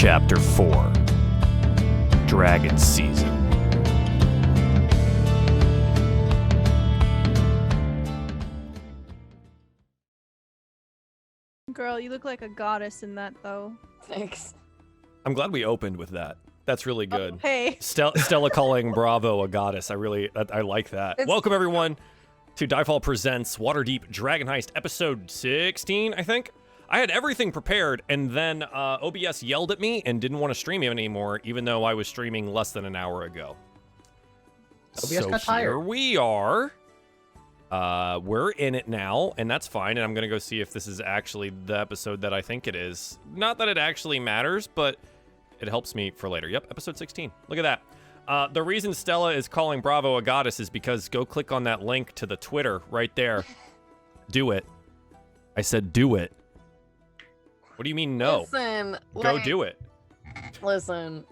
Chapter 4 Dragon Season. Girl, you look like a goddess in that, though. Thanks. I'm glad we opened with that. That's really good. Oh, hey. Stella calling Bravo a goddess. I like that. Welcome, everyone, to DieFall Presents Waterdeep Dragon Heist, episode 16, I think. I had everything prepared, and then OBS yelled at me and didn't want to stream it anymore, even though I was streaming less than an hour ago. OBS got tired. Here we are. We're in it now, and that's fine, and I'm going to go see if this is actually the episode that I think it is. Not that it actually matters, but it helps me for later. Yep, episode 16. Look at that. The reason Stella is calling Bravo a goddess is because go click on that link to the Twitter right there. Do it. I said do it. What do you mean no? Listen, Go do it. Listen.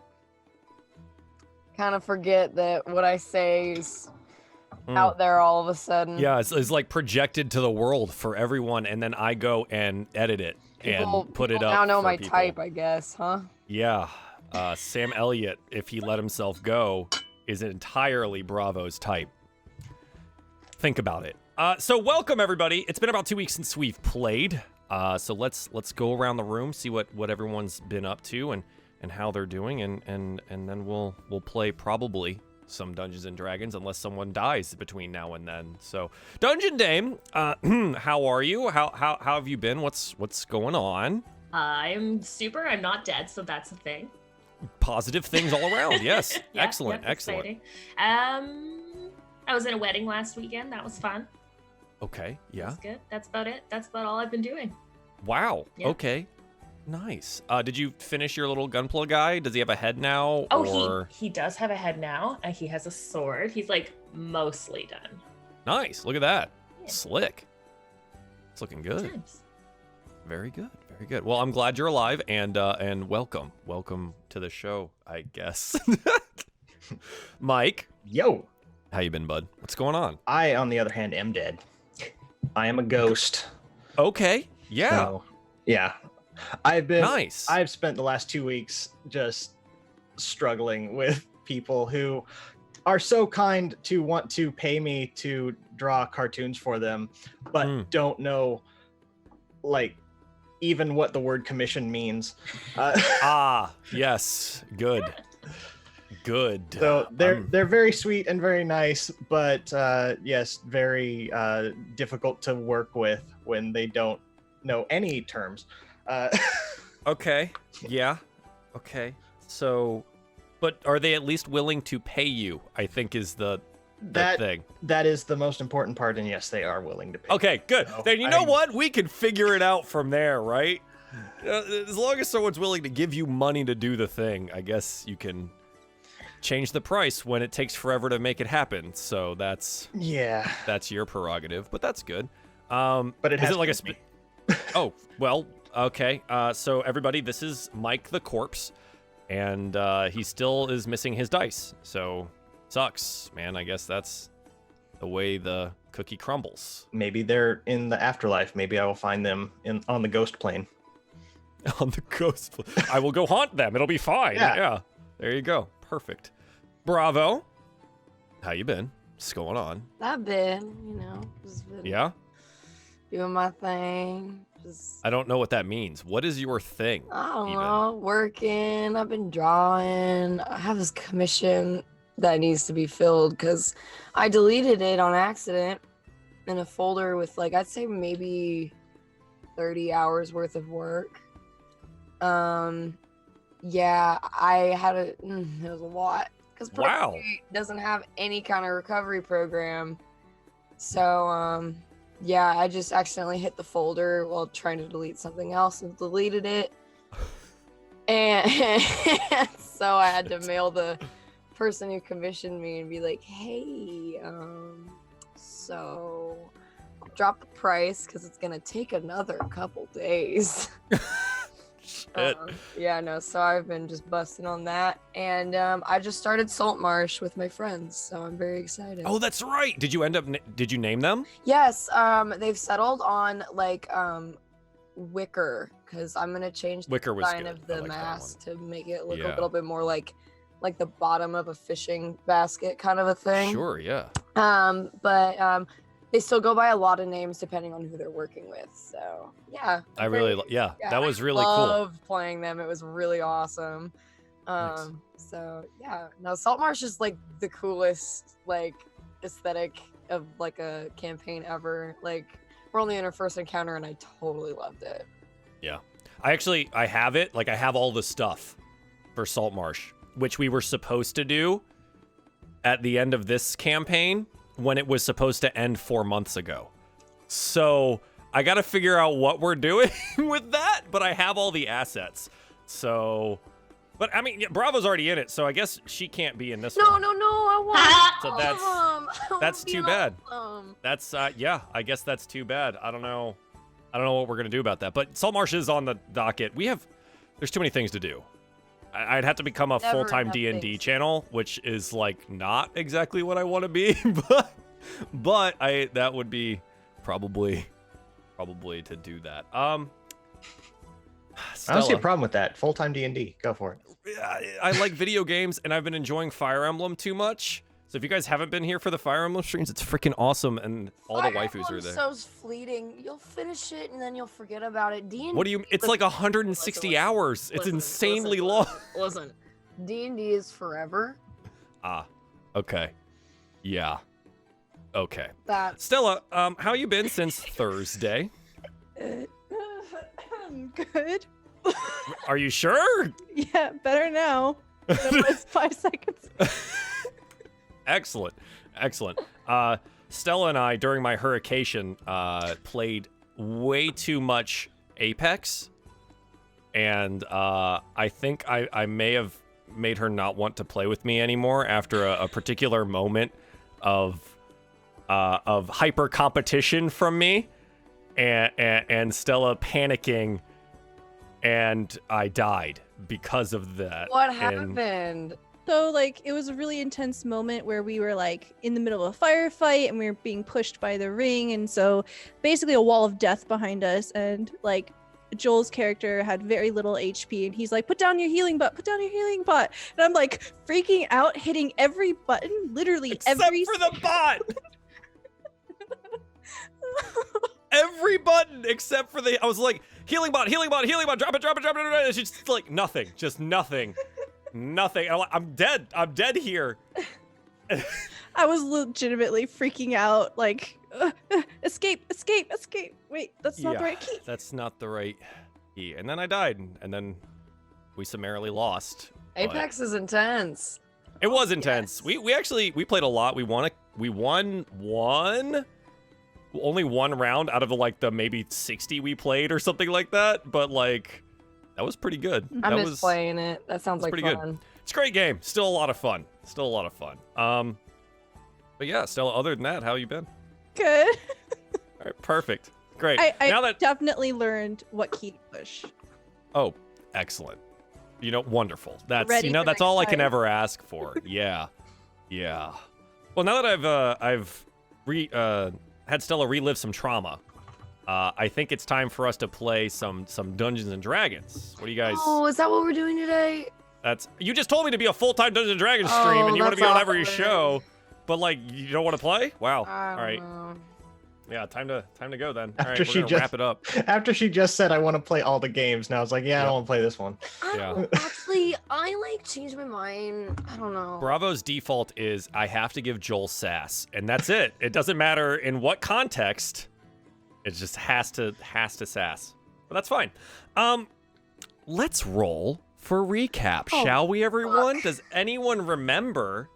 Kind of forget that what I say is out there all of a sudden. Yeah, it's like projected to the world for everyone, and then I go and edit it and put it up. I don't know for my people. type, I guess, huh? Yeah. Sam Elliott, if he let himself go, is entirely Bravo's type. Think about it. So welcome, everybody. It's been about 2 weeks since we've played. So let's go around the room, see what everyone's been up to and how they're doing, and then we'll play probably some Dungeons and Dragons unless someone dies between now and then. So Dungeon Dame, how are you? How have you been? What's going on? I'm super. I'm not dead, so that's a thing. Positive things all around. Yes. Yeah, Excellent. yeah, Excellent. Exciting. I was in a wedding last weekend. That was fun. Okay. Yeah. That's good. That's about it. That's about all I've been doing. Wow. Yeah. Okay. Nice. Did you finish your little gunpla guy? Does he have a head now? Oh, or... he does have a head now, and he has a sword. He's like mostly done. Nice. Look at that. Yeah. Slick. It's looking good. Times. Very good. Very good. Well, I'm glad you're alive, and welcome. Welcome to the show, I guess. Mike. Yo. How you been, bud? What's going on? I, on the other hand, am dead. I am a ghost. Okay. Yeah. So, yeah. I've spent the last 2 weeks just struggling with people who are so kind to want to pay me to draw cartoons for them, but don't know, like, even what the word commission means. Yes. Good. Good. So they're very sweet and very nice, but yes, very difficult to work with when they don't know any terms. Okay. Yeah. Okay. So, but are they at least willing to pay you? I think is the thing. That is the most important part, and yes, they are willing to pay. Okay, good. So Then you know what? We can figure it out from there, right? As long as someone's willing to give you money to do the thing, I guess you can change the price when it takes forever to make it happen. So that's your prerogative, but that's good. But it has like me. Oh, well, okay. So everybody, this is Mike the Corpse, and he still is missing his dice. So sucks, man. I guess that's the way the cookie crumbles. Maybe they're in the afterlife. Maybe I will find them on the ghost plane. On the ghost plane. I will go haunt them. It'll be fine. Yeah. There you go. Perfect. Bravo. How you been? What's going on? I've been, just been Yeah? doing my thing. Just, I don't know what that means. What is your thing? I don't know, working. I've been drawing. I have this commission that needs to be filled because I deleted it on accident in a folder with, like, I'd say maybe 30 hours worth of work. Yeah, I had it was a lot because doesn't have any kind of recovery program. So, yeah, I just accidentally hit the folder while trying to delete something else and deleted it. And so I had to mail the person who commissioned me and be like, hey, so I'll drop the price because it's going to take another couple days. Yeah, no, so I've been just busting on that, and I just started Saltmarsh with my friends, so I'm very excited. Oh, that's right. Did you name them? Yes, they've settled on like wicker because I'm gonna change the Wicker was design good. of the I like that mast to make it look Yeah. a little bit more like the bottom of a fishing basket kind of a thing. Sure, yeah. But they still go by a lot of names depending on who they're working with. So yeah, I really, yeah, that was really I cool. loved playing them. It was really awesome. Nice. So yeah, no, Saltmarsh is like the coolest like aesthetic of like a campaign ever. Like we're only in our first encounter and I totally loved it. Yeah. I have it. Like I have all the stuff for Saltmarsh, which we were supposed to do at the end of this campaign when it was supposed to end 4 months ago. So I got to figure out what we're doing with that, but I have all the assets. So, but I mean, yeah, Bravo's already in it, so I guess she can't be in this one. No, I want So all of them. that's too bad. Awesome. That's, yeah, I guess that's too bad. I don't know what we're going to do about that. But Saltmarsh is on the docket. There's too many things to do. I'd have to become a Never full-time enough D&D things. channel, which is like not exactly what I want to be, but that would be probably to do that. I don't see Stella, a problem with that. Full-time D&D. Go for it. I like video games, and I've been enjoying Fire Emblem too much. So if you guys haven't been here for the Fire Emblem streams, it's freaking awesome, and all the waifus are there. So fleeting. You'll finish it and then you'll forget about it. D&D. What do you? It's like 160 hours. It's insanely long. Listen, D&D is forever. Ah, okay, yeah, okay. That's Stella, how you been since Thursday? Good. Are you sure? Yeah, better now. That was 5 seconds. Excellent. Stella and I, during my hurrication, played way too much Apex, and I think I may have made her not want to play with me anymore after a particular moment of hyper competition from me, and Stella panicking, and I died because of that. what And- happened. So, like, it was a really intense moment where we were, like, in the middle of a firefight and we were being pushed by the ring. And so, basically, a wall of death behind us. And, like, Joel's character had very little HP. And he's like, put down your healing bot, put down your healing bot. And I'm, like, freaking out, hitting every button, literally Except every. for the bot! Every button except for I was like, healing bot, drop it. It's just like nothing. Just nothing. Nothing. I'm dead here. I was legitimately freaking out, like, escape. Wait, that's not the right key. That's not the right key. And then I died, and then we summarily lost. but Apex is intense. It was intense. Yes. We actually played a lot. We won only one round out of the maybe 60 we played or something like that. But like that was pretty good. I that miss was playing it. That sounds like pretty fun. good. It's a great game. Still a lot of fun. But yeah, Stella, other than that, how you been? Good. All right, perfect. Great. I now that definitely learned what key to push. Oh, excellent. Wonderful. That's Ready for that's next all I can time. ever ask for. Yeah. Well, now that I've had Stella relive some trauma, I think it's time for us to play some Dungeons and Dragons. What do you guys? Oh, is that what we're doing today? You just told me to be a full-time Dungeons and Dragons stream, and you want to be that's on every awkward. show, but like you don't want to play? Wow. I All don't right. know. Yeah, time to go then. All After right, she we're gonna just- wrap it up. After she just said I want to play all the games, now I was like, yeah, I Yep. don't want to play this one. Actually, I like changed my mind. I don't know. Bravo's default is I have to give Joel sass, and that's it. It doesn't matter in what context. It just has to sass. But that's fine. Let's roll for recap, Oh, shall we, everyone? fuck. Does anyone remember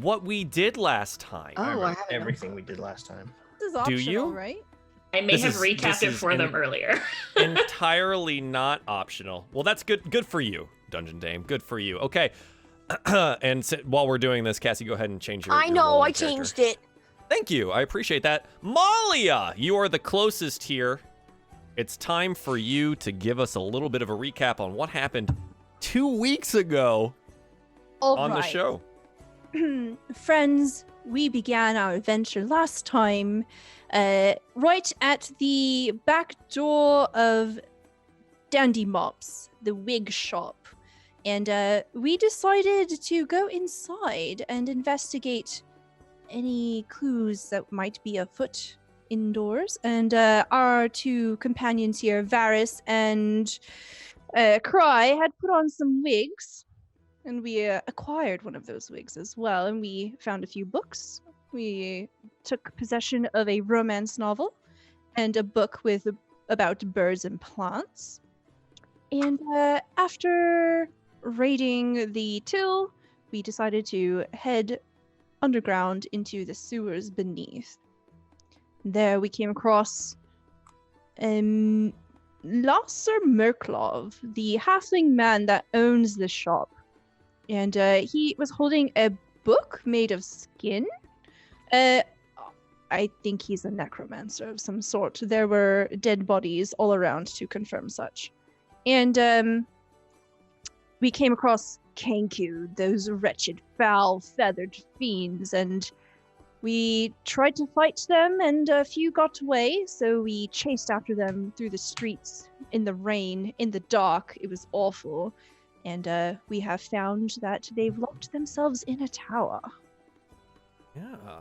what we did last time? Oh, I I remember haven't done everything we did last time. This is Do optional, you? right? I may This have is- recapped this it is for them earlier. Entirely not optional. Well, that's good. Good for you, Dungeon Dame. Good for you. Okay. And while we're doing this, Cassie, go ahead and change your. I your know, role I and character. changed it. Thank you. I appreciate that. Malia, you are the closest here. It's time for you to give us a little bit of a recap on what happened 2 weeks ago All on the right. show. Friends, we began our adventure last time right at the back door of Dandy Mops, the wig shop. And we decided to go inside and investigate any clues that might be afoot indoors. And our two companions here, Varys and Cry, had put on some wigs. And we acquired one of those wigs as well. And we found a few books. We took possession of a romance novel and a book about birds and plants. And after raiding the till, we decided to head underground into the sewers beneath. There we came across Lasser Merklov, the halfling man that owns the shop. And he was holding a book made of skin. I think he's a necromancer of some sort. There were dead bodies all around to confirm such. And we came across Kenku, those wretched, foul, feathered fiends, and we tried to fight them, and a few got away, so we chased after them through the streets, in the rain, in the dark. It was awful. And we have found that they've locked themselves in a tower. Yeah.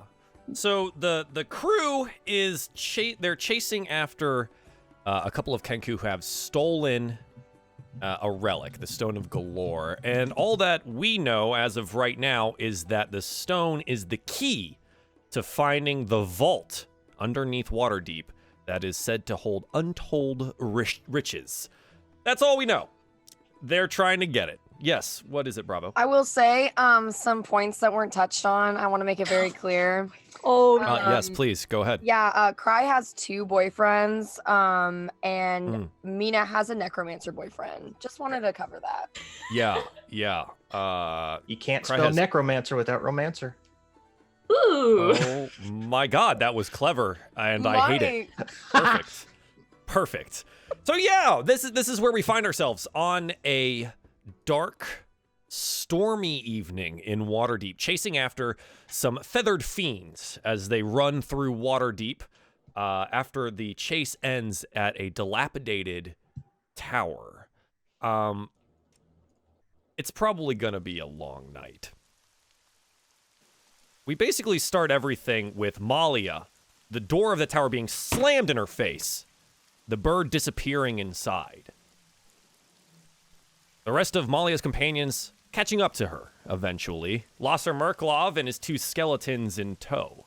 So the crew is they're chasing after a couple of Kenku who have stolen a relic, the Stone of Galore. And all that we know as of right now is that the stone is the key to finding the vault underneath Waterdeep that is said to hold untold riches. That's all we know. They're trying to get it. Yes, what is it, Bravo? I will say some points that weren't touched on. I want to make it very clear. Yes, please, go ahead. Yeah, Cry has 2 boyfriends, and Mina has a necromancer boyfriend. Just wanted to cover that. Yeah. You can't Cry spell has... necromancer without romancer. Ooh. Oh my God, that was clever, and I hate it. Perfect. So yeah, this is where we find ourselves on a dark, stormy evening in Waterdeep, chasing after some feathered fiends as they run through Waterdeep after the chase ends at a dilapidated tower. It's probably gonna be a long night. We basically start everything with Malia, the door of the tower being slammed in her face, the bird disappearing inside. The rest of Malia's companions catching up to her, eventually. Lasser Merklov and his 2 skeletons in tow.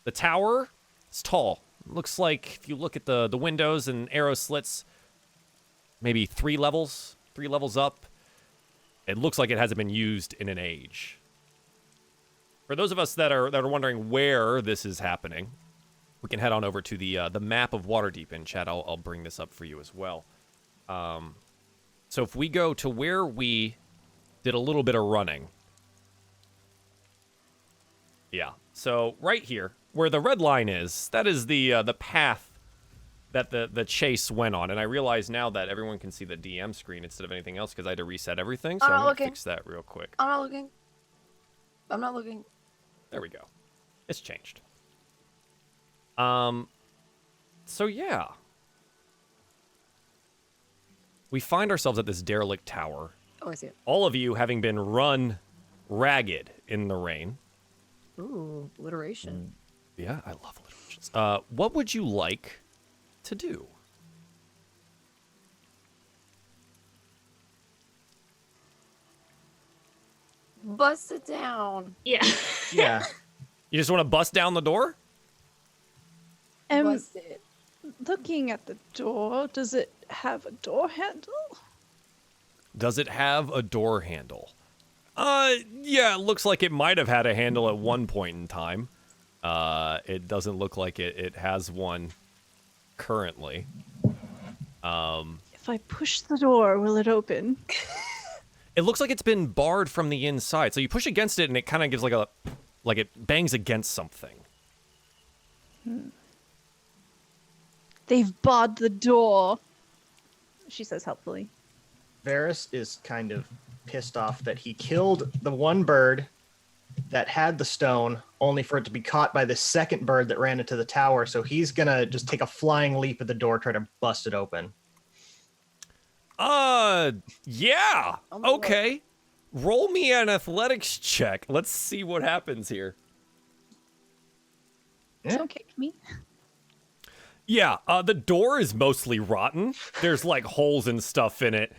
The tower is tall. Looks like, if you look at the windows and arrow slits, maybe 3 levels up. It looks like it hasn't been used in an age. For those of us that are wondering where this is happening, we can head on over to the map of Waterdeep in chat. I'll bring this up for you as well. So if we go to where we did a little bit of running. Yeah. So right here, where the red line is, that is the path that the chase went on. And I realize now that everyone can see the DM screen instead of anything else because I had to reset everything. So I'm going to fix that real quick. I'm not looking. There we go. It's changed. So yeah. We find ourselves at this derelict tower. Oh, I see it. All of you having been run ragged in the rain. Ooh, alliteration. Yeah, I love alliterations. What would you like to do? Bust it down. Yeah. Yeah. You just want to bust down the door? Bust it. Looking at the door, does it have a door handle? Does it have a door handle? Yeah, it looks like it might have had a handle at one point in time. It doesn't look like it has one currently. If I push the door, will it open? It looks like it's been barred from the inside. So you push against it and it kind of gives like it bangs against something. They've barred the door, she says helpfully. Varys is kind of pissed off that he killed the one bird that had the stone, only for it to be caught by the second bird that ran into the tower. So he's gonna just take a flying leap at the door, try to bust it open. Yeah. Okay. Roll me an athletics check. Let's see what happens here. Don't kick me. Yeah, the door is mostly rotten. There's like holes and stuff in it.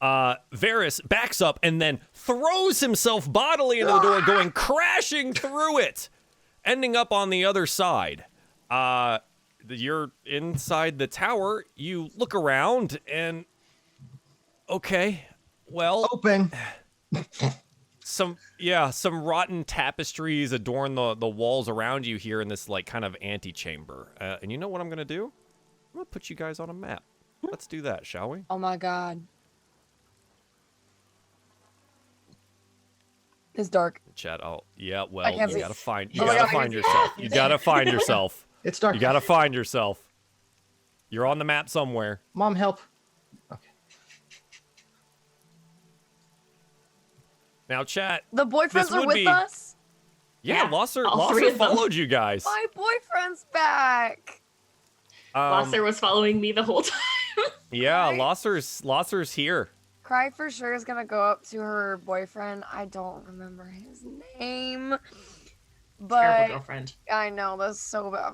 Varys backs up and then throws himself bodily into the door, going crashing through it, ending up on the other side. You're inside the tower. You look around and okay, well, open. some rotten tapestries adorn the walls around you here in this like kind of antechamber. And you know what I'm gonna do? I'm gonna put you guys on a map. Let's do that, shall we? Oh my god. It's dark. Chat. Oh, yeah. Well, you see. gotta find. Oh my God, find yourself. You gotta find yourself. It's dark. You gotta find yourself. You're on the map somewhere. Mom, help. Okay. Now, chat. The boyfriends are with us? Yeah, Yeah, Losser all three of them. followed you guys. My boyfriend's back. Losser was following me the whole time. Yeah, Right. Losser's here. Cry for sure is gonna go up to her boyfriend. I don't remember his name. Terrible But girlfriend. I know that's so bad.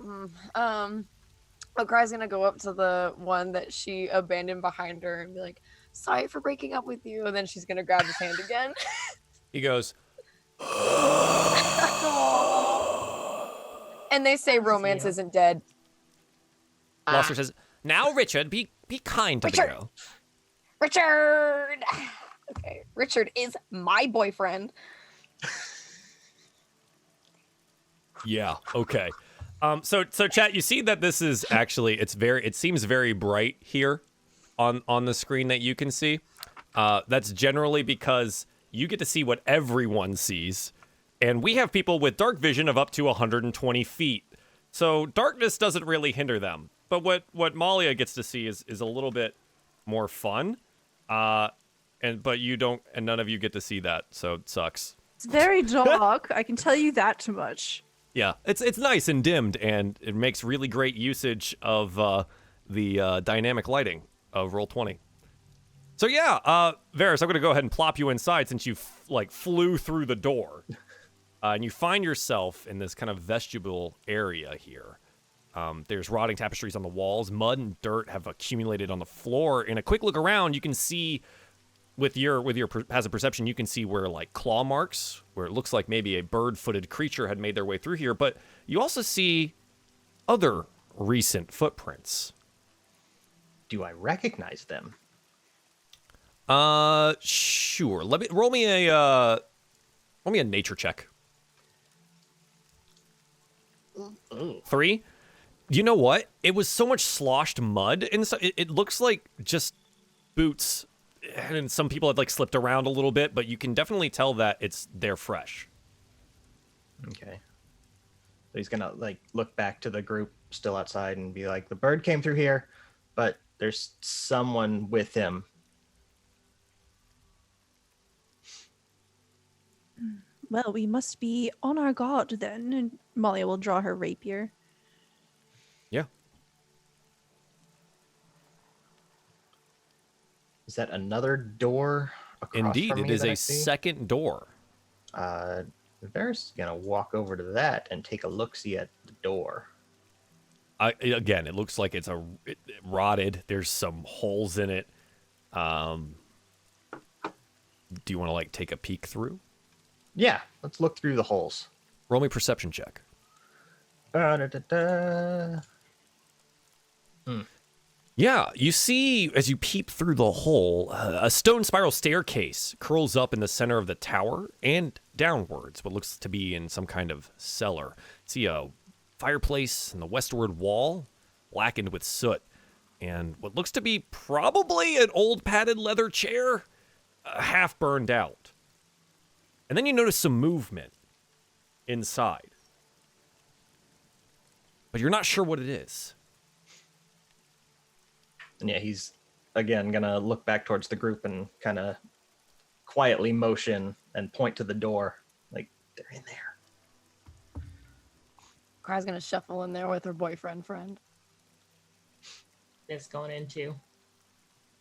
But Cry's gonna go up to the one that she abandoned behind her and be like, sorry for breaking up with you. And then she's gonna grab his hand again. He goes, And they say romance you. isn't dead. Losser says, now, Richard, be kind to the Richard. girl. Richard! Okay, Richard is my boyfriend. Yeah, okay. So chat, you see that this is actually, it seems very bright here on the screen that you can see. That's generally because you get to see what everyone sees. And we have people with dark vision of up to 120 feet. So darkness doesn't really hinder them. But what Malia gets to see is a little bit more fun. But you don't, and none of you get to see that, so it sucks. It's very dark. I can tell you that much. Yeah, it's nice and dimmed, and it makes really great usage of the dynamic lighting of Roll20. So yeah, Varys, I'm gonna go ahead and plop you inside since you flew through the door, and you find yourself in this kind of vestibule area here. There's rotting tapestries on the walls. Mud and dirt have accumulated on the floor. In a quick look around, you can see, with your passive perception, you can see where like claw marks, where it looks like maybe a bird-footed creature had made their way through here. But you also see other recent footprints. Do I recognize them? Sure. Roll me a nature check. Ooh. 3. You know what? It was so much sloshed mud, and so it looks like just boots, and some people had slipped around a little bit, but you can definitely tell that they're fresh. Okay. So he's gonna look back to the group still outside and be like, the bird came through here, but there's someone with him. Well, we must be on our guard then. And Malia will draw her rapier. Yeah. Is that another door across Indeed, from it me is that I a see? second door. Varys is gonna walk over to that and take a look-see at the door. Again, it looks like it's rotted. There's some holes in it. Do you want to take a peek through? Yeah, let's look through the holes. Roll me a perception check. Yeah, you see, as you peep through the hole, a stone spiral staircase curls up in the center of the tower and downwards, what looks to be in some kind of cellar. See a fireplace in the westward wall, blackened with soot, and what looks to be probably an old padded leather chair, half burned out. And then you notice some movement inside, but you're not sure what it is. And yeah, he's again gonna look back towards the group and kind of quietly motion and point to the door. They're in there. Cry's gonna shuffle in there with her boyfriend friend. It's going in too.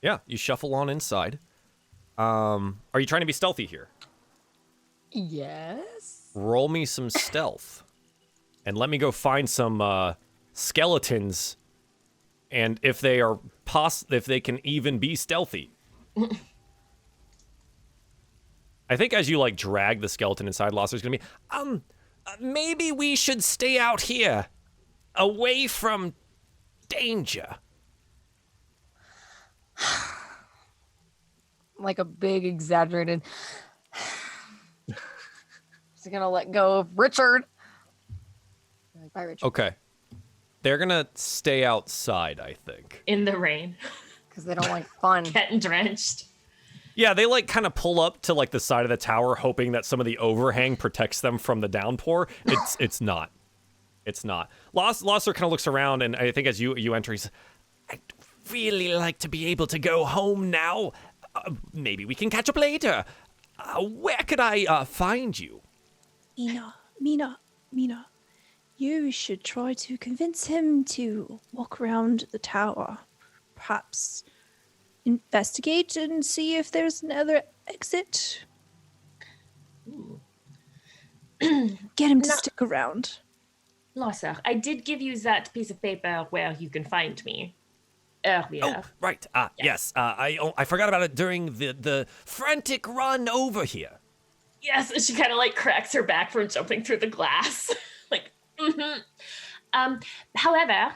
Yeah, you shuffle on inside. Are you trying to be stealthy here? Yes. Roll me some stealth. And let me go find some skeletons. And if they are if they can even be stealthy. I think as you like drag the skeleton inside, Losser's gonna be, maybe we should stay out here, away from danger. Like a big exaggerated. She's gonna let go of Richard. Like, bye, Richard. Okay. They're gonna stay outside, I think. In the rain. Because they don't like fun. Getting drenched. Yeah, they like kind of pull up to like the side of the tower, hoping that some of the overhang protects them from the downpour. It's not. It's not. Losser kind of looks around, and I think as you enter, he's, I'd really like to be able to go home now. Maybe we can catch up later. Where could I find you? Mina. You should try to convince him to walk around the tower. Perhaps investigate and see if there's another exit. Get him to stick around. Losser, I did give you that piece of paper where you can find me earlier. Oh, right. Yes. I forgot about it during the frantic run over here. Yes, and she kind of like cracks her back from jumping through the glass. Like, however,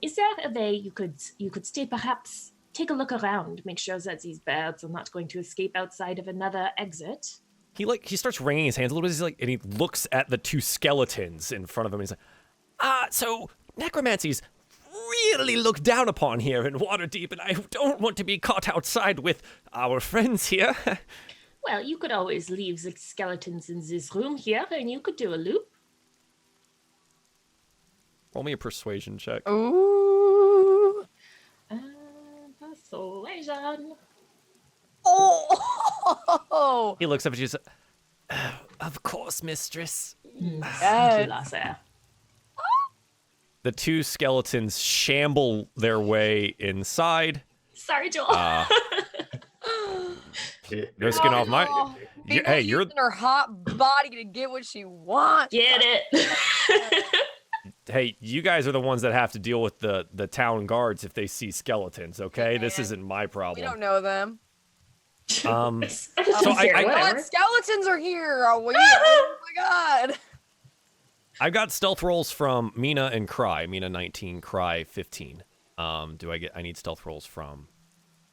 is there a way you could stay, perhaps take a look around, make sure that these birds are not going to escape outside of another exit? He starts wringing his hands a little bit. He's like, and he looks at the two skeletons in front of him. And he's like, so necromancy's really looked down upon here in Waterdeep, and I don't want to be caught outside with our friends here. Well, you could always leave the skeletons in this room here, and you could do a loop. Roll me a persuasion check. Ooh. Persuasion. Oh. He looks up at you and says, of course, mistress. Thank you, Lasser. The two skeletons shamble their way inside. Sorry, Joel. No skin off my... Hey, you're... using her hot body to get what she wants. Get it. Hey, you guys are the ones that have to deal with the town guards if they see skeletons, okay? This isn't my problem. We don't know them. So I Skeletons are here. Oh my god. I've got stealth rolls from Mina and Cry. Mina 19, Cry 15. I need stealth rolls from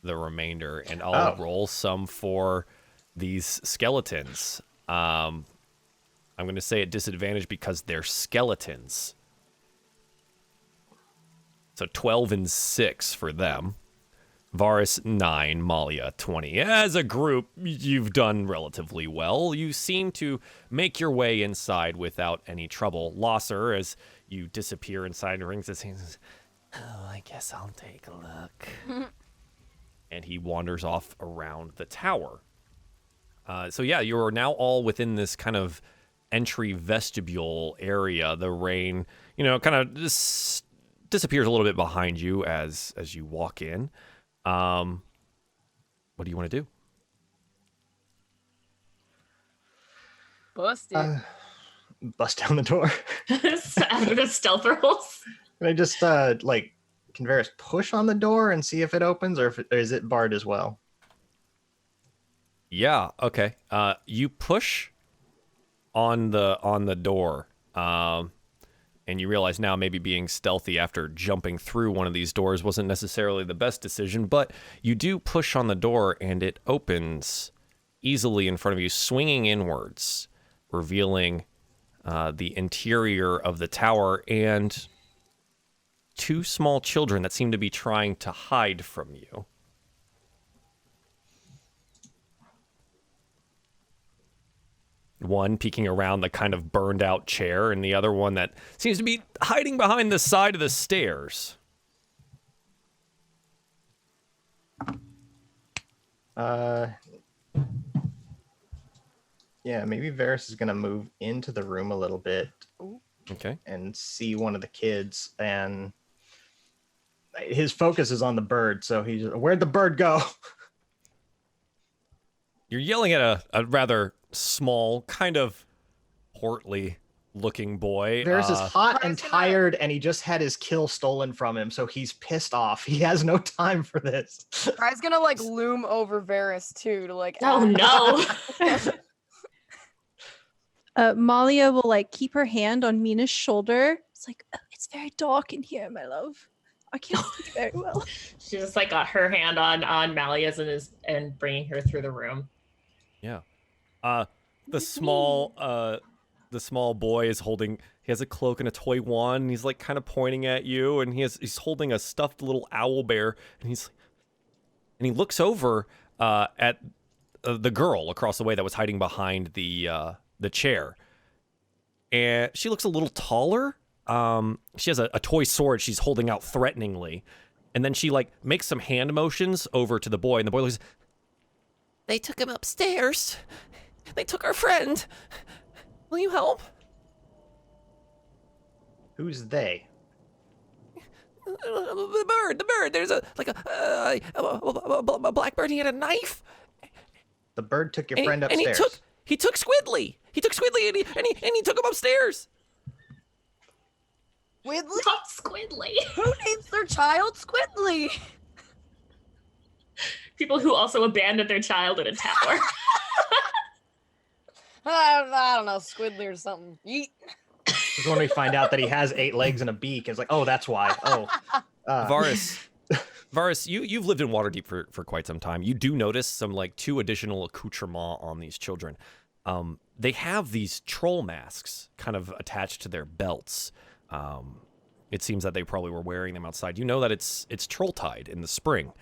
the remainder, and I'll roll some for these skeletons. I'm going to say at disadvantage because they're skeletons. So 12 and 6 for them. Varus 9, Malia 20. As a group, you've done relatively well. You seem to make your way inside without any trouble. Losser, as you disappear inside, rings his hands. Oh, I guess I'll take a look. And he wanders off around the tower. So yeah, you're now all within this kind of entry vestibule area. The rain, kind of just disappears a little bit behind you as you walk in. What do you want to do? Bust it. Bust down the door. After the stealth rolls. Can I just can Varus push on the door and see if it opens, or is it barred as well? Yeah. Okay. You push on the door, and you realize now maybe being stealthy after jumping through one of these doors wasn't necessarily the best decision, but you do push on the door and it opens easily in front of you, swinging inwards, revealing the interior of the tower and two small children that seem to be trying to hide from you. One peeking around the kind of burned out chair, and the other one that seems to be hiding behind the side of the stairs. Yeah, maybe Varys is gonna move into the room a little bit. Okay. And see one of the kids, and his focus is on the bird, so he's, where'd the bird go? You're yelling at a rather small, kind of portly looking boy. Varys is hot and tired, and he just had his kill stolen from him, so he's pissed off. He has no time for this. Fry's gonna like loom over Varys too to like. Oh no! Malia will like keep her hand on Mina's shoulder. It's like, oh, it's very dark in here, my love. I can't see very well. She just like got her hand on Malia's and bringing her through the room. Yeah. The small boy is holding. He has a cloak and a toy wand. And he's like kind of pointing at you, and he's holding a stuffed little owl bear, and he looks over at the girl across the way that was hiding behind the chair, and she looks a little taller. She has a toy sword she's holding out threateningly, and then she like makes some hand motions over to the boy, and the boy looks. They took him upstairs. They took our friend. Will you help? Who's they? The bird. There's a blackbird. He had a knife. The bird took your friend upstairs. And he took Squidly. He took Squidly and he took him upstairs. Squidly? Not Squidly. Who names their child Squidly? People who also abandoned their child in a tower. I don't know, Squidly or something. Yeet. This is when we find out that he has 8 legs and a beak. It's like, oh, that's why. Oh, Varys, you've lived in Waterdeep for quite some time. You do notice some like 2 additional accoutrements on these children. They have these troll masks kind of attached to their belts. It seems that they probably were wearing them outside. You know that it's Trolltide in the spring.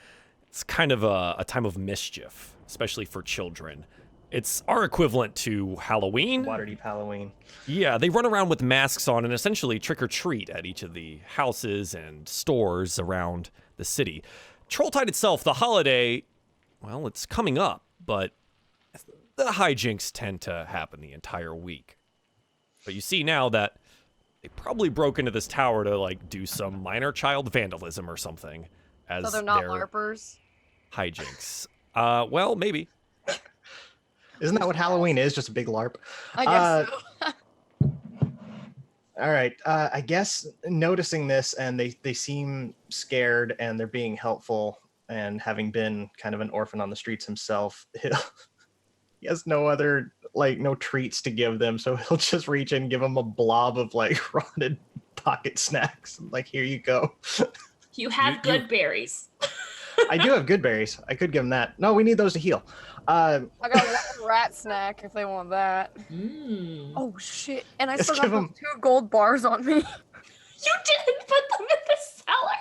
It's kind of a time of mischief, especially for children. It's our equivalent to Halloween. Waterdeep Halloween. Yeah, they run around with masks on and essentially trick or treat at each of the houses and stores around the city. Trolltide itself, the holiday, well, it's coming up, but the hijinks tend to happen the entire week. But you see now that they probably broke into this tower to like do some minor child vandalism or something. As So they're not their LARPers? hijinks. Well, maybe. Isn't that what Halloween is? Just a big LARP? I guess so. All right. I guess noticing this, and they seem scared, and they're being helpful, and having been kind of an orphan on the streets himself, he has no treats to give them, so he'll just reach in and give them a blob of like rotted pocket snacks. Like, here you go. You have good berries. I do have good berries. I could give them that. No, we need those to heal. I got one rat snack if they want that. Mm. Oh shit! And I Just still got give those 'em- 2 gold bars on me. You didn't put them in the cellar.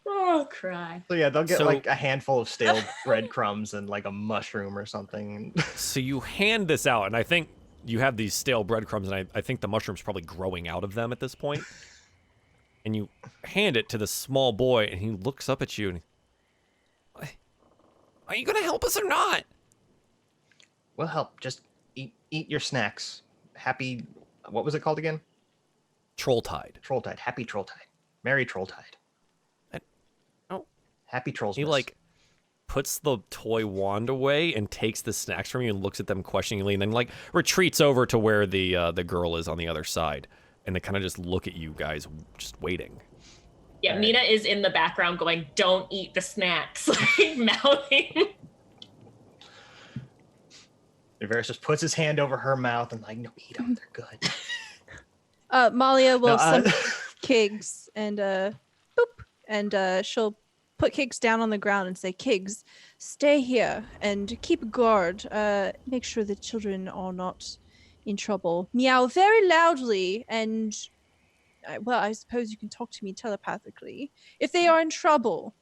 Oh, cry. So yeah, they'll get So- like a handful of stale breadcrumbs and like a mushroom or something. So you hand this out, and I think you have these stale breadcrumbs, and I think the mushroom's probably growing out of them at this point. And you hand it to the small boy, and he looks up at you, and are you going to help us or not? We'll help. Just eat your snacks. Happy, what was it called again? Trolltide. Trolltide. Happy Trolltide. Merry Trolltide. Oh. Happy Trolls. He like puts the toy wand away and takes the snacks from you and looks at them questioningly, and then like retreats over to where the girl is on the other side. And they kind of just look at you guys, just waiting. Yeah, Right. Mina is in the background going, "Don't eat the snacks," like mouthing. Varys just puts his hand over her mouth and like, no, eat them. They're good. Malia will No, summon Kiggs and boop, and she'll put Kiggs down on the ground and say, "Kiggs, stay here and keep guard. Make sure the children are not in trouble. Meow very loudly, and I suppose you can talk to me telepathically if they are in trouble."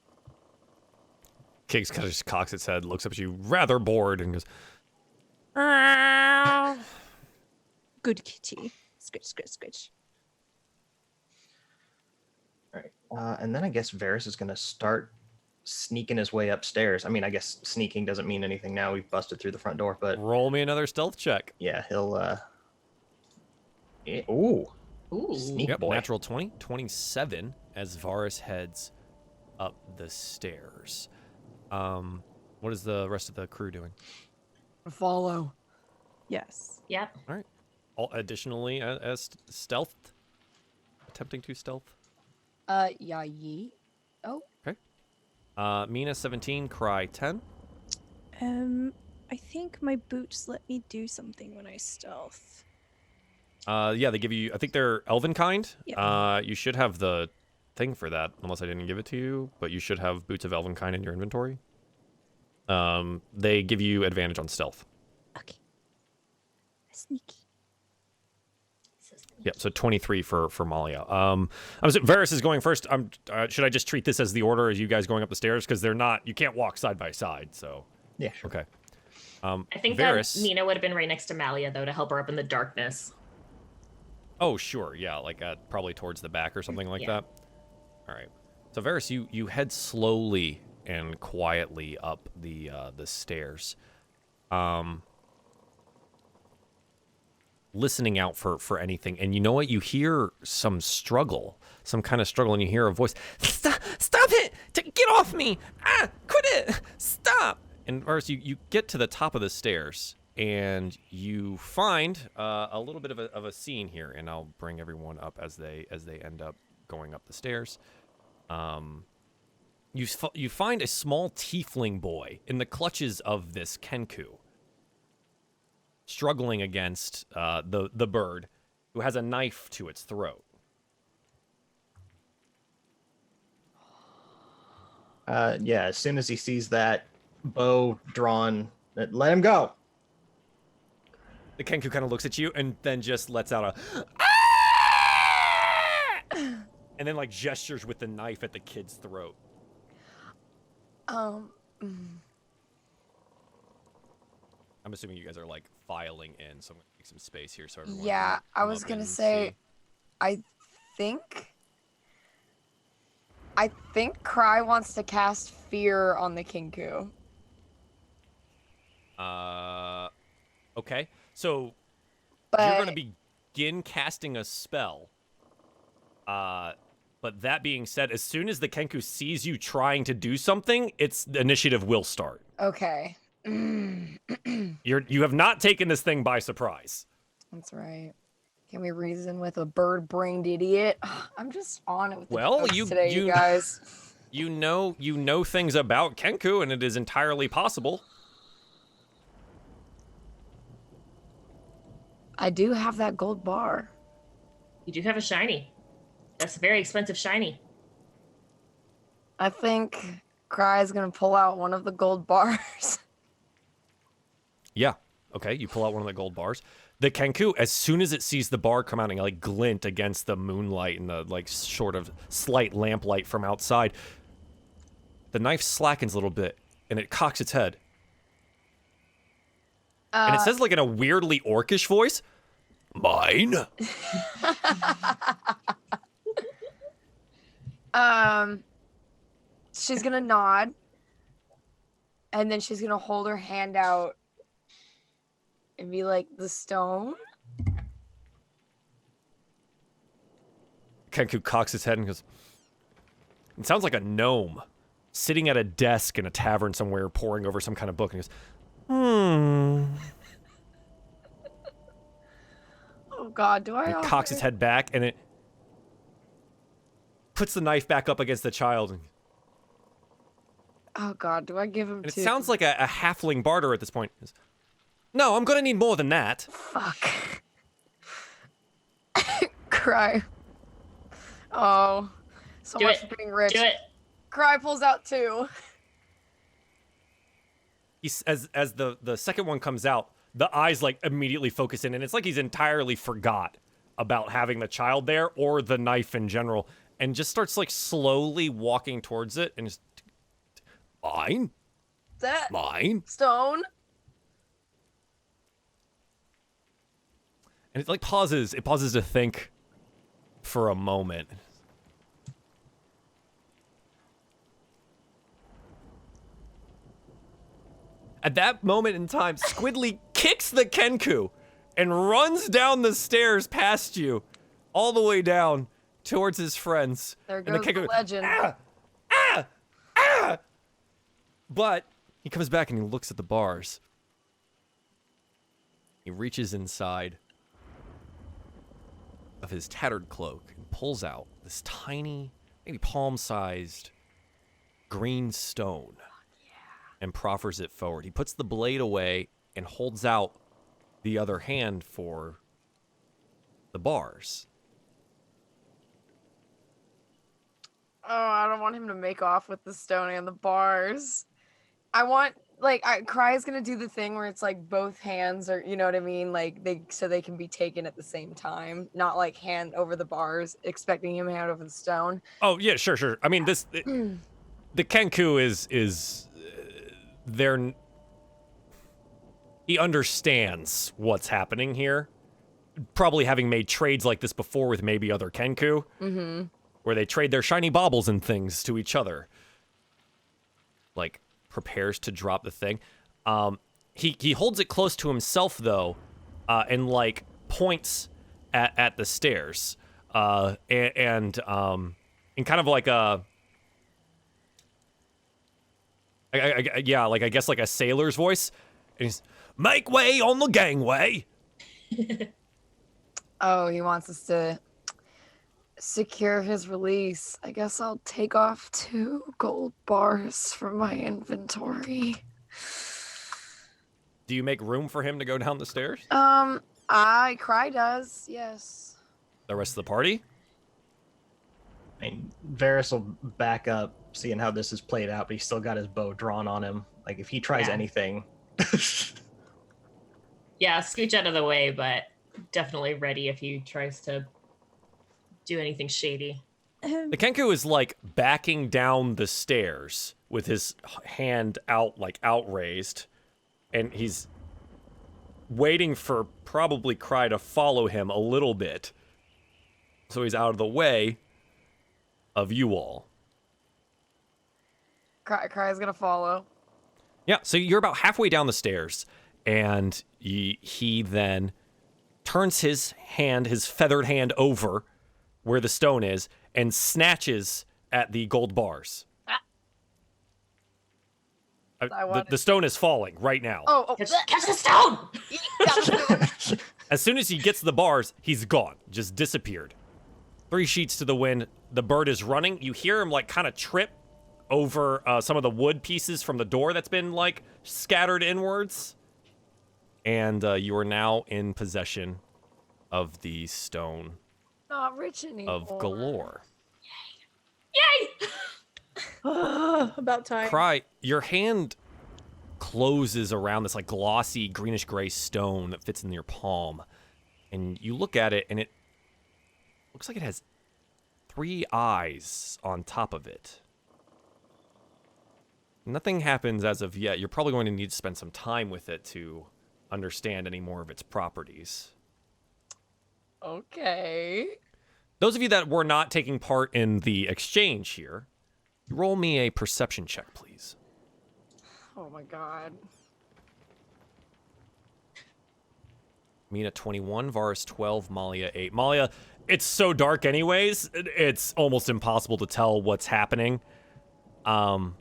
Kiggs kind of just cocks its head, looks up at you, rather bored, and goes, "Meow." Good kitty. Scritch, scritch, scritch. All right. And then I guess Varys is going to start sneaking his way upstairs. I mean, I guess sneaking doesn't mean anything now. We've busted through the front door, but roll me another stealth check. yeah, he'll ooh. Sneak Yep, boy. natural 20, 27 as Varus heads up the stairs. What is the rest of the crew doing? Follow. Yes. Yep. All right. Additionally, as stealth, attempting to stealth. Yeah, ye. Oh. Okay. Mina 17, Cry 10. I think my boots let me do something when I stealth. Yeah, they give you. I think they're elven kind. Yeah. You should have the thing for that, unless I didn't give it to you. But you should have boots of elven kind in your inventory. They give you advantage on stealth. Okay. Sneaky. Yep. So 23 for Malia. Varus is going first. Should I just treat this as the order as you guys going up the stairs, because they're not. You can't walk side by side. So. Yeah. Sure. Okay. I think Varus, that Mina would have been right next to Malia, though, to help her up in the darkness. Oh, sure. Yeah, like probably towards the back or something like Yeah. that. All right. So Varus, you head slowly and quietly up the stairs, listening out for anything. And you know what? You hear some kind of struggle, and you hear a voice. Stop it! Get off me! Quit it! Stop! And Varus, you get to the top of the stairs. And you find a little bit of a scene here, and I'll bring everyone up as they end up going up the stairs. You find a small tiefling boy in the clutches of this Kenku, struggling against the bird, who has a knife to its throat. Yeah. As soon as he sees that bow drawn, let him go. The Kenku kind of looks at you and then just lets out a and then like gestures with the knife at the kid's throat. I'm assuming you guys are like filing in, so I'm gonna make some space here so everyone. Yeah, can I come was up gonna and say, see. I think Cry wants to cast fear on the Kinku. Okay. So But you're going to begin casting a spell. But that being said, as soon as the Kenku sees you trying to do something, the initiative will start. okay. You have not taken this thing by surprise. That's right. Can we reason with a bird-brained idiot? I'm just on it with the jokes you today, you guys. You know things about Kenku, and it is entirely possible. I do have that gold bar. You do have a shiny. That's a very expensive shiny. I think Cry is gonna pull out one of the gold bars. Yeah. Okay, you pull out one of the gold bars. The Kenku, as soon as it sees the bar come out and like glint against the moonlight and the like sort of slight lamplight from outside, the knife slackens a little bit and it cocks its head. And it says like in a weirdly orcish voice, "Mine." She's gonna nod, and then she's gonna hold her hand out and be like, "The stone." Kenku cocks his head and goes, it sounds like a gnome sitting at a desk in a tavern somewhere poring over some kind of book, and goes, Oh God, do I? and it cocks its head back, and it puts the knife back up against the child. And Oh God, do I give him? it sounds like a halfling barter at this point. No, I'm gonna need more than that. Fuck. Cry. Oh, so Do much it. for being rich. Do it. Cry pulls out 2. As the second one comes out, the eyes like immediately focus in, and it's like he's entirely forgot about having the child there or the knife in general, and just starts like slowly walking towards it, and just mine, That mine, stone. and it like pauses. It pauses to think for a moment. At that moment in time, Squidly kicks the Kenku and runs down the stairs past you, all the way down towards his friends. There goes the legend. Ah! Ah! Ah! But he comes back and he looks at the bars. He reaches inside of his tattered cloak and pulls out this tiny, maybe palm-sized green stone and proffers it forward. He puts the blade away and holds out the other hand for the bars. Oh, I don't want him to make off with the stone and the bars. I want, like, Cry's gonna do the thing where it's like both hands are, you know what I mean? Like, so they can be taken at the same time, not like hand over the bars, expecting him hand over the stone. Oh yeah, sure. I mean, the Kenku is there. He understands what's happening here. Probably having made trades like this before with maybe other Kenku. Mm-hmm. Where they trade their shiny baubles and things to each other. Like, prepares to drop the thing. He holds it close to himself, though, and, like, points at the stairs. And kind of like a... yeah, like, I guess like a sailor's voice. And he's, "Make way on the gangway!" Oh, he wants us to secure his release. I guess I'll take off 2 gold bars from my inventory. Do you make room for him to go down the stairs? Cry does, yes. The rest of the party? I mean, Varys will back up, seeing how this is played out, but he's still got his bow drawn on him. Like, if he tries anything... Yeah, scooch out of the way, but definitely ready if he tries to do anything shady. The Kenku is like backing down the stairs with his hand out, like outraised, and he's waiting for probably Cry to follow him a little bit, so he's out of the way of you all. Cry's gonna follow. Yeah, so you're about halfway down the stairs, and he then turns his hand, his feathered hand, over where the stone is and snatches at the gold bars. The stone is falling right now. Oh. Catch the stone! As soon as he gets the bars, he's gone. Just disappeared. 3 sheets to the wind. The bird is running. You hear him like kind of trip over some of the wood pieces from the door that's been like scattered inwards. And you are now in possession of the stone Not rich anymore. of Galore. Yay! About time. Cry, your hand closes around this like glossy greenish gray stone that fits in your palm. And you look at it and it looks like it has 3 eyes on top of it. Nothing happens as of yet. You're probably going to need to spend some time with it to understand any more of its properties. Okay. Those of you that were not taking part in the exchange here, roll me a perception check, please. Oh my god. Mina 21, Varus 12, Malia 8. Malia, it's so dark anyways, it's almost impossible to tell what's happening. Mina,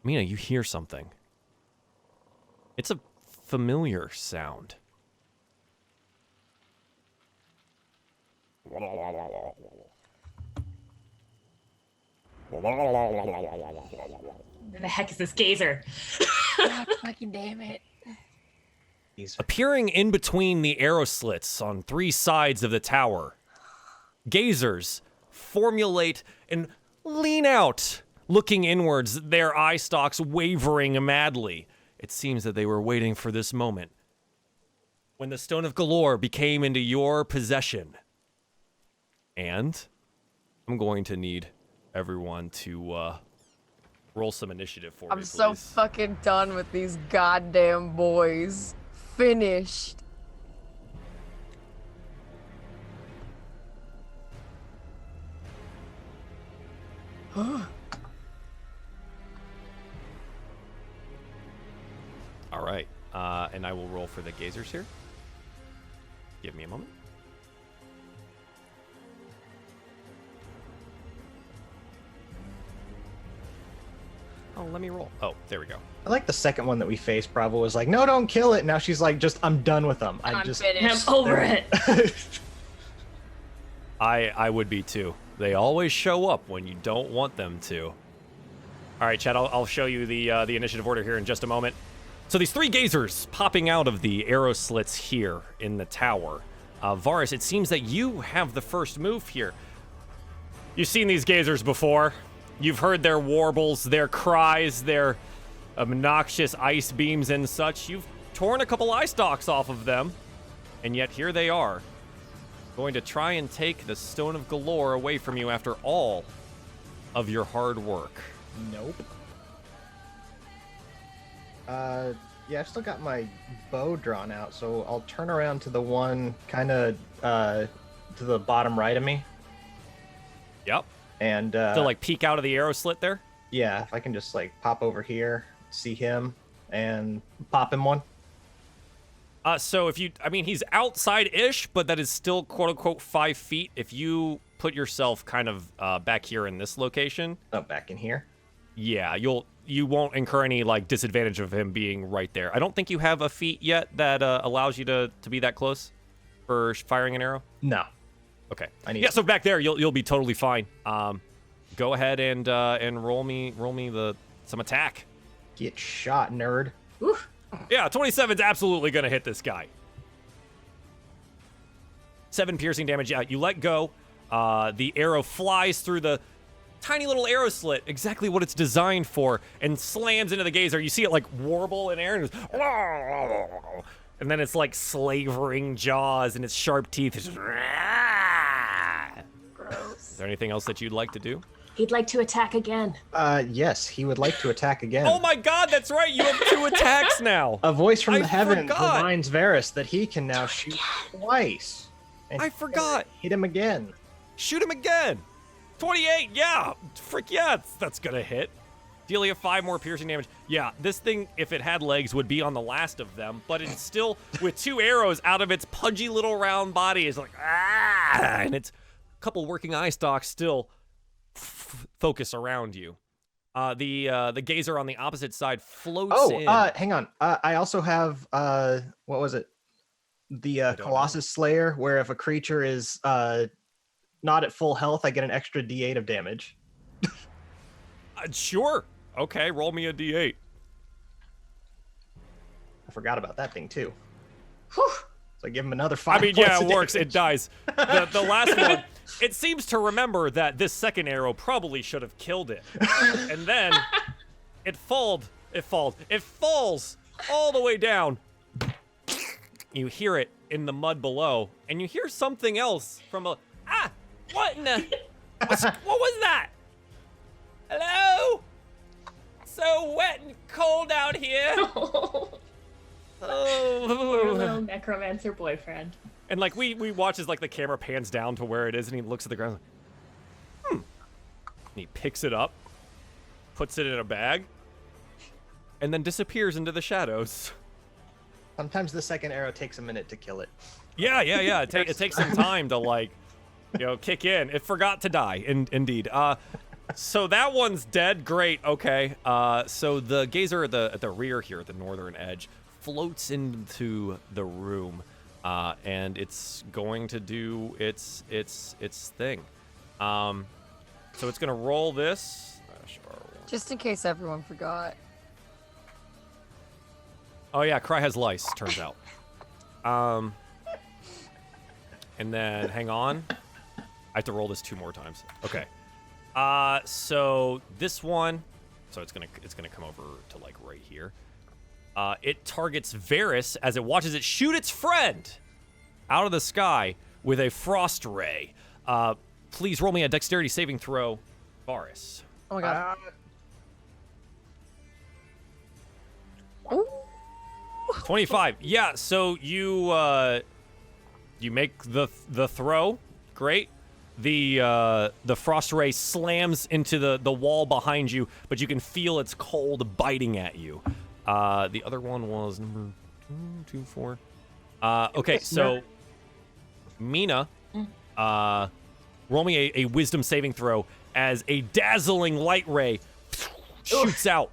you hear something. It's a familiar sound. Where the heck is this gazer? God fucking damn it. Appearing in between the arrow slits on 3 sides of the tower, gazers formulate and lean out, looking inwards, their eye stalks wavering madly. It seems that they were waiting for this moment. When the Stone of Galore became into your possession. And I'm going to need everyone to roll some initiative for me, please. I'm so fucking done with these goddamn boys. Finished. And I will roll for the gazers here. Give me a moment. Oh, let me roll. Oh, there we go. I like the second one that we faced. Bravo was like, no, don't kill it. Now she's like, I'm done with them. I'm just finished. I'm over it. I would be too. They always show up when you don't want them to. All right, Chad, I'll show you the initiative order here in just a moment. So these 3 gazers popping out of the arrow slits here in the tower. Varus, it seems that you have the first move here. You've seen these gazers before. You've heard their warbles, their cries, their obnoxious ice beams and such. You've torn a couple eye stalks off of them, and yet here they are, going to try and take the Stone of Galore away from you after all of your hard work. Nope. Yeah, I've still got my bow drawn out, so I'll turn around to the one kind of to the bottom right of me. Yep. And to like peek out of the arrow slit there? Yeah, if I can just like pop over here, see him, and pop him one. So if you, I mean, he's outside-ish, but that is still quote-unquote 5 feet. If you put yourself kind of back here in this location. Oh, back in here? Yeah, you won't incur any like disadvantage of him being right there. I don't think you have a feat yet that allows you to be that close for firing an arrow. No. Okay. So back there you'll be totally fine. Go ahead and roll me some attack. Get shot, nerd. Oof. Yeah, 27's absolutely gonna hit this guy. 7 piercing damage. Yeah, you let go. The arrow flies through the tiny little arrow slit, exactly what it's designed for, and slams into the gazer. You see it like warble in air, and then it's like slavering jaws and its sharp teeth. It's just, Gross. Is there anything else that you'd like to do? He'd like to attack again. Yes, he would like to attack again. Oh my god, that's right, you have 2 attacks now. A voice from the heavens forgot. reminds Varus that he can now shoot twice. And I forgot. Hit him again. Shoot him again. 28, yeah. Frick yeah, that's gonna hit. Deal you 5 more piercing damage. Yeah, this thing, if it had legs, would be on the last of them, but it's still, with 2 arrows out of its pudgy little round body, is like, and it's a couple working eye stalks still focus around you. The gazer on the opposite side floats in. Hang on. I also have, what was it? The Colossus Slayer, where if a creature is not at full health, I get an extra D8 of damage. Sure. Okay, roll me a D8. I forgot about that thing too. Whew. So I give him another 5. I mean, yeah, it works. It dies. The last one, it seems to remember that this second arrow probably should have killed it. And then it falls all the way down. You hear it in the mud below, and you hear something else from a, what in the, what was that? Hello? So wet and cold out here. Poor little necromancer boyfriend. And like we watch as like the camera pans down to where it is, and he looks at the ground like, And he picks it up, puts it in a bag, and then disappears into the shadows. Sometimes the second arrow takes a minute to kill it. Yeah. It takes some time to like, kick in. It forgot to die. Indeed. So that one's dead. Great. Okay. So the gazer at the rear here, at the northern edge, floats into the room, and it's going to do its thing. So it's gonna roll this. Just in case everyone forgot. Oh yeah, Cry has lice. Turns out. And then hang on. I have to roll this 2 more times. Okay. So this one, so it's gonna come over to like right here. It targets Varus as it watches it shoot its friend out of the sky with a frost ray. Please roll me a dexterity saving throw, Varus. Oh my god. Ooh. 25. Yeah. So you make the throw. Great. The frost ray slams into the wall behind you, but you can feel its cold biting at you. The other one was number 2, 4. Okay, so Mina, roll me a wisdom saving throw as a dazzling light ray shoots out.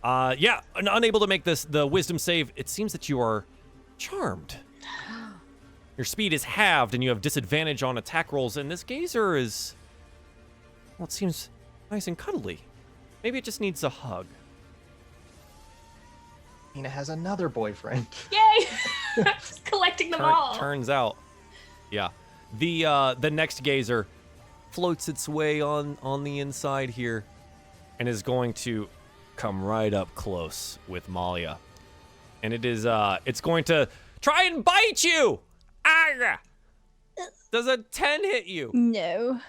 Yeah, unable to make the wisdom save. It seems that you are charmed. Your speed is halved, and you have disadvantage on attack rolls. And this geyser is, well, it seems nice and cuddly. Maybe it just needs a hug. Mina has another boyfriend. Yay! Just collecting them all. Turns out, yeah. The next geyser floats its way on the inside here, and is going to come right up close with Malia, and it's going to try and bite you. Ah! Does a 10 hit you? No.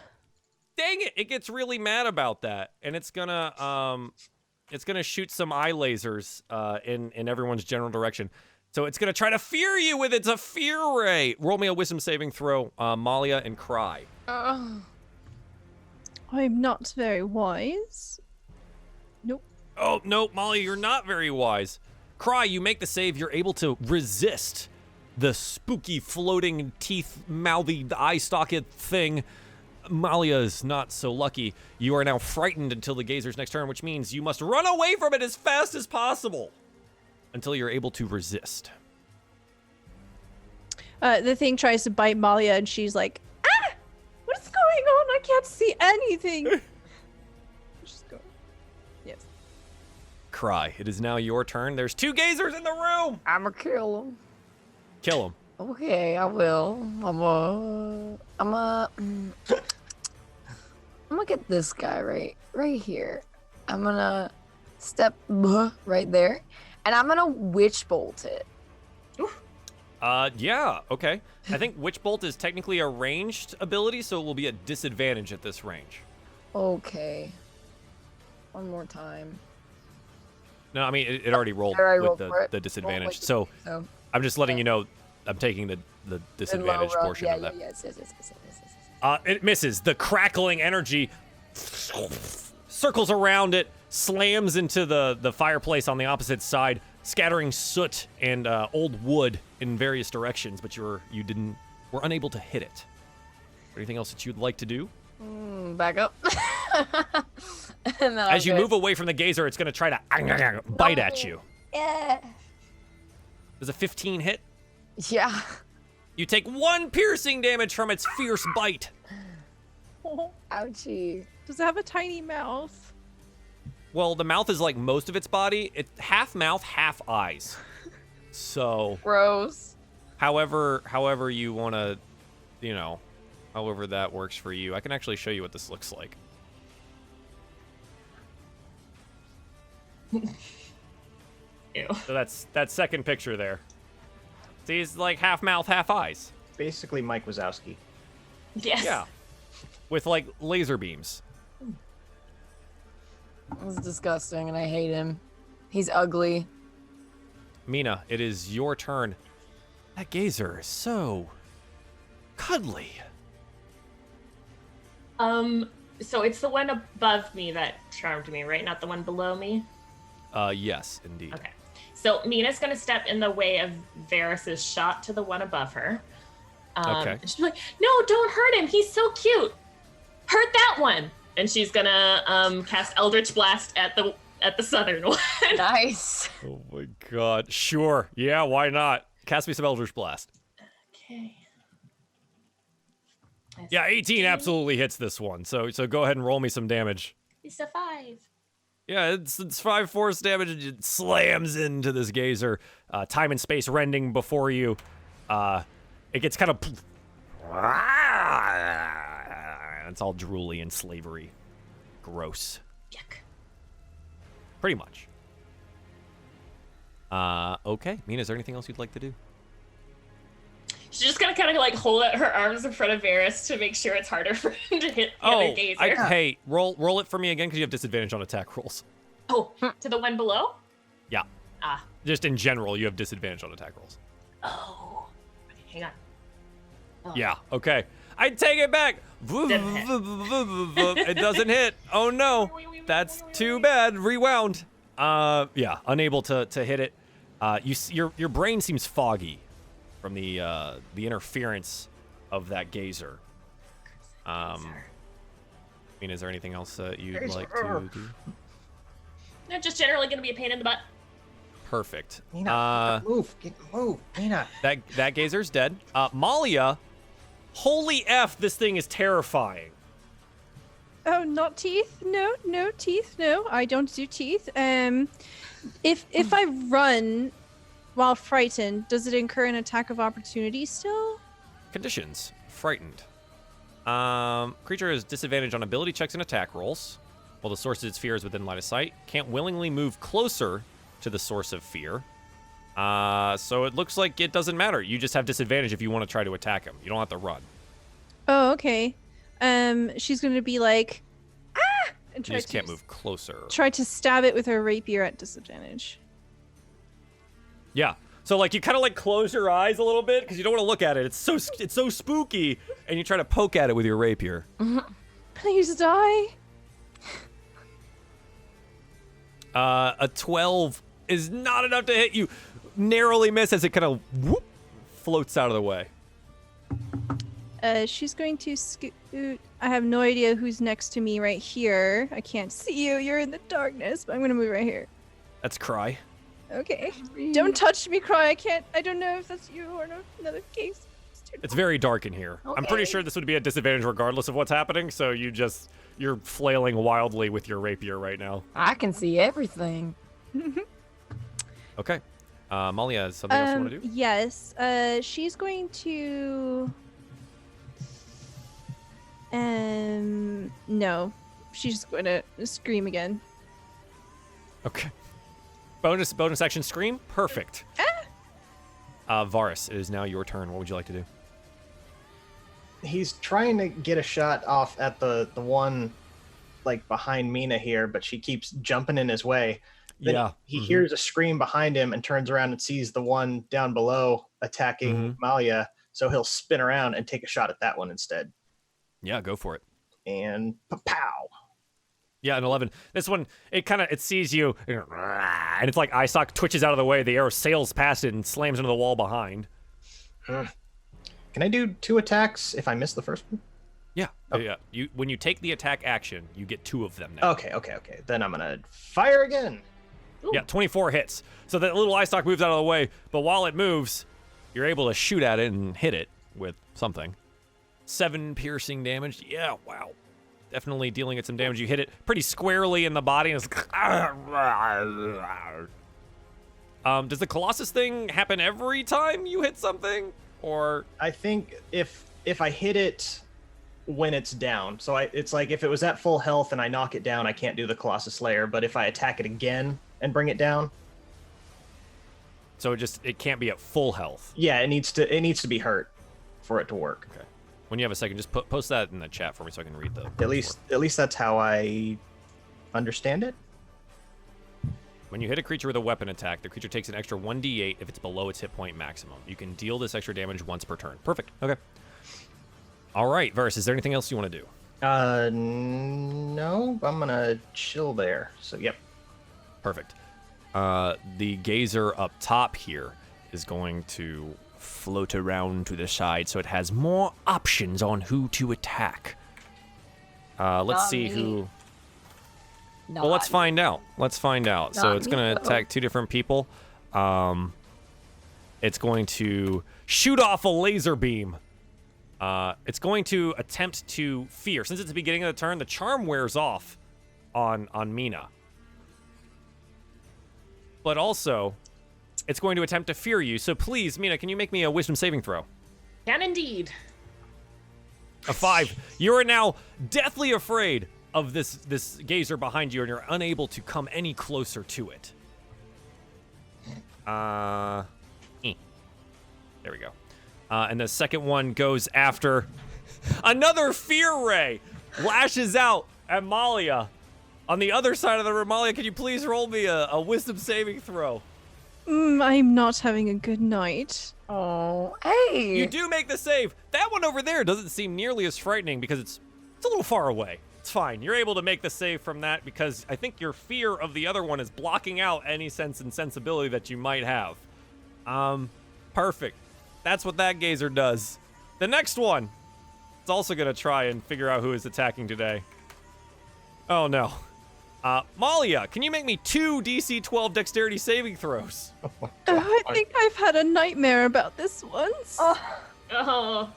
Dang it! It gets really mad about that, and it's gonna shoot some eye lasers in everyone's general direction. So it's gonna try to fear you with its fear ray. Roll me a wisdom saving throw, Malia and Cry. I'm not very wise. Nope. Oh no, Malia, you're not very wise. Cry, you make the save. You're able to resist the spooky, floating, teeth-mouthy, eye-stalked thing. Malia is not so lucky. You are now frightened until the geyser's next turn, which means you must run away from it as fast as possible until you're able to resist. The thing tries to bite Malia, and she's like, "Ah! What is going on? I can't see anything." Just go. Yes. Cry, it is now your turn. There's 2 geysers in the room. I'ma kill him. Kill him. Okay, I will. I'm gonna get this guy right here. I'm gonna step right there, and I'm gonna witch bolt it. Yeah, okay. I think Witch Bolt is technically a ranged ability, so it will be a disadvantage at this range. Okay. One more time. No, I mean, it already rolled I with rolled the disadvantage. So I'm just letting you know I'm taking the disadvantage portion of that. Yes. It misses. The crackling energy circles around it, slams into the fireplace on the opposite side, scattering soot and old wood in various directions, but were unable to hit it. Anything else that you'd like to do? Back up. As you move away from the geyser, it's going to try to bite at you. Yeah. Does a 15 hit? Yeah. You take 1 piercing damage from its fierce bite. Ouchie. Does it have a tiny mouth? Well, the mouth is like most of its body. It's half mouth, half eyes. So, Gross. however you want to, however that works for you. I can actually show you what this looks like. Ew. So that second picture there. See, he's like half mouth, half eyes. Basically Mike Wazowski. Yes. Yeah. With like laser beams. It's disgusting, and I hate him. He's ugly. Mina, it is your turn. That geyser is so cuddly. So it's the one above me that charmed me, right? Not the one below me? Yes, indeed. Okay. So Mina's gonna step in the way of Varys's shot to the one above her. Okay. She's like, "No, don't hurt him. He's so cute. Hurt that one." And she's gonna cast Eldritch Blast at the southern one. Nice. Oh my god. Sure. Yeah, why not? Cast me some Eldritch Blast. Okay. Yeah, 18 absolutely hits this one. So go ahead and roll me some damage. It's a 5. Yeah, it's 5 force damage, and it slams into this geyser. Time and space rending before you. It gets kind of... It's all drooly and slavery. Gross. Yuck. Pretty much. Okay. Mina, is there anything else you'd like to do? She's just gonna kind of like hold out her arms in front of Varys to make sure it's harder for him to hit the other geyser. Hey, roll it for me again because you have disadvantage on attack rolls. Oh, to the one below? Yeah. Ah. Just in general, you have disadvantage on attack rolls. Oh. Okay, hang on. Oh. Yeah, okay. I take it back. It doesn't hit. Oh no. That's too bad. Rewound. Yeah, unable to hit it. Your brain seems foggy from the interference of that gazer. I mean, is there anything else that you'd like to do? They're just generally going to be a pain in the butt. Perfect. Mina, move, Mina. That gazer's dead. Malia, holy F, this thing is terrifying. Oh, not teeth? No, teeth. No, I don't do teeth. If I run while frightened, does it incur an attack of opportunity still? Conditions. Frightened. Creature has disadvantage on ability checks and attack rolls, while the source of its fear is within line of sight. Can't willingly move closer to the source of fear. So it looks like it doesn't matter. You just have disadvantage if you want to try to attack him. You don't have to run. Oh, okay. She's going to be like, ah! And You just can't move closer. Try to stab it with her rapier at disadvantage. Yeah. So like you kind of like close your eyes a little bit because you don't want to look at it. It's so spooky, and you try to poke at it with your rapier. Please die. A 12 is not enough to hit you. Narrowly miss as it kind of whoop floats out of the way. She's going to scoot. I have no idea who's next to me right here. I can't see you. You're in the darkness, but I'm going to move right here. That's Cry. Okay. Don't touch me, Cry. I don't know if that's you or another case. It's very dark in here. Okay. I'm pretty sure this would be a disadvantage regardless of what's happening, so you're flailing wildly with your rapier right now. I can see everything. Okay. Malia, is something else you want to do? Yes. She's going to... No. She's just going to scream again. Okay. Bonus action scream? Perfect. Varus, it is now your turn. What would you like to do? He's trying to get a shot off at the one like behind Mina here, but she keeps jumping in his way. Then he hears a scream behind him and turns around and sees the one down below attacking Malia, so he'll spin around and take a shot at that one instead. Yeah, go for it. And pow. Yeah, an 11. This one, it sees you, and it's like eye sock twitches out of the way. The arrow sails past it and slams into the wall behind. Can I do 2 attacks if I miss the first one? Yeah. Oh. Yeah. When you take the attack action, you get 2 of them now. Okay. Then I'm gonna fire again. Ooh. Yeah, 24 hits. So that little eye stalk moves out of the way, but while it moves, you're able to shoot at it and hit it with something. 7 piercing damage. Yeah, wow. Definitely dealing it some damage. You hit it pretty squarely in the body, and it's does the Colossus thing happen every time you hit something? Or I think if I hit it when it's down, so it's like if it was at full health and I knock it down, I can't do the Colossus Slayer, but if I attack it again and bring it down, so it can't be at full health. Yeah, it needs to be hurt for it to work. Okay. When you have a second, just post that in the chat for me so I can read the At least that's how I understand it. When you hit a creature with a weapon attack, the creature takes an extra 1d8 if it's below its hit point maximum. You can deal this extra damage once per turn. Perfect. Okay. All right, Varus, is there anything else you want to do? No, I'm gonna chill there. So, yep. Perfect. The gazer up top here is going to float around to the side so it has more options on who to attack. Let's see who... Well, let's find out. So it's going to attack 2 different people. It's going to shoot off a laser beam. It's going to attempt to fear. Since it's the beginning of the turn, the charm wears off on Mina. But also, it's going to attempt to fear you. So please, Mina, can you make me a wisdom saving throw? Can indeed. A 5. You are now deathly afraid of this gazer behind you, and you're unable to come any closer to it. There we go. And the second one goes after another fear ray, lashes out at Malia. On the other side of the room, Malia, can you please roll me a wisdom saving throw? I'm not having a good night. Oh, hey. You do make the save. That one over there doesn't seem nearly as frightening because it's a little far away. It's fine. You're able to make the save from that because I think your fear of the other one is blocking out any sense and sensibility that you might have. Perfect. That's what that gazer does. The next one, it's also going to try and figure out who is attacking today. Oh, no. Malia, can you make me 2 DC 12 dexterity saving throws? I think I've had a nightmare about this once. Oh.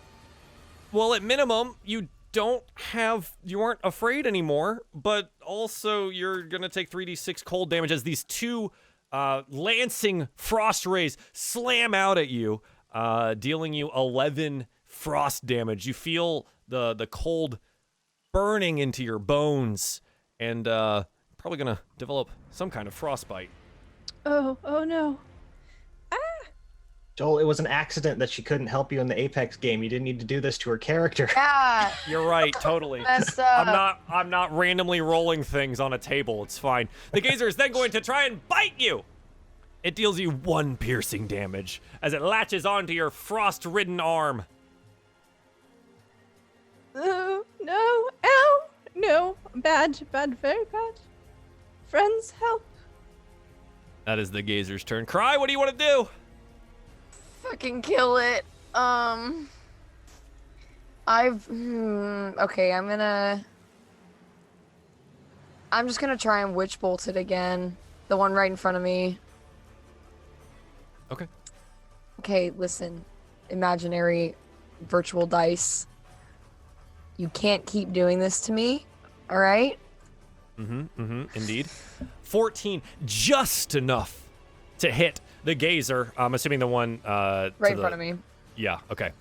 Well, at minimum, you aren't afraid anymore, but also you're gonna take 3d6 cold damage as these 2 lancing frost rays slam out at you, dealing you 11 frost damage. You feel the cold burning into your bones, and probably gonna develop some kind of frostbite. Oh no. Joel, it was an accident that she couldn't help you in the Apex game. You didn't need to do this to her character. Yeah. You're right, totally. Messed up. I'm not randomly rolling things on a table. It's fine. The gazer is then going to try and bite you. It deals you 1 piercing damage as it latches onto your frost-ridden arm. Oh no. Ow. No. Bad, very bad. Friends, help. That is the gazer's turn. Cry, what do you want to do? Fucking kill it. Okay, I'm just gonna try and witch bolt it again. The one right in front of me. Okay. Okay, listen. Imaginary virtual dice. You can't keep doing this to me, alright? Indeed. 14, just enough to hit the gazer. I'm assuming the one Right in front of me. Yeah, okay.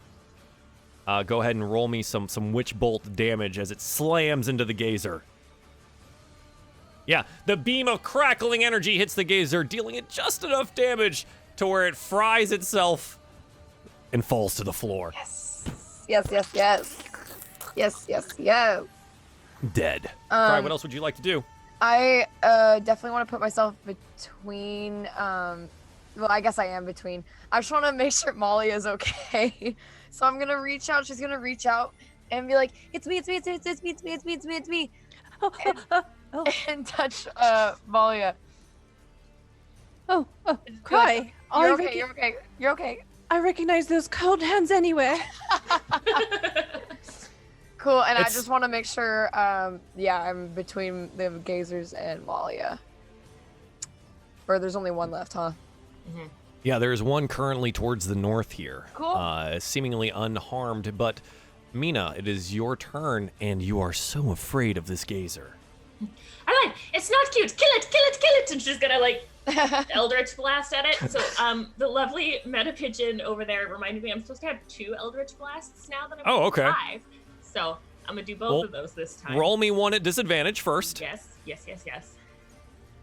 Go ahead and roll me some witch bolt damage as it slams into the gazer. Yeah, the beam of crackling energy hits the gazer, dealing it just enough damage to where it fries itself and falls to the floor. Yes. Dead. Cry, what else would you like to do? I definitely want to put myself between, well, I guess I am between. I just want to make sure Molly is okay. So I'm going to reach out. She's going to reach out and be like, it's me. And touch Malia. Cry. You're okay. I recognize those cold hands anywhere. Cool, and I just want to make sure, I'm between the gazers and Malia. Or there's only one left, huh? Mm-hmm. Yeah, there's one currently towards the north here. Cool. Seemingly unharmed, but Mina, it is your turn, and you are so afraid of this gazer. Alright, it's not cute. Kill it! And she's gonna Eldritch Blast at it. So the lovely meta pigeon over there reminded me I'm supposed to have 2 Eldritch Blasts now that I'm 5. So I'm gonna do both of those this time. Roll me one at disadvantage first. Yes.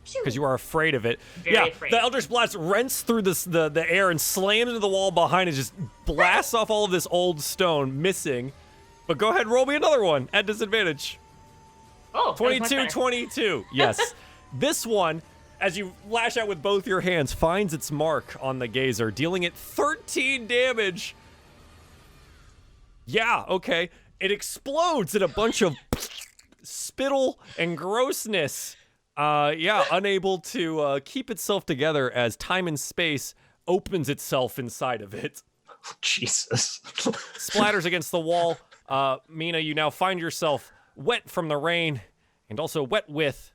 Because you are afraid of it. Very afraid. The Eldritch Blast rents through the air and slams into the wall behind it, just blasts off all of this old stone, missing. But go ahead, roll me another one at disadvantage. Oh, 22. Yes. This one, as you lash out with both your hands, finds its mark on the gazer, dealing it 13 damage. Yeah, okay. It explodes in a bunch of spittle and grossness. Unable to keep itself together as time and space opens itself inside of it. Jesus. Splatters against the wall. Mina, you now find yourself wet from the rain and also wet with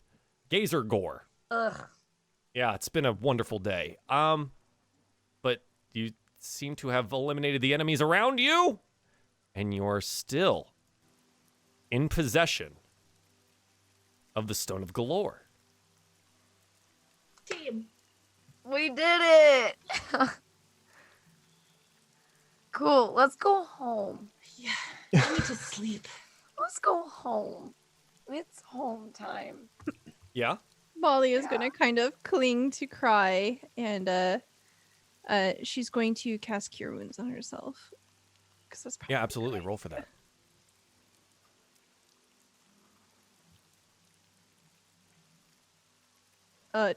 gazer gore. Ugh. Yeah, it's been a wonderful day. But you seem to have eliminated the enemies around you, and you're still in possession of the Stone of Galore. Team. We did it! Cool, let's go home. Yeah, I need to sleep. Let's go home. It's home time. Yeah? Molly is going to kind of cling to Cry, and she's going to cast Cure Wounds on herself. That's Yeah, absolutely. Roll for that.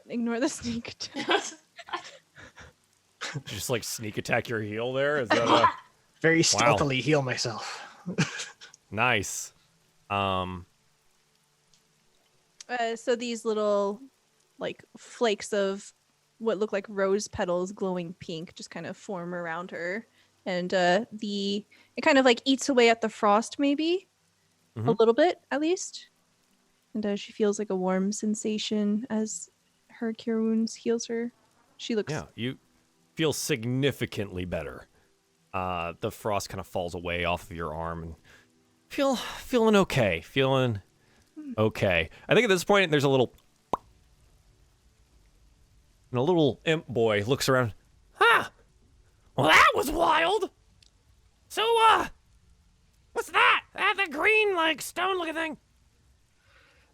Ignore the sneak attack. Just sneak attack your heel there? Is that Very stealthily heal myself. Nice. So these little, like, flakes of what look like rose petals glowing pink just kind of form around her. And it kind of like eats away at the frost, maybe a little bit at least. And she feels like a warm sensation as her cure wounds heals her. She looks... Yeah, you feel significantly better. The frost kind of falls away off of your arm and feeling okay. Feeling okay. I think at this point there's a little... And a little imp boy looks around. Huh! Well, that was wild! So, what's that? The green, like, stone-looking thing?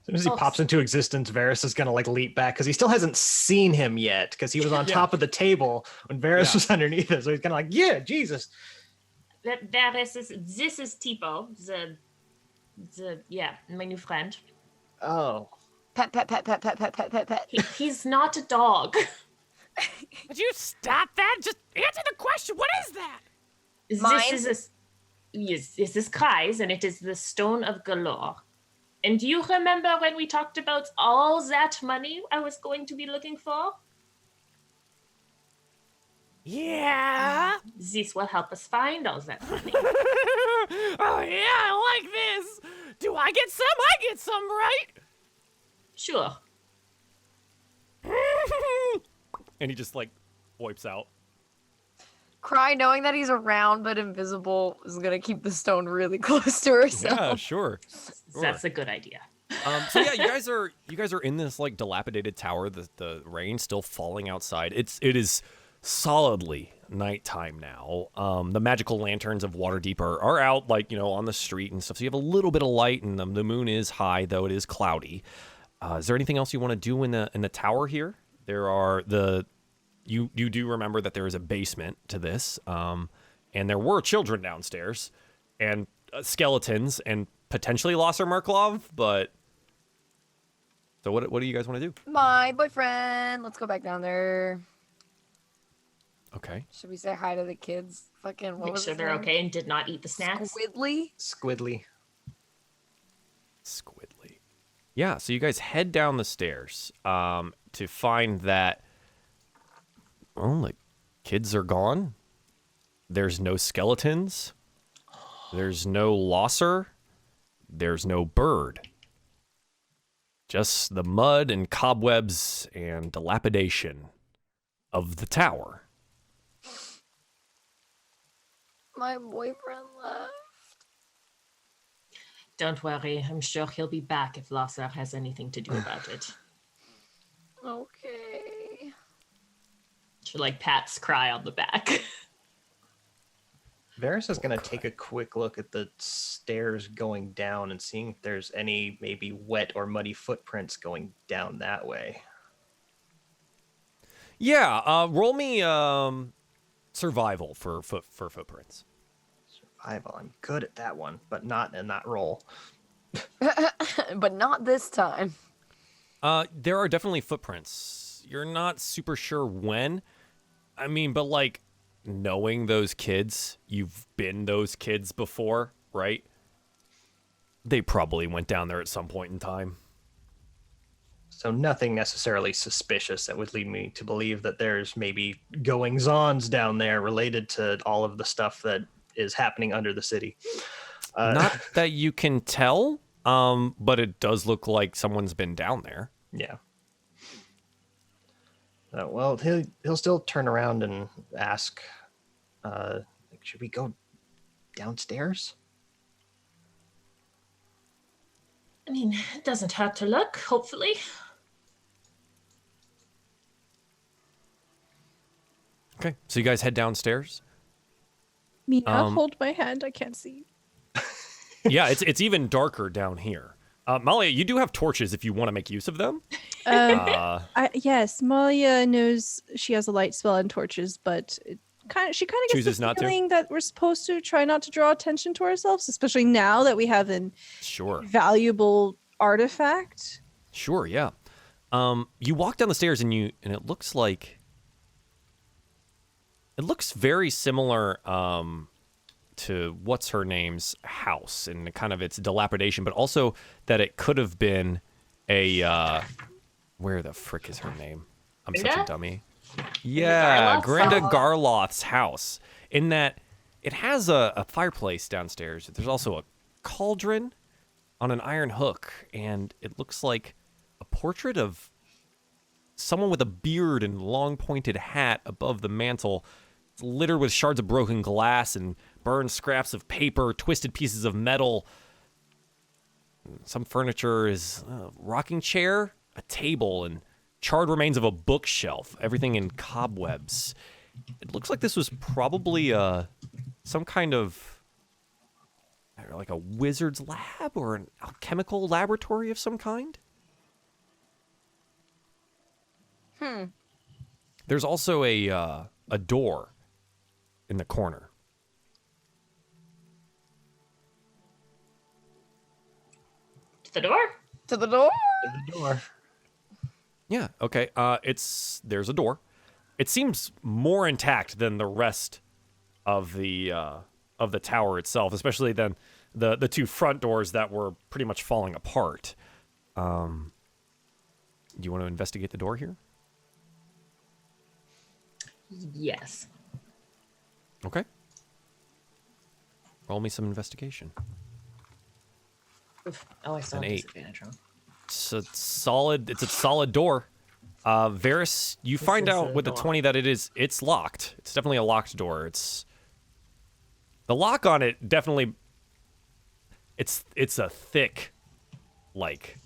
As soon as he pops into existence, Varys is going to, like, leap back, because he still hasn't seen him yet, because he was on top of the table when Varys was underneath it, so he's kind of like, yeah, Jesus! This is Tipo, my new friend. Oh. Pet, pet, pet, pet, pet, pet, pet, pet, pet. He's not a dog. Would you stop that? Just answer the question. What is that? This is Kai's, and it is the Stone of Galore. And do you remember when we talked about all that money I was going to be looking for? Yeah. This will help us find all that money. Oh, yeah, I like this. Do I get some? I get some, right? Sure. And he just, like, wipes out. Cry, knowing that he's around but invisible, is gonna keep the stone really close to herself. Yeah, sure. That's a good idea. So yeah, you guys are in this like dilapidated tower. The rain still falling outside. It is solidly nighttime now. The magical lanterns of Waterdeep are out, like, you know, on the street and stuff. So you have a little bit of light, and the moon is high, though it is cloudy. Is there anything else you want to do in the tower here? There are you do remember that there is a basement to this, and there were children downstairs, and skeletons, and potentially Losser Merklov, but... So what do you guys want to do? My boyfriend. Let's go back down there. Okay. Should we say hi to the kids? Fucking what Make was sure his they're name? okay and did not eat the snacks. Squidly. Yeah, so you guys head down the stairs to find that, well, the kids are gone. There's no skeletons. There's no Losser. There's no bird. Just the mud and cobwebs and dilapidation of the tower. My boyfriend left. Don't worry, I'm sure he'll be back if Losser has anything to do about it. Okay. She like pats Cry on the back. Varys is going to take a quick look at the stairs going down and seeing if there's any maybe wet or muddy footprints going down that way. Yeah, roll me survival for footprints. Survival. I'm good at that one, but not in that roll. But not this time. There are definitely footprints. You're not super sure when. I mean, but like, knowing those kids, you've been those kids before, right? They probably went down there at some point in time. So nothing necessarily suspicious that would lead me to believe that there's maybe goings-ons down there related to all of the stuff that is happening under the city. Not that you can tell, but it does look like someone's been down there. Yeah. Well, he'll still turn around and ask, should we go downstairs? I mean, it doesn't hurt to look, hopefully. Okay, so you guys head downstairs? Mina, hold my hand. I can't see. Yeah, it's even darker down here. Malia, you do have torches if you want to make use of them. Yes, Malia knows she has a light spell and torches, but she kind of gets chooses the not to. feeling that we're supposed to try not to draw attention to ourselves, especially now that we have an valuable artifact. Sure, yeah. You walk down the stairs and it looks very similar to what's her name's house and kind of its dilapidation, but also that it could have been where the frick is her name? I'm Grinda? such a dummy. Yeah, Grinda Garloth's house. In that it has a fireplace downstairs. There's also a cauldron on an iron hook, and it looks like a portrait of someone with a beard and long pointed hat above the mantle. It's littered with shards of broken glass and burned scraps of paper, twisted pieces of metal. Some furniture is a rocking chair, a table, and charred remains of a bookshelf. Everything in cobwebs. It looks like this was probably some kind of like a wizard's lab or an alchemical laboratory of some kind. There's also a door in the corner. To the door? To the door? To the door. Yeah, okay. There's a door. It seems more intact than the rest of the tower itself, especially than the two front doors that were pretty much falling apart. Do you want to investigate the door here? Yes. Okay. Roll me some investigation. Oof. Oh, I still have disadvantage, huh? It's a solid door. Varys, you find out with the 20 that it's locked. It's definitely a locked door. The lock on it definitely, it's a thick, like,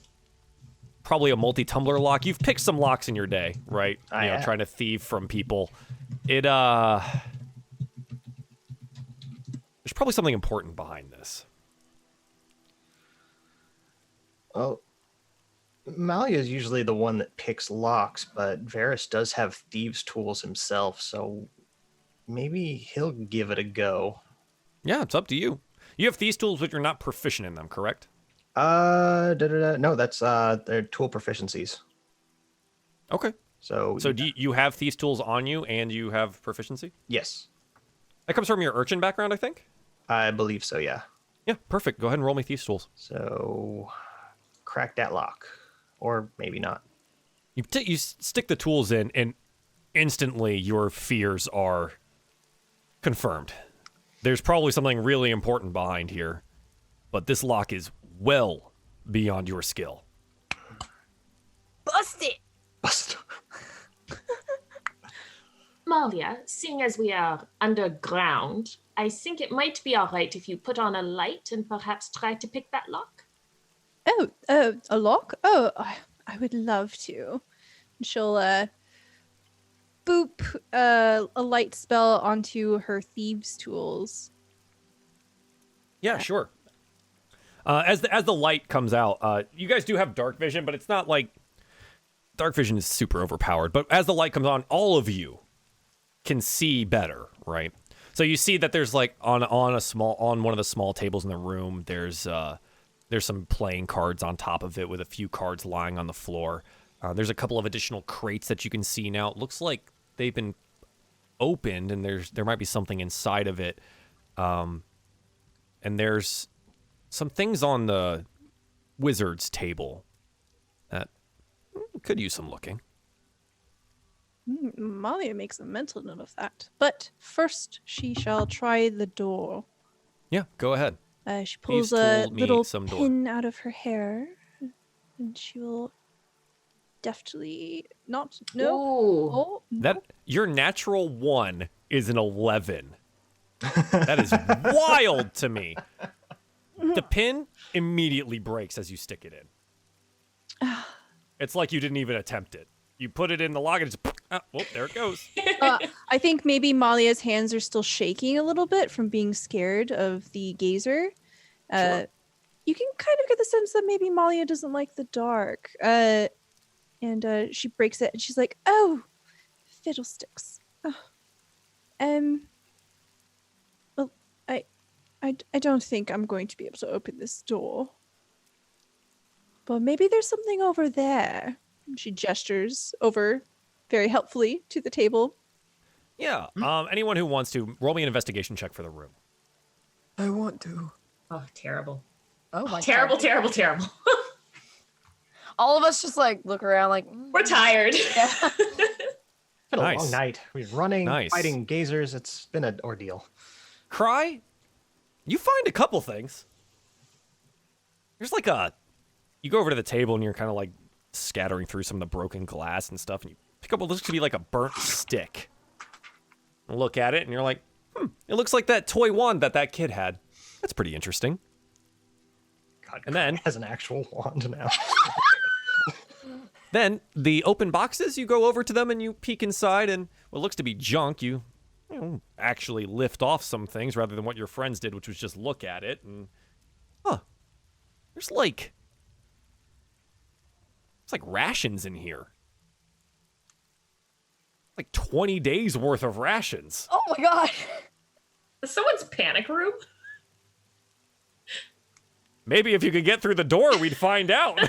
probably a multi-tumbler lock. You've picked some locks in your day, right? Trying to thieve from people. There's probably something important behind this. Well, Malia is usually the one that picks locks, but Varys does have thieves' tools himself, so maybe he'll give it a go. Yeah, it's up to you. You have thieves' tools, but you're not proficient in them, correct? No, that's their tool proficiencies. Okay. So do you have thieves' tools on you, and you have proficiency? Yes. That comes from your urchin background, I think? I believe so, yeah. Yeah, perfect. Go ahead and roll me thieves' tools. So, crack that lock. Or maybe not. You stick the tools in, and instantly your fears are confirmed. There's probably something really important behind here, but this lock is well beyond your skill. Bust it! Bust. Malia, seeing as we are underground, I think it might be all right if you put on a light and perhaps try to pick that lock. Oh, a lock? Oh, I would love to. She'll boop a light spell onto her thieves' tools. Yeah, sure. As the light comes out, you guys do have dark vision, but it's not like dark vision is super overpowered. But as the light comes on, all of you can see better, right? So you see that there's like on one of the small tables in the room, there's some playing cards on top of it with a few cards lying on the floor. There's a couple of additional crates that you can see now. It looks like they've been opened, and there might be something inside of it. And there's some things on the wizard's table that could use some looking. Malia makes a mental note of that. But first, she shall try the door. Yeah, go ahead. She pulls a little pin out of her hair, and she will deftly That your natural 1 is an 11. That is wild to me. The pin immediately breaks as you stick it in. It's like you didn't even attempt it. You put it in the lock and it's there it goes. I think maybe Malia's hands are still shaking a little bit from being scared of the gazer. Sure. You can kind of get the sense that maybe Malia doesn't like the dark. And she breaks it and she's like, "Oh, fiddlesticks." Oh. Well, I don't think I'm going to be able to open this door. But maybe there's something over there. She gestures over very helpfully to the table. Yeah. Anyone who wants to, roll me an investigation check for the room. I want to. Oh, terrible. Oh my terrible, God. terrible, terrible. All of us just like look around like We're tired. Yeah. It's been a long night. We've running, fighting gazers. It's been an ordeal. Cry, you find a couple things. There's like you go over to the table and you're kind of like scattering through some of the broken glass and stuff, and you pick up what looks to be like a burnt stick. And look at it, and you're like, it looks like that toy wand that kid had. That's pretty interesting. God, and then has an actual wand now. Then the open boxes, you go over to them and you peek inside, and what looks to be junk, you actually lift off some things rather than what your friends did, which was just look at it. And there's like rations in here. Like 20 days worth of rations. Oh my god. Is someone's panic room? Maybe if you could get through the door, we'd find out.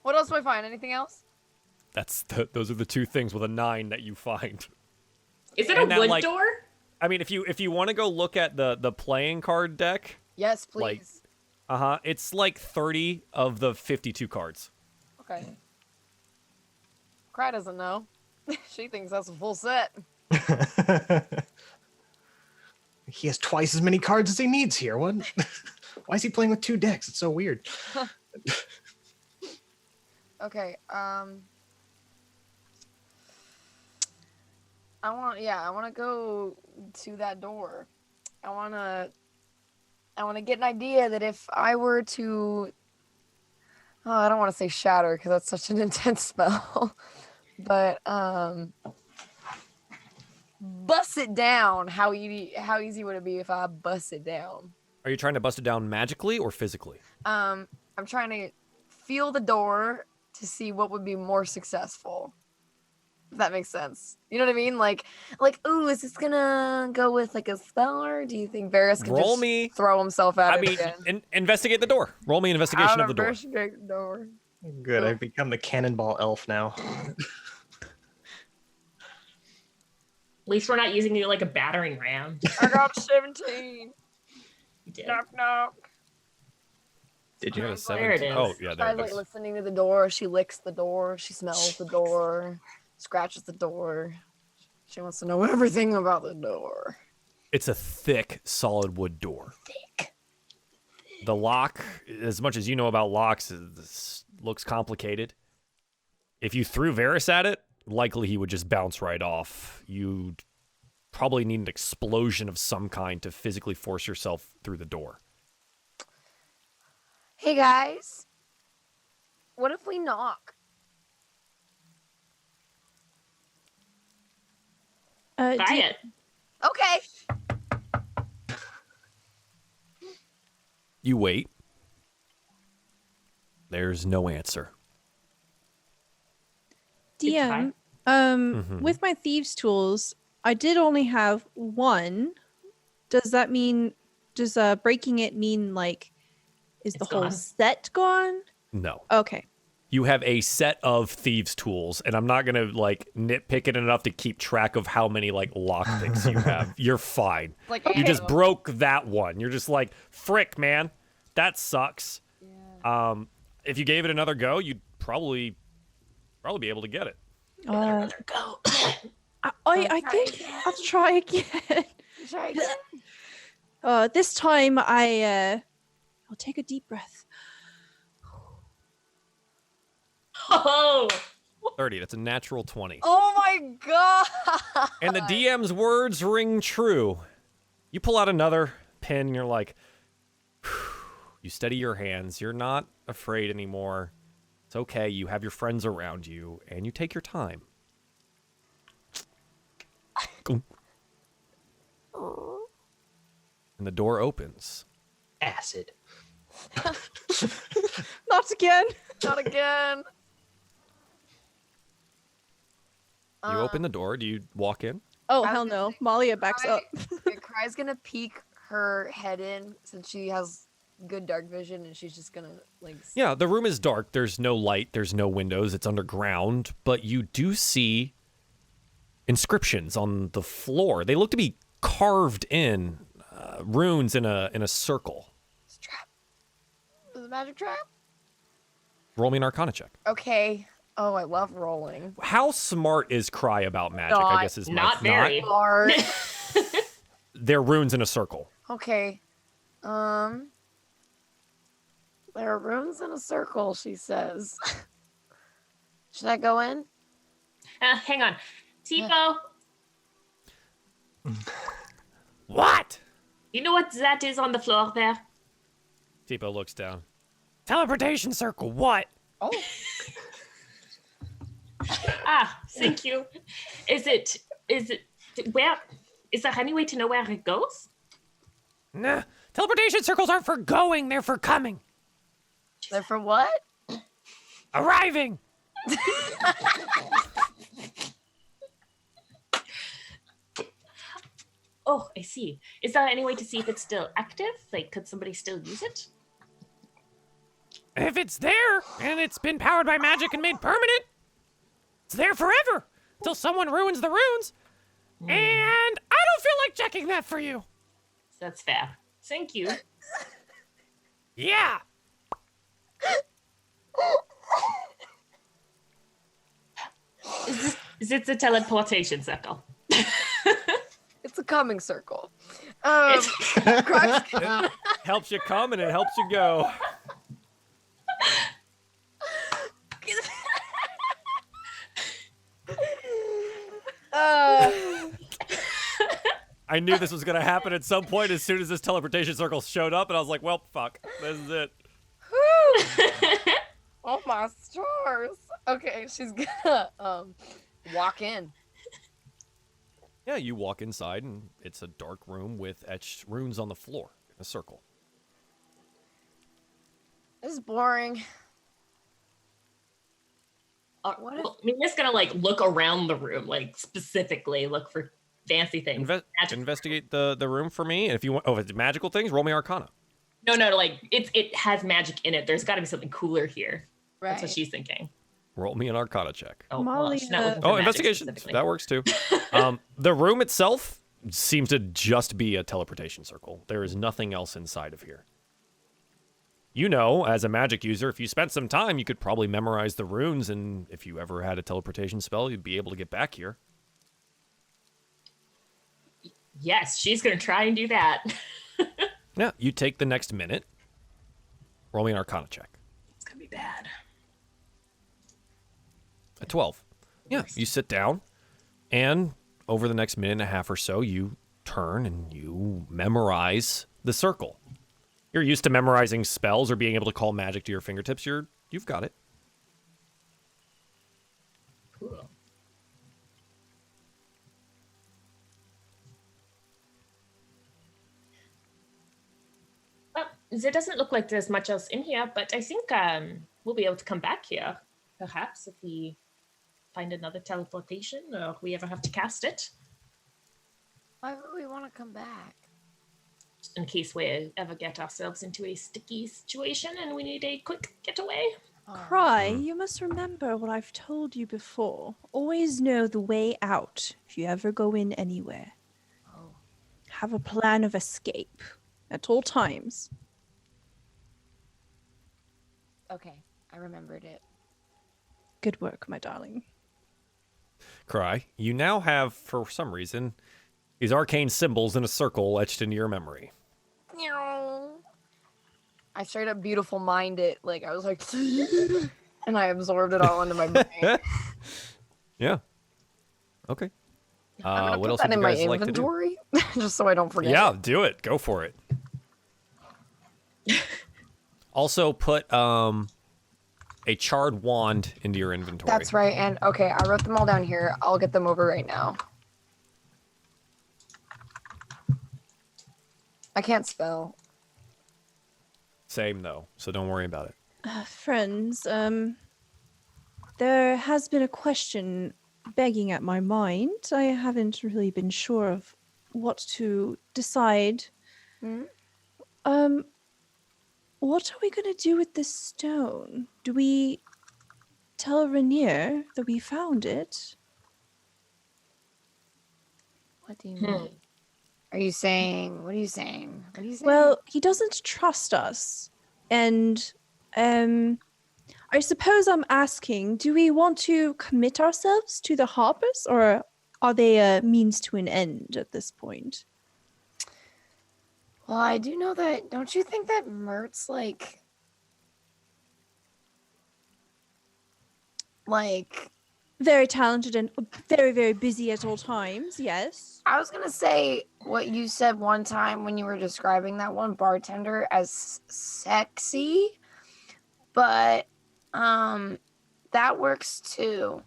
What else do I find? Anything else? Those are the two things with a 9 that you find. Is it a wood door? I mean, if you want to go look at the playing card deck. Yes, please. It's like 30 of the 52 cards. Okay. Cry doesn't know. She thinks that's a full set. He has twice as many cards as he needs here. What? Why is he playing with 2 decks? It's so weird. Okay, I want to go to that door. I want to get an idea that if I were to, I don't want to say shatter because that's such an intense spell, but bust it down. How easy would it be if I bust it down? Are you trying to bust it down magically or physically? I'm trying to feel the door to see what would be more successful. If that makes sense. You know what I mean? Like, ooh, is this gonna go with like a spell, or do you think Varys can throw himself at it again? Investigate the door. Roll me an investigation of the door. Investigate the door. Good, I've become the cannonball elf now. At least we're not using you like a battering ram. I got a 17. You did. Knock knock. Did you have a 17? There it is. Oh, yeah, there She's it like is. listening to the door. She licks the door. She smells the door. Scratches the door. She wants to know everything about the door. It's a thick, solid wood door. Thick. The lock, as much as you know about locks, looks complicated. If you threw Varys at it, likely he would just bounce right off. You'd probably need an explosion of some kind to physically force yourself through the door. Hey guys, what if we knock? Try it. Okay. You wait. There's no answer. DM, with my thieves' tools, I did only have one. Does that mean, does breaking it mean like, is the whole set gone? No. Okay. You have a set of thieves' tools, and I'm not gonna like nitpick it enough to keep track of how many like lockpicks you have. You're fine. Like you just broke that one. You're just like, frick, man, that sucks. Yeah. If you gave it another go, you'd probably be able to get it. Another go. I think I'll try again. Try again. This time I'll take a deep breath. Oh, 30. That's a natural 20. Oh my god! And the DM's words ring true. You pull out another pin, and you're like, you steady your hands. You're not afraid anymore. It's okay. You have your friends around you, and you take your time. And the door opens. Acid. Not again. Not again. You open the door. Do you walk in? Oh, hell no. Malia backs up. Cry's gonna peek her head in since she has good dark vision, and she's just gonna like. Yeah, the room is dark. There's no light. There's no windows. It's underground. But you do see inscriptions on the floor. They look to be carved in runes in a circle. It's a trap. Is it a magic trap? Roll me an Arcana check. Okay. Oh, I love rolling. How smart is Cry about magic? Not- I guess is Not very. Smart. They're runes in a circle. Okay. There are rooms in a circle, she says. Should I go in? Hang on. Tipo, What? you know what that is on the floor there? Tipo looks down. Teleportation circle. What? Oh. Thank you. Is it, where, is there any way to know where it goes? Nah. Teleportation circles aren't for going. They're for coming. They're for what? Arriving. Oh, I see. Is there any way to see if it's still active? Like, could somebody still use it? If it's there and it's been powered by magic and made permanent, it's there forever until someone ruins the runes. And I don't feel like checking that for you. That's fair. Thank you. Yeah. Is it the teleportation circle? It's a coming circle. Crux- It helps you come and it helps you go. I knew this was going to happen at some point as soon as this teleportation circle showed up, and I was like, well, fuck, this is it. Oh my stars. Okay, she's gonna walk in. Yeah, you walk inside, and it's a dark room with etched runes on the floor in a circle. This is boring. What if... I mean, just gonna like look around the room, like specifically look for fancy things. Investigate the room for me, and if you want, if it's magical things, roll me Arcana. No, like it has magic in it. There's got to be something cooler here. Right. That's what she's thinking. Roll me an Arcana check. Oh, Molly, she's not looking for magic investigation. specifically. That works too. The room itself seems to just be a teleportation circle. There is nothing else inside of here. You know, as a magic user, if you spent some time, you could probably memorize the runes, and if you ever had a teleportation spell, you'd be able to get back here. Yes, she's gonna try and do that. Yeah, you take the next minute. Roll me an Arcana check. It's gonna be bad. A 12. Yeah, you sit down, and over the next minute and a half or so, you turn and you memorize the circle. You're used to memorizing spells or being able to call magic to your fingertips. You've got it. Cool. Well, there doesn't look like there's much else in here, but I think we'll be able to come back here, perhaps, if we find another teleportation or if we ever have to cast it. Why would we want to come back? Just in case we ever get ourselves into a sticky situation and we need a quick getaway. Cry, you must remember what I've told you before. Always know the way out if you ever go in anywhere. Oh. Have a plan of escape at all times. Okay, I remembered it. Good work, my darling. Cry. You now have, for some reason, these arcane symbols in a circle etched into your memory. I straight up beautiful mind it. Like, I was like, and I absorbed it all into my brain. Yeah. Okay. I'm gonna what put else that would in you my guys like to do? inventory, just so I don't forget. Yeah, do it. Go for it. Also put a charred wand into your inventory. That's right. And okay, I wrote them all down here. I'll get them over right now. I can't spell. Same though, so don't worry about it. Friends, there has been a question begging at my mind. I haven't really been sure of what to decide. What are we going to do with this stone? Do we tell Rainier that we found it? What do you mean? Are you saying? What are you saying? What are you saying? Well, he doesn't trust us, and I I suppose I'm asking, do we want to commit ourselves to the harpers, or are they a means to an end at this point? Well, I do know that, don't you think that Mert's like very talented and very, very busy at all times, yes. I was going to say what you said one time when you were describing that one bartender as sexy, but that works too.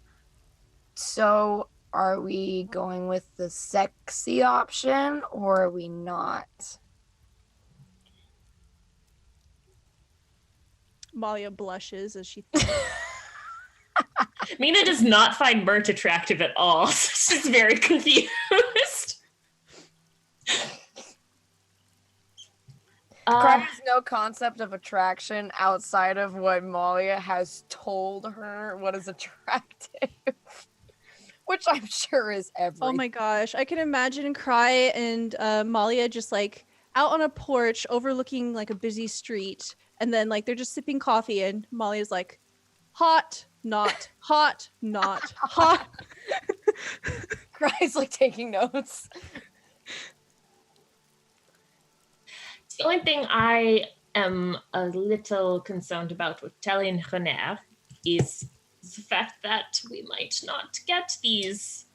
So are we going with the sexy option or are we not? Malia blushes as she Mina does not find Mert attractive at all. She's very confused. Cry has no concept of attraction outside of what Malia has told her what is attractive. Which I'm sure is everything. Oh my gosh. I can imagine Cry and Malia just like out on a porch overlooking like a busy street. And then like they're just sipping coffee and Malia's like, hot, not hot, not hot. Cry's like taking notes. The only thing I am a little concerned about with telling René is the fact that we might not get these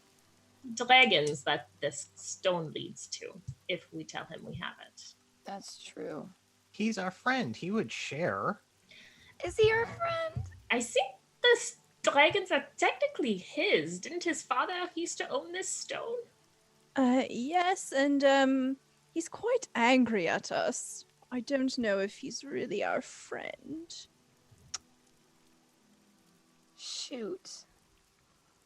dragons that this stone leads to if we tell him we have it. That's true. He's our friend. He would share. Is he our friend? I think the dragons are technically his. Didn't his father used to own this stone? Yes, and he's quite angry at us. I don't know if he's really our friend. Shoot.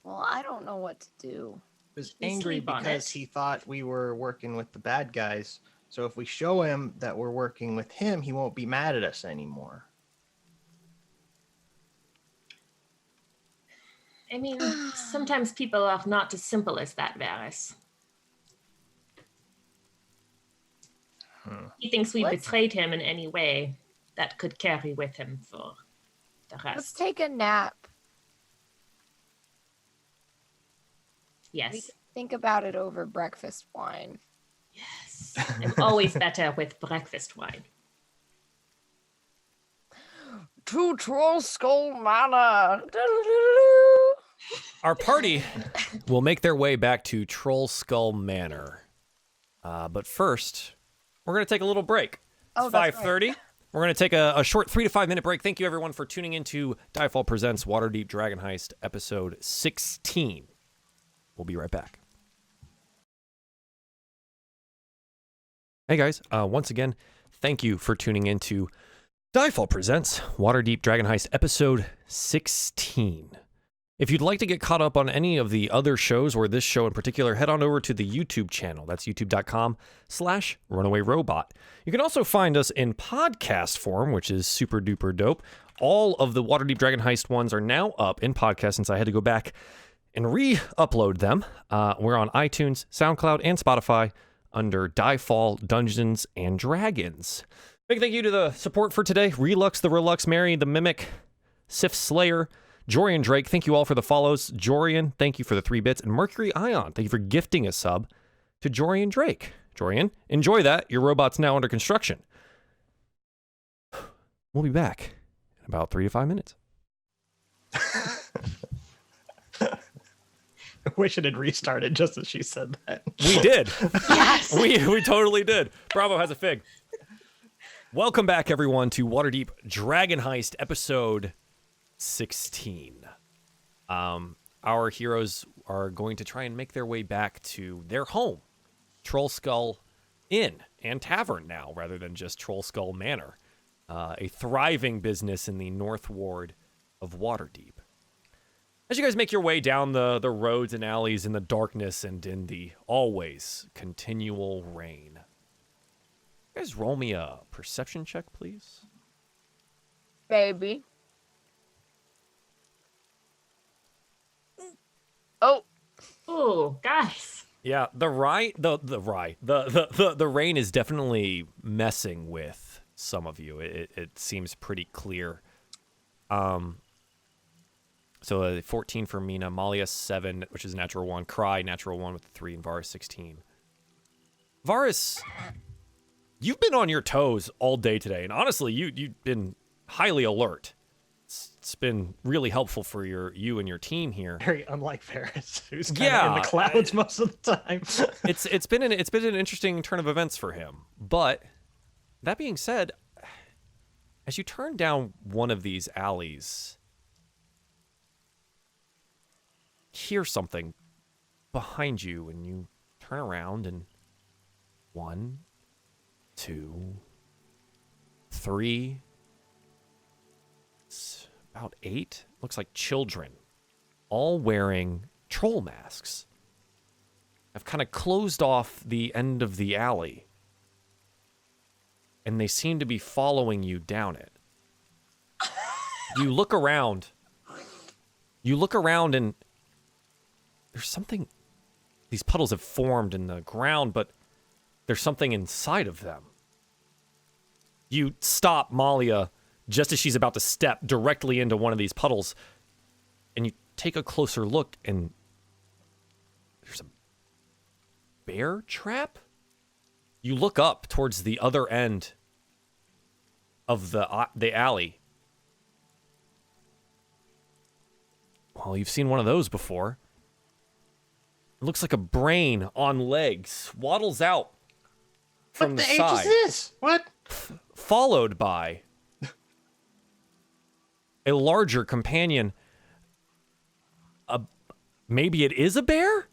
Well, I don't know what to do. He was angry because he thought we were working with the bad guys. So if we show him that we're working with him, he won't be mad at us anymore. I mean, sometimes people are not as simple as that, Varys. He thinks we betrayed him in any way that could carry with him for the rest. Let's take a nap. Yes. We can think about it over breakfast wine. Yes. I'm always better with breakfast wine. To Troll Skull Manor. Our party will make their way back to Troll Skull Manor. But first, we're going to take a little break. It's 5:30. Right. We're going to take a short 3 to 5 minute break. Thank you, everyone, for tuning into DieFall Presents Waterdeep Dragon Heist, episode 16. We'll be right back. Hey, guys. Once again, thank you for tuning into DieFall Presents Waterdeep Dragon Heist, episode 16. If you'd like to get caught up on any of the other shows or this show in particular, head on over to the YouTube channel. That's youtube.com/RunawayRobot. You can also find us in podcast form, which is super duper dope. All of the Waterdeep Dragon Heist ones are now up in podcast since I had to go back and re-upload them. We're on iTunes, SoundCloud, and Spotify under DieFall Dungeons and Dragons. Big thank you to the support for today. Relux, the Relux, Mary, the Mimic, Sif Slayer, Jorian Drake, thank you all for the follows. Jorian, thank you for the 3 bits. And Mercury Ion, thank you for gifting a sub to Jorian Drake. Jorian, enjoy that. Your robot's now under construction. We'll be back in about 3 to 5 minutes. I wish it had restarted just as she said that. We did. Yes. We totally did. Bravo has a fig. Welcome back, everyone, to Waterdeep Dragon Heist, episode 16. Our heroes are going to try and make their way back to their home, Troll Skull Inn and Tavern now, rather than just Troll Skull Manor, a thriving business in the North Ward of Waterdeep. As you guys make your way down the roads and alleys in the darkness and in the always continual rain, you guys roll me a perception check, please. Baby. Oh, guys. Yeah, the rain is definitely messing with some of you. It seems pretty clear So 14 for Mina, Malia 7, which is natural 1, Cry natural 1 with 3, and Varus 16. Varus, you've been on your toes all day today, and honestly, you've been highly alert. It's been really helpful for you and your team here. Very unlike Ferris, who's kind of in the clouds most of the time. it's been an interesting turn of events for him. But that being said, as you turn down one of these alleys, hear something behind you, and you turn around, and 1, 2, 3. It's about 8. Looks like children, all wearing troll masks. Have kind of closed off the end of the alley, and they seem to be following you down it. You look around, and there's something. These puddles have formed in the ground, but there's something inside of them. You stop Malia just as she's about to step directly into one of these puddles, and you take a closer look, and there's a bear trap? You look up towards the other end of the alley. Well, you've seen one of those before. It looks like a brain on legs, waddles out from the side. What the H is this? What? Followed by a larger companion. Maybe it is a bear?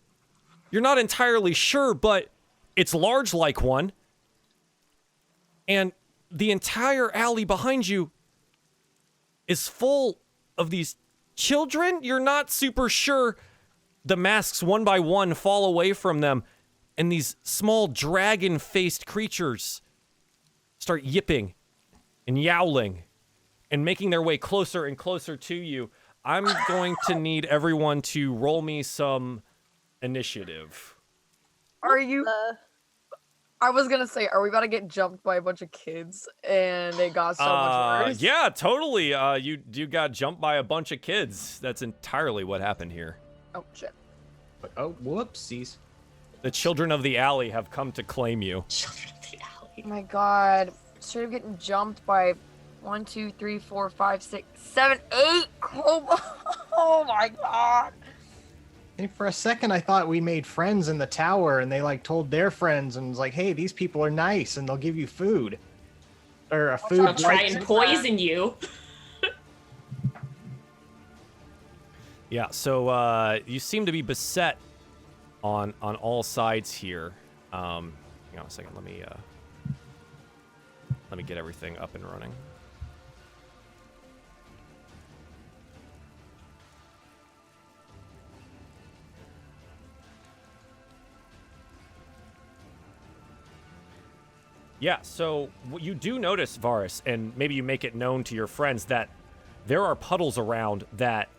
You're not entirely sure, but it's large like one. And the entire alley behind you is full of these children. You're not super sure. The masks, one by one, fall away from them, and these small dragon-faced creatures start yipping and yowling and making their way closer and closer to you. I'm going to need everyone to roll me some initiative. Are you... I was gonna say, are we about to get jumped by a bunch of kids and it got so much worse? Yeah, totally. You got jumped by a bunch of kids. That's entirely what happened here. Oh, shit. Oh, whoopsies. The children of the alley have come to claim you. Children of the alley. Oh my god. Straight up getting jumped by 1, 2, 3, 4, 5, 6, 7, 8 kobolds. Oh my god. And for a second, I thought we made friends in the tower, and they like told their friends and was like, "Hey, these people are nice, and they'll give you food, or a food." I'll try and poison you. Yeah. So you seem to be beset on all sides here. Hang on a second. Let me get everything up and running. Yeah, so what you do notice, Varus, and maybe you make it known to your friends, that there are puddles around that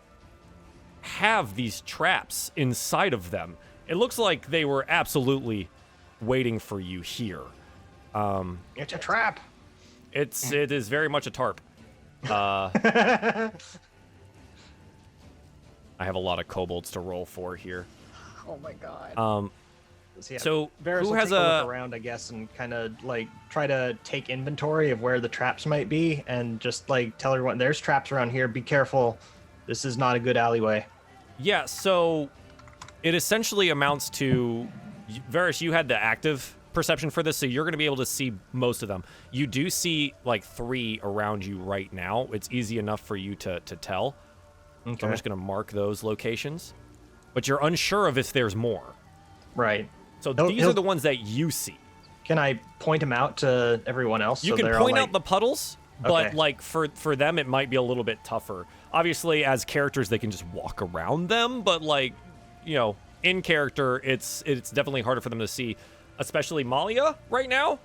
have these traps inside of them. It looks like they were absolutely waiting for you here. It's a trap. It is very much a tarp. I have a lot of kobolds to roll for here. Oh my god. So Varus who will has take a look around, I guess, and kind of like try to take inventory of where the traps might be, and just like tell everyone there's traps around here. Be careful. This is not a good alleyway. Yeah. So it essentially amounts to, Varus, you had the active perception for this, so you're going to be able to see most of them. You do see like 3 around you right now. It's easy enough for you to tell. Okay. So I'm just going to mark those locations, but you're unsure of if there's more. Right. So these are the ones that you see. Can I point them out to everyone else? You can point out the puddles, but like for them, it might be a little bit tougher. Obviously, as characters, they can just walk around them, but like, you know, in character, it's definitely harder for them to see, especially Malia right now.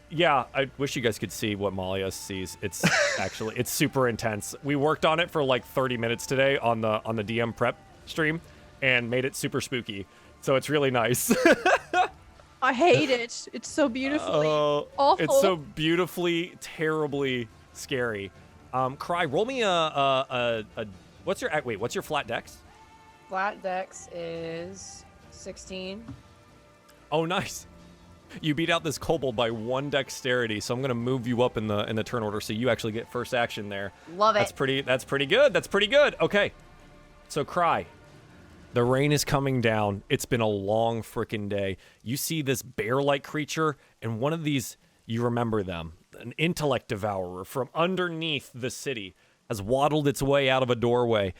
Yeah, I wish you guys could see what Malia sees. It's actually, it's super intense. We worked on it for like 30 minutes today on the DM prep stream and made it super spooky. So it's really nice. I hate it. It's so beautifully awful. It's so beautifully, terribly scary. Cry, roll me a what's your flat dex? Flat dex is 16. Oh, nice. You beat out this kobold by 1 dexterity, so I'm gonna move you up in the turn order, so you actually get first action there. Love it. That's pretty good. That's pretty good. Okay, so Cry, the rain is coming down. It's been a long frickin' day. You see this bear-like creature, and one of these, you remember them, an intellect devourer from underneath the city, has waddled its way out of a doorway,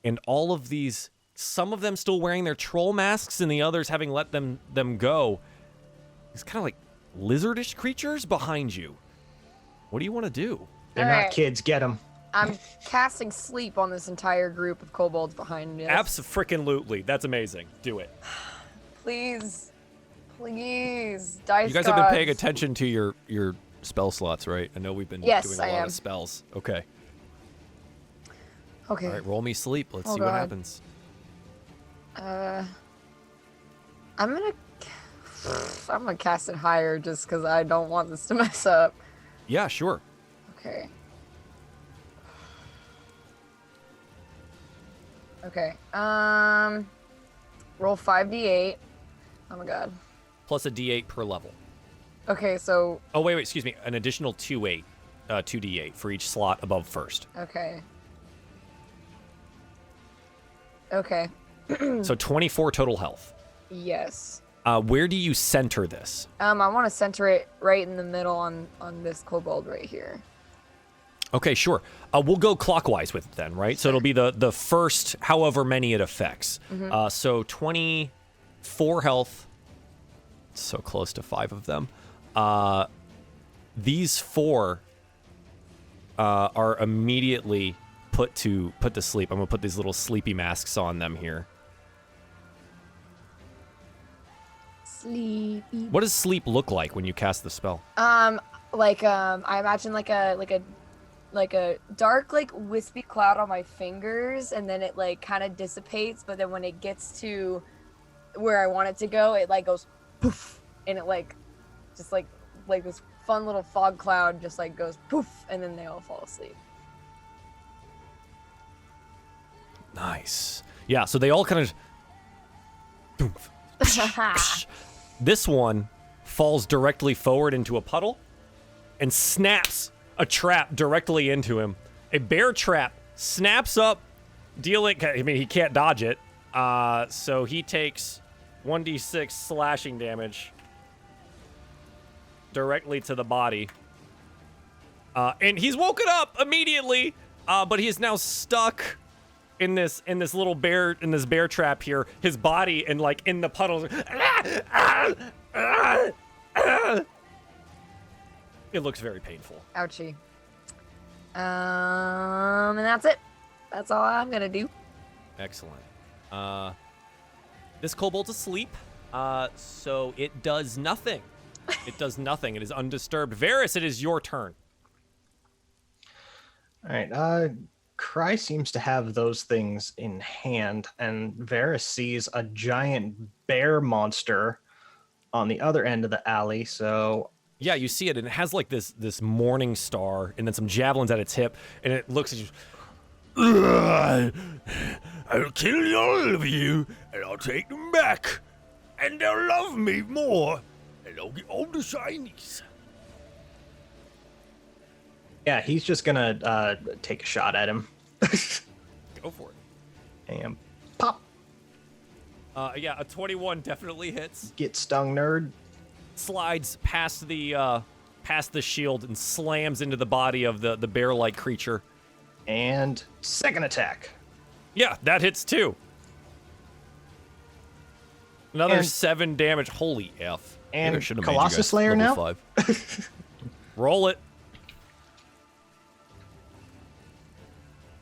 and all of these, some of them still wearing their troll masks, and the others having let them go. These kind of like lizardish creatures behind you. What do you want to do? They're not kids. Get them. I'm casting sleep on this entire group of kobolds behind me. Abso-frickin-lutely. That's amazing. Do it. Please. Please. Dice You guys have been paying attention to your spell slots, right? I know we've been doing a lot of spells. Okay. Okay. All right, roll me sleep. Let's see what happens. I'm gonna cast it higher just because I don't want this to mess up. Yeah, sure. Okay. Okay. Roll 5d8. Oh my god. Plus a d8 per level. Okay, so. Oh wait, excuse me. An additional 2d8 for each slot above first. Okay. Okay. So 24 total health. Yes. Where do you center this? I want to center it right in the middle on this kobold right here. Okay, sure. We'll go clockwise with it then, right? So it'll be the first however many it affects. Mm-hmm. So 24 health. So close to 5 of them. These 4 are immediately put to sleep. I'm gonna put these little sleepy masks on them here. Sleepy. What does sleep look like when you cast the spell? I imagine like a dark like wispy cloud on my fingers, and then it like kind of dissipates, but then when it gets to where I want it to go, it like goes poof, and it like just like this fun little fog cloud just like goes poof, and then they all fall asleep. Nice. Yeah, so they all kind of This one falls directly forward into a puddle and snaps a trap directly into him. A bear trap snaps up, dealing... I mean, he can't dodge it. So he takes 1d6 slashing damage directly to the body. And he's woken up immediately, but he is now stuck in this little bear trap here. His body and like in the puddles. It looks very painful. Ouchie. And that's it. That's all I'm gonna do. Excellent. This kobold's asleep, so it does nothing. It does nothing. It is undisturbed. Varys, it is your turn. All right. Cry seems to have those things in hand, and Varys sees a giant bear monster on the other end of the alley. So yeah, you see it, and it has like this morning star, and then some javelins at its hip, and it looks at you. I'll kill all of you, and I'll take them back, and they'll love me more, and I'll get all the shinies. yeah, he's just gonna take a shot at him. Go for it. And pop. Yeah, a 21 definitely hits. Get stung, nerd. Slides past the shield and slams into the body of the bear-like creature. And second attack. Yeah, that hits too. Another 7 damage. Holy F. And Colossus Slayer now? 5. Roll it.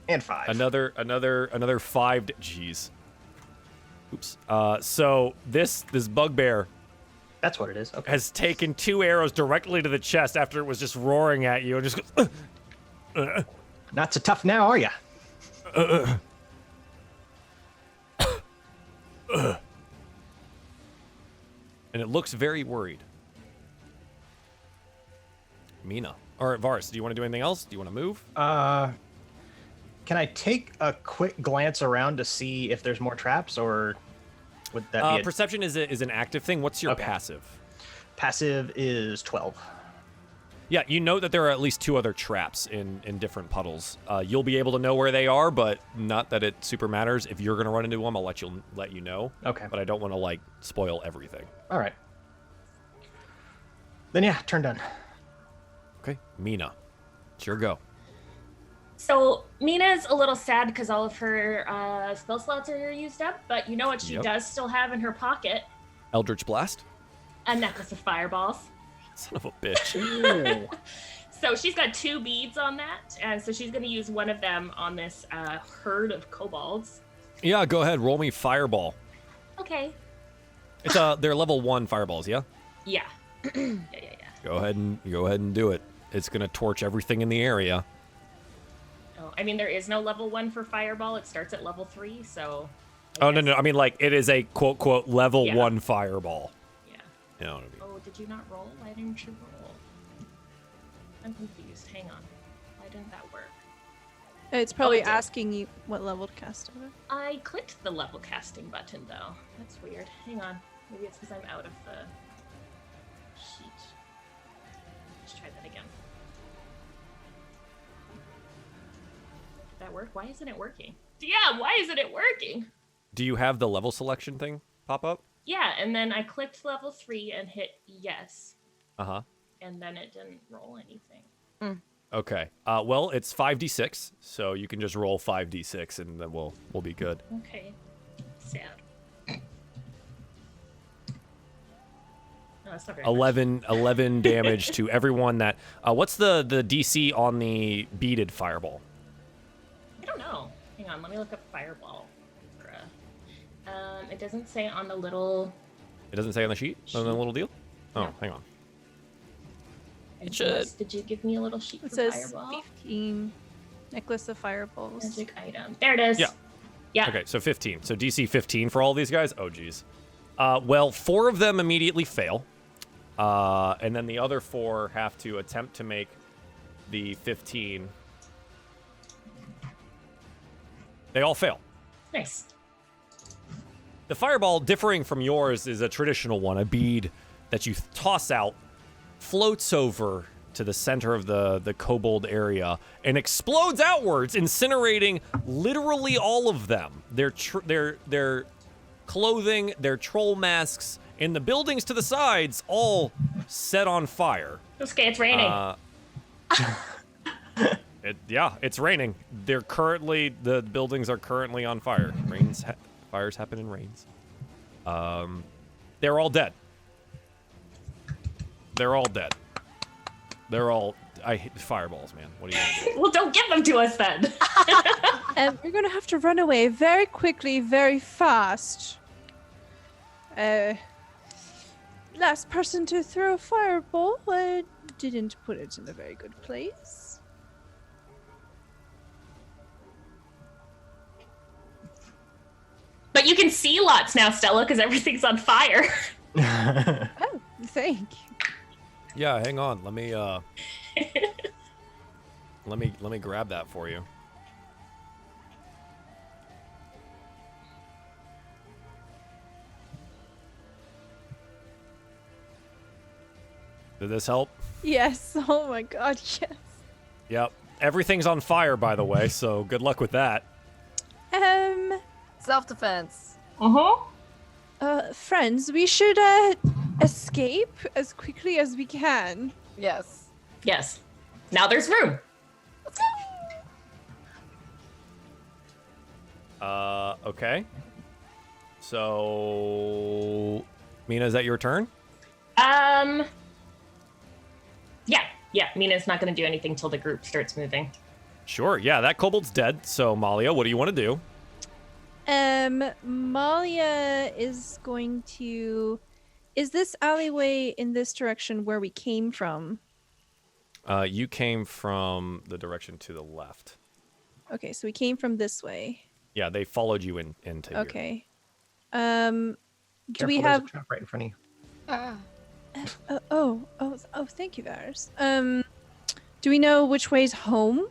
And 5. Another 5. Jeez. Oops. So this bugbear. That's what it is. Okay. Has taken 2 arrows directly to the chest after it was just roaring at you and just goes. Not so tough now, are ya? And it looks very worried. Mina. All right, Vars, do you want to do anything else? Do you want to move? Can I take a quick glance around to see if there's more traps, or would that be perception is an active thing. What's your passive? Passive is 12. Yeah, you know that there are at least 2 other traps in different puddles. You'll be able to know where they are, but not that it super matters. If you're going to run into them, I'll let you know. Okay. But I don't want to, like, spoil everything. All right. Then, yeah, turn done. Okay, Mina. It's your go. So Mina's a little sad because all of her spell slots are used up, but you know what she does still have in her pocket? Eldritch Blast? A necklace of fireballs. Son of a bitch. So she's got 2 beads on that, and so she's going to use one of them on this herd of kobolds. Yeah, go ahead. Roll me Fireball. Okay. It's they're level 1 fireballs, yeah? Yeah. Yeah. Go ahead and do it. It's going to torch everything in the area. Oh, I mean, there is no level 1 for fireball. It starts at level 3, so... No. I mean, like, it is a quote level 1 fireball. Yeah. You know what I mean? Oh, did you not roll? Why didn't you roll? I'm confused. Hang on. Why didn't that work? It's probably asking you what level to cast it. I clicked the level casting button, though. That's weird. Hang on. Maybe it's because I'm out of the sheet. Let's try that again. Did that work? Why isn't it working? Yeah, why isn't it working? Do you have the level selection thing pop up? Yeah, and then I clicked level 3 and hit yes. Uh-huh. And then it didn't roll anything. Okay. Well, it's 5d6, so you can just roll 5d6 and then we'll be good. Okay. Sad. No, it's not very 11 damage to everyone that... what's the DC on the beaded fireball? I don't know. Hang on, let me look up fireball. It doesn't say on the little... It doesn't say on the sheet? On the little deal? Oh, No. hang on. It should. Did you give me a little sheet It for says fireball? 15. Necklace of fireballs. Magic item. There it is. Yeah. Yeah. Okay, so 15. So DC 15 for all these guys? Oh, geez. Well, 4 of them immediately fail. And then the other 4 have to attempt to make the 15. They all fail. Nice. The fireball, differing from yours, is a traditional one, a bead that you toss out, floats over to the center of the kobold area, and explodes outwards, incinerating literally all of them. Their clothing, their troll masks, and the buildings to the sides all set on fire. Okay, it's raining. It's raining. The buildings are currently on fire. Fires happen in rains. They're all dead. I hate fireballs, man. What are you gonna do? Well, don't give them to us then. We're gonna have to run away very quickly, very fast. Last person to throw a fireball didn't put it in a very good place. But you can see lots now, Stella, because everything's on fire. Oh, thank you. Yeah, hang on. Let me let me grab that for you. Did this help? Yes. Oh my god, yes. Yep. Everything's on fire, by the way, so good luck with that. Self-defense. Friends, we should escape as quickly as we can. Yes. Yes. Now there's room. Okay. So, Mina, is that your turn? Yeah. Mina's not going to do anything till the group starts moving. Sure. Yeah, that kobold's dead. So, Malia, what do you want to do? Malia is going to... Is this alleyway in this direction where we came from? You came from the direction to the left. Okay, so we came from this way. Yeah, they followed you into here. Okay. Do we Careful, have... there's a trap right in front of you. Oh, thank you, Varys. Do we know which way's home?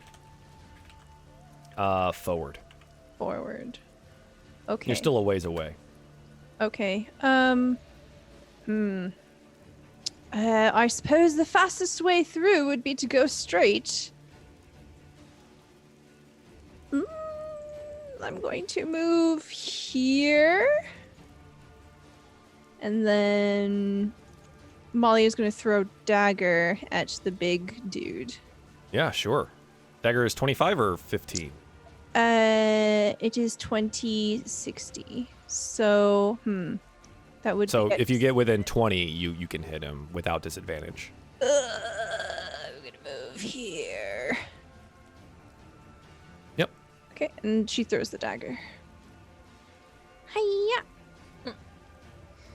Forward. Forward. Okay. You're still a ways away. Okay. I suppose the fastest way through would be to go straight. I'm going to move here. And then Molly is going to throw dagger at the big dude. Yeah, sure. Dagger is 25 or 15? It is 20-60. So, that would. So if you get within 20, you can hit him without disadvantage. I'm gonna move here. Yep. Okay, and she throws the dagger. Hiya.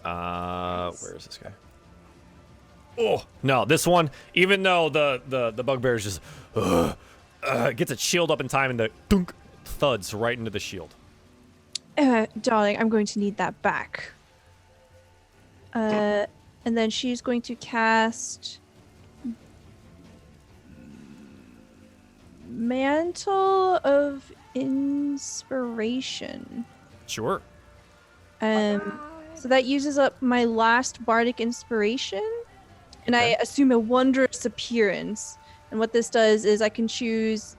Where is this guy? Oh no, this one. Even though the bugbear is just gets its shield up in time, and the dunk thuds right into the shield. Darling, I'm going to need that back. And then she's going to cast Mantle of Inspiration. Sure. So that uses up my last bardic inspiration, and I assume a wondrous appearance. And what this does is I can choose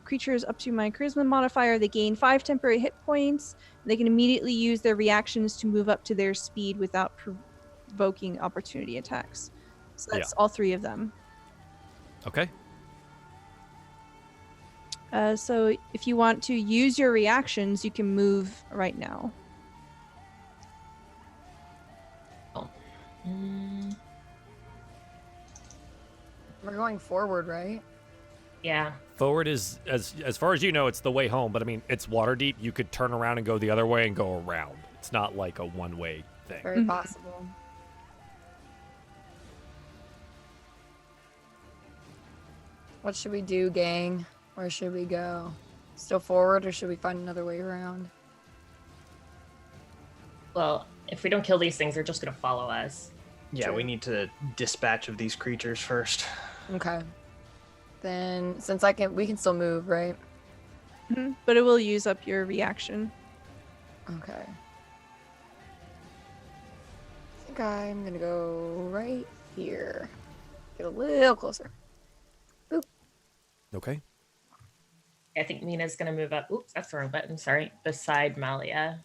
creatures up to my charisma modifier. They gain 5 temporary hit points. They can immediately use their reactions to move up to their speed without provoking opportunity attacks. So that's all 3 of them. Okay. So if you want to use your reactions, you can move right now. We're going forward, right? Yeah. Forward is, as far as you know, it's the way home. But I mean, it's Waterdeep. You could turn around and go the other way and go around. It's not like a one-way thing. Very possible. What should we do, gang? Where should we go? Still forward, or should we find another way around? Well, if we don't kill these things, they're just gonna follow us. Yeah, True. we need to dispatch of these creatures first. Okay. Then, since we can still move, right? But it will use up your reaction. Okay. I think I'm gonna go right here. Get a little closer. Boop. Okay. I think Mina's gonna move up. Oops, that's the wrong button. Sorry, beside Malia,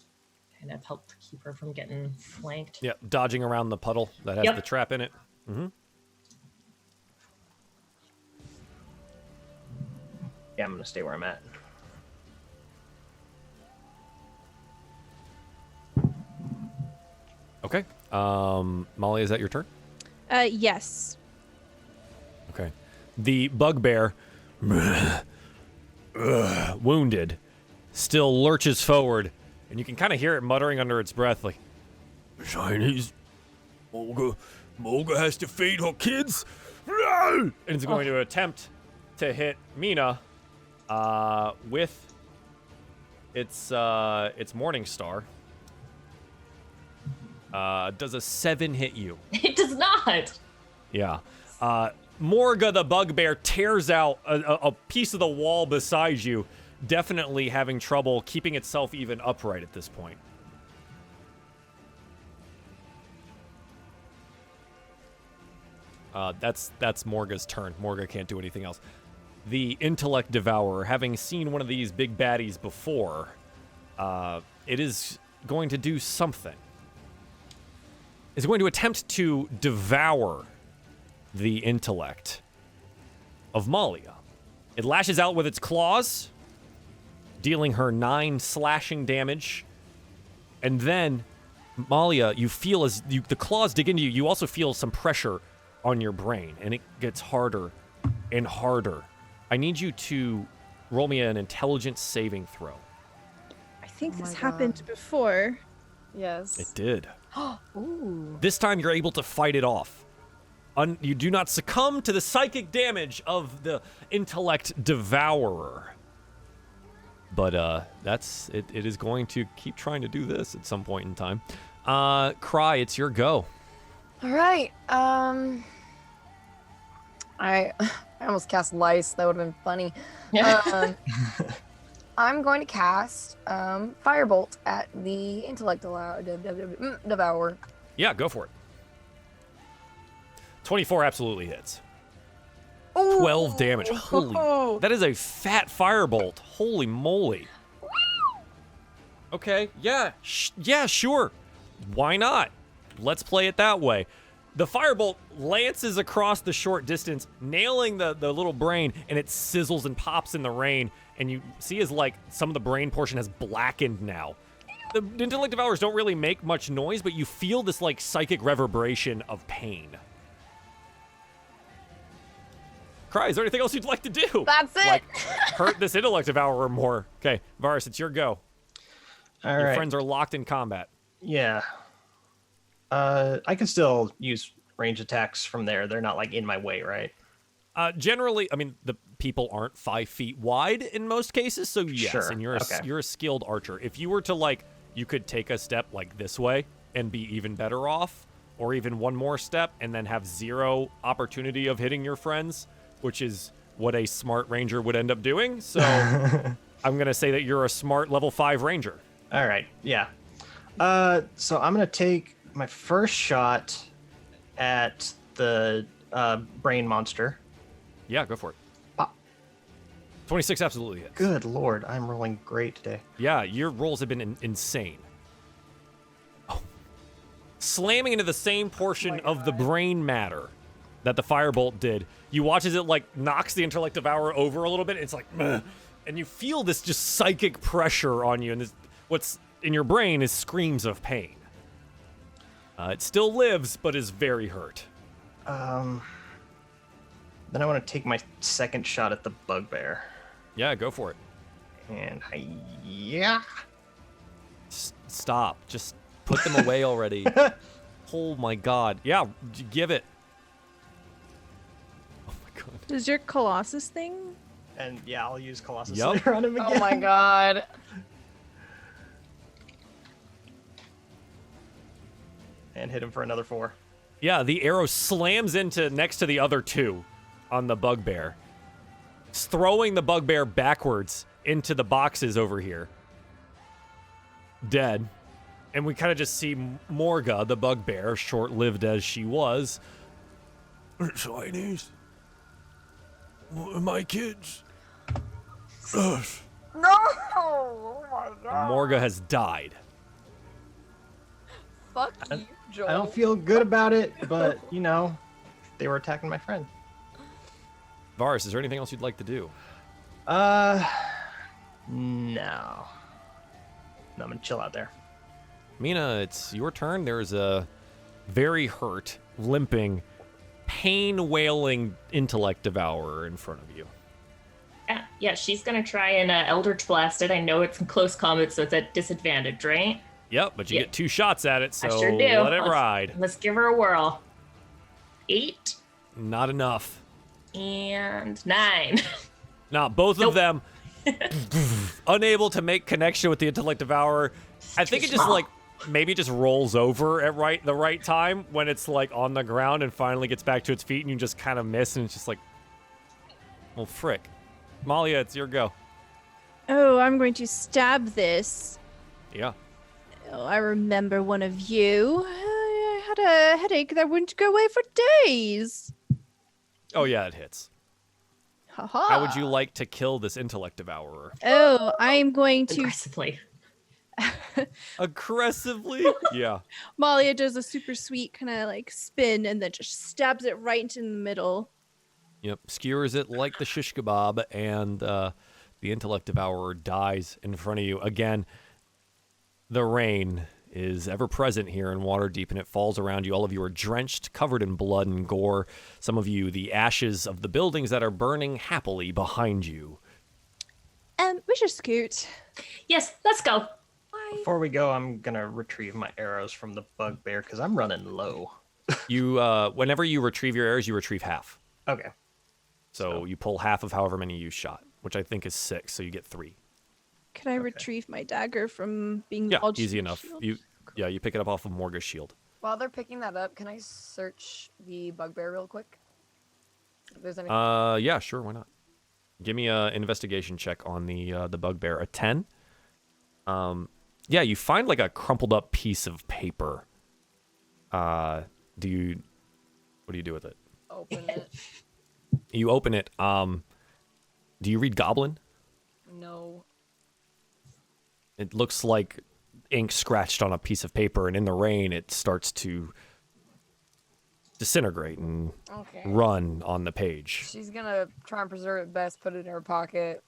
kind of help keep her from getting flanked. Yeah, dodging around the puddle that has the trap in it. Mm-hmm. Yeah, I'm gonna stay where I'm at. Okay. Molly, is that your turn? Yes. Okay. The bugbear, wounded, still lurches forward, and you can kind of hear it muttering under its breath, like, Chinese, Mulga has to feed her kids, and it's going to attempt to hit Mina with its Morningstar. Does a 7 hit you? It does not. Yeah. Morga the bugbear tears out a piece of the wall beside you, definitely having trouble keeping itself even upright at this point. That's Morga's turn. Morga can't do anything else. The Intellect Devourer, having seen one of these big baddies before, it is going to do something. It's going to attempt to devour the intellect of Malia. It lashes out with its claws, dealing her 9 slashing damage. And then, Malia, you feel as the claws dig into you, you also feel some pressure on your brain, and it gets harder and harder. I need you to roll me an intelligence saving throw. I think this God. happened before. Yes. It did. Ooh. This time you're able to fight it off. You do not succumb to the psychic damage of the Intellect Devourer. But that's it. It is going to keep trying to do this at some point in time. Cry, it's your go. All right. I almost cast Lice. That would have been funny. Yeah. I'm going to cast Firebolt at the Intellect Devourer. Yeah, go for it. 24 absolutely hits. Ooh. 12 damage. Holy. That is a fat firebolt. Holy moly. Okay, yeah. Yeah, sure. Why not? Let's play it that way. The firebolt lances across the short distance, nailing the little brain, and it sizzles and pops in the rain. And you see as, like, some of the brain portion has blackened now. The Intellect Devourers don't really make much noise, but you feel this, like, psychic reverberation of pain. Cry, is there anything else you'd like to do? That's it. Like, hurt this Intellect Devourer more. Okay, Varus, it's your go. All Your right. friends are locked in combat. Yeah. I can still use range attacks from there. They're not like in my way, right? Generally, I mean, the people aren't 5 feet wide in most cases, so yes, Sure. and you're a skilled archer. If you were to, like, you could take a step like this way and be even better off, or even one more step and then have 0 opportunity of hitting your friends, which is what a smart ranger would end up doing. So I'm going to say that you're a smart level 5 ranger. All right. Yeah. So I'm going to take my first shot at the brain monster. Yeah, go for it. Pop. 26 absolutely hits. Good Lord. I'm rolling great today. Yeah, your rolls have been insane. Oh. Slamming into the same portion of the brain matter that the firebolt did. You watch as it, like, knocks the Intellect Devourer over a little bit. It's like, meh, and you feel this just psychic pressure on you, and this, what's in your brain is screams of pain. It still lives, but is very hurt. Then I want to take my second shot at the bugbear. Yeah, go for it. And yeah. Stop. Just put them away already. Oh my god. Yeah, give it. Oh my god. Does your Colossus thing? And yeah, I'll use Colossus Yup. Slayer on him again. Oh my god. And hit him for another 4. Yeah, the arrow slams into next to the other 2 on the bugbear, throwing the bugbear backwards into the boxes over here. Dead. And we kind of just see Morga, the bugbear, short-lived as she was. Chinese. My kids. No! Oh my god. Morga has died. Fuck you, Joel. I don't feel good about it, but, you know, they were attacking my friend. Varus, is there anything else you'd like to do? No. No, I'm gonna chill out there. Mina, it's your turn. There's a very hurt, limping, pain-wailing Intellect Devourer in front of you. Yeah, she's gonna try and Eldritch Blast it. I know it's in close combat, so it's at disadvantage, right? Yep, but you get 2 shots at it, so I sure do. let it ride. Let's give her a whirl. 8 Not enough. and 9. Now, both of them unable to make connection with the Intellect Devourer. I think it just, like, maybe just rolls over at the right time when it's, like, on the ground and finally gets back to its feet and you just kind of miss and it's just like, well, frick. Malia, it's your go. Oh, I'm going to stab this. Yeah. Oh, I remember one of you. I had a headache that wouldn't go away for days. Oh, yeah, it hits. Haha. How would you like to kill this Intellect Devourer? Oh, I'm going to. Aggressively. Aggressively? Yeah. Malia does a super sweet kind of like spin and then just stabs it right into the middle. Yep. Skewers it like the shish kebab, and the Intellect Devourer dies in front of you. Again, the rain is ever present here in Waterdeep, and it falls around you. All of you are drenched, covered in blood and gore. Some of you, the ashes of the buildings that are burning happily behind you. We should scoot. Yes, let's go. Before we go, I'm gonna retrieve my arrows from the bugbear because I'm running low. You, whenever you retrieve your arrows, you retrieve half. Okay. So you pull half of however many you shot, which I think is 6, so you get 3. Can I retrieve my dagger from being Yeah, lodged easy in the enough. shield? You pick it up off of Morga's shield. While they're picking that up, can I search the bugbear real quick? If there's any. Yeah, sure, why not? Give me a investigation check on the bugbear. A 10. Yeah, you find like a crumpled up piece of paper. What do you do with it? Open it. You open it. Do you read Goblin? No. It looks like ink scratched on a piece of paper, and in the rain, it starts to disintegrate and run on the page. She's gonna try and preserve it best, put it in her pocket,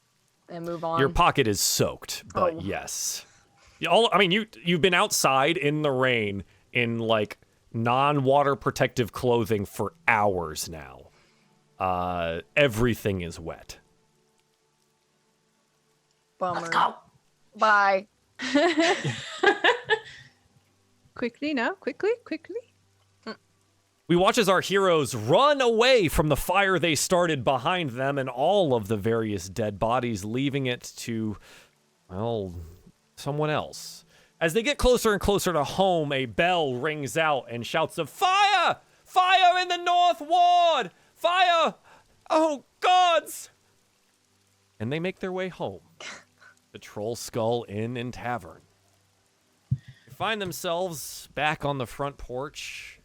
and move on. Your pocket is soaked, but yes. You've been outside in the rain in like non-water protective clothing for hours now. Everything is wet. Bummer. Let's go. Bye. Quickly now, quickly. We watch as our heroes run away from the fire they started behind them and all of the various dead bodies, leaving it to, well, someone else. As they get closer and closer to home, a bell rings out and shouts of fire! Fire in the North Ward! Fire! Oh, gods! And they make their way home. The Troll Skull Inn and Tavern. They find themselves back on the front porch,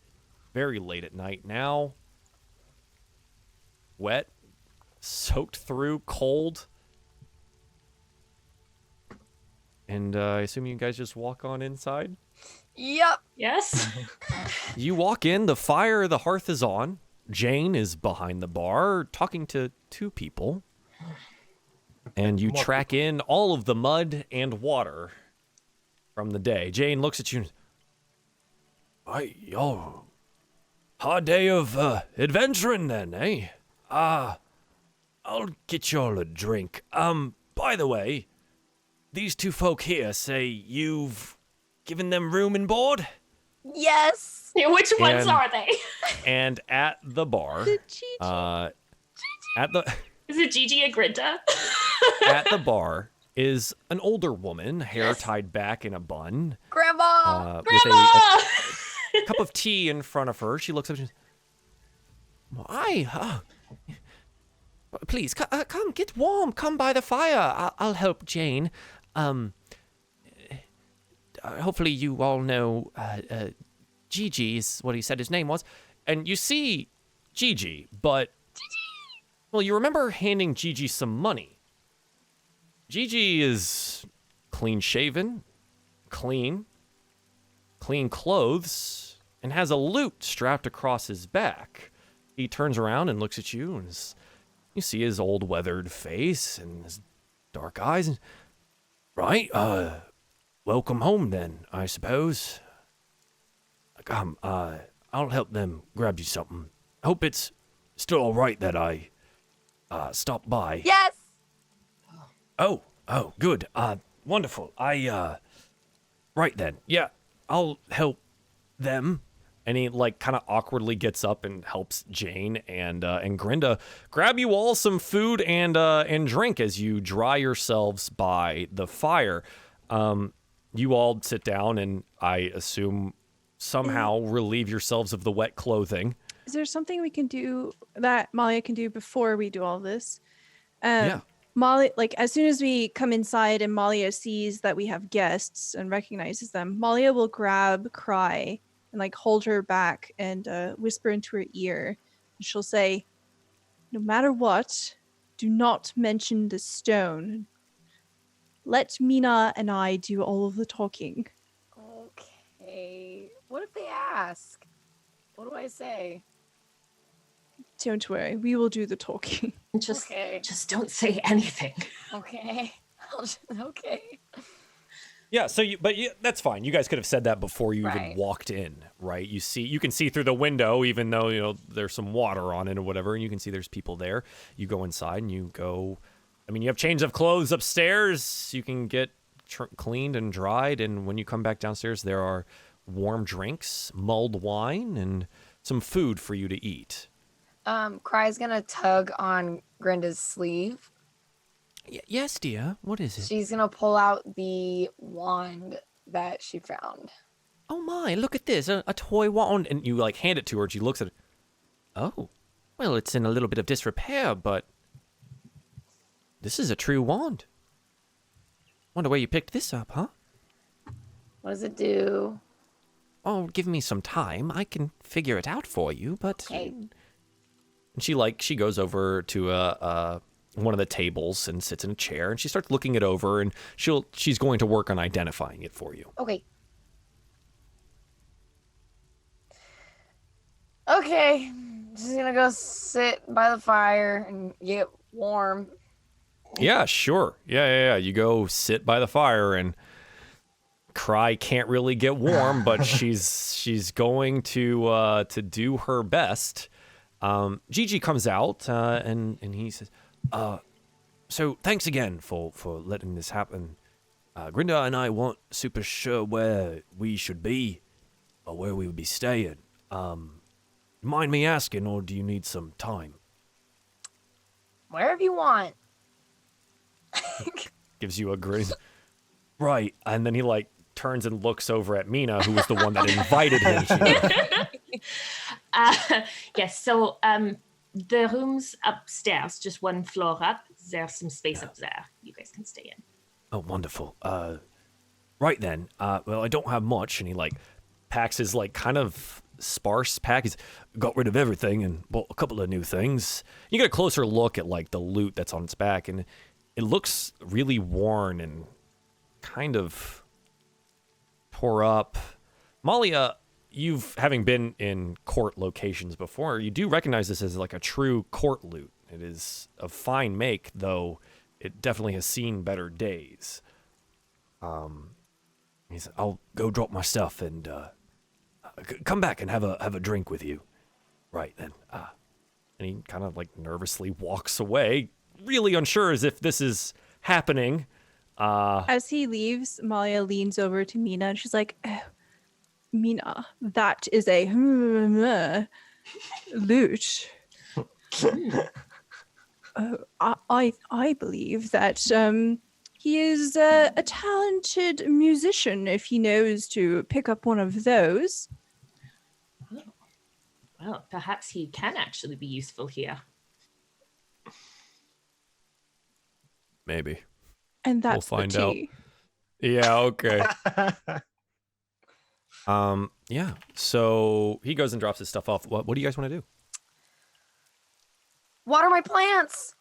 very late at night now. Wet, soaked through, cold. And I assume you guys just walk on inside? Yep. Yes. You walk in, the hearth is on. Jane is behind the bar, talking to two people. And you track in all of the mud and water from the day. Jane looks at you and... hard day of adventuring then, eh? I'll get y'all a drink. By the way, these two folk here say you've given them room and board? Yes. Which ones are they? And at the bar, Is it Gigi and Grinta? at the bar is an older woman, hair tied back in a bun. Grandma! With a cup of tea in front of her. She looks up and says, please, come, get warm. Come by the fire. I'll help Jane. Hopefully you all know Gigi is what he said his name was. And you see Gigi, but... Well, you remember handing Gigi some money. Gigi is clean-shaven, clean clothes, and has a lute strapped across his back. He turns around and looks at you, and you see his old weathered face and his dark eyes. And, right, welcome home then, I suppose. Come, I'll help them grab you something. Hope it's still all right that I stop by. Yes. Oh, good. Wonderful. Right then. Yeah, I'll help them. And he kind of awkwardly gets up and helps Jane and Grinda grab you all some food and drink as you dry yourselves by the fire. You all sit down and I assume somehow relieve yourselves of the wet clothing. Is there something we can do that Malia can do before we do all this? Yeah. Malia, as soon as we come inside and Malia sees that we have guests and recognizes them, Malia will grab Cry and hold her back and whisper into her ear. And she'll say, no matter what, do not mention the stone. Let Mina and I do all of the talking. Okay. What if they ask? What do I say? Don't worry, we will do the talking. Just don't say anything. Okay. Okay. Yeah, that's fine. You guys could have said that before you even walked in, right? You can see through the window, even though there's some water on it or whatever, and you can see there's people there. You go inside and you go. You have change of clothes upstairs. You can get cleaned and dried, and when you come back downstairs, there are warm drinks, mulled wine, and some food for you to eat. Cry's gonna tug on Grinda's sleeve. Yes, dear. What is it? She's gonna pull out the wand that she found. Oh my, look at this. A toy wand. And you hand it to her and she looks at it. Oh, Well, it's in a little bit of disrepair, but this is a true wand. Wonder where you picked this up, huh? What does it do? Oh, give me some time. I can figure it out for you, but... Okay. And she goes over to one of the tables and sits in a chair, and she starts looking it over, and she's going to work on identifying it for you. Okay. Okay. Just gonna go sit by the fire and get warm. Yeah, sure. Yeah. You go sit by the fire, and Cry can't really get warm, but she's going to do her best. Gigi comes out, and he says, so thanks again for letting this happen. Grinda and I weren't super sure where we should be or where we would be staying. Mind me asking, or do you need some time? Wherever you want. Gives you a grin. Right, and then he turns and looks over at Mina, who was the one that invited him here. Yes, so the room's upstairs, just one floor up. There's some space up there you guys can stay in. Oh, wonderful. Right then. Well, I don't have much, and he packs his kind of sparse pack. He's got rid of everything and bought a couple of new things. You get a closer look at the loot that's on its back, and it looks really worn and kind of tore up. Malia, having been in court locations before, you do recognize this as a true court loot. It is of fine make, though it definitely has seen better days. He said, I'll go drop my stuff and come back and have a drink with you. Right then. And he kind of nervously walks away, really unsure as if this is happening. As he leaves, Malia leans over to Mina and she's like, oh, Mina, that is a loot. I believe that he is a talented musician if he knows to pick up one of those. Well, perhaps he can actually be useful here. Maybe. And that's we'll find the tea. Out. Yeah, okay. Yeah. So he goes and drops his stuff off. What do you guys want to do? Water my plants.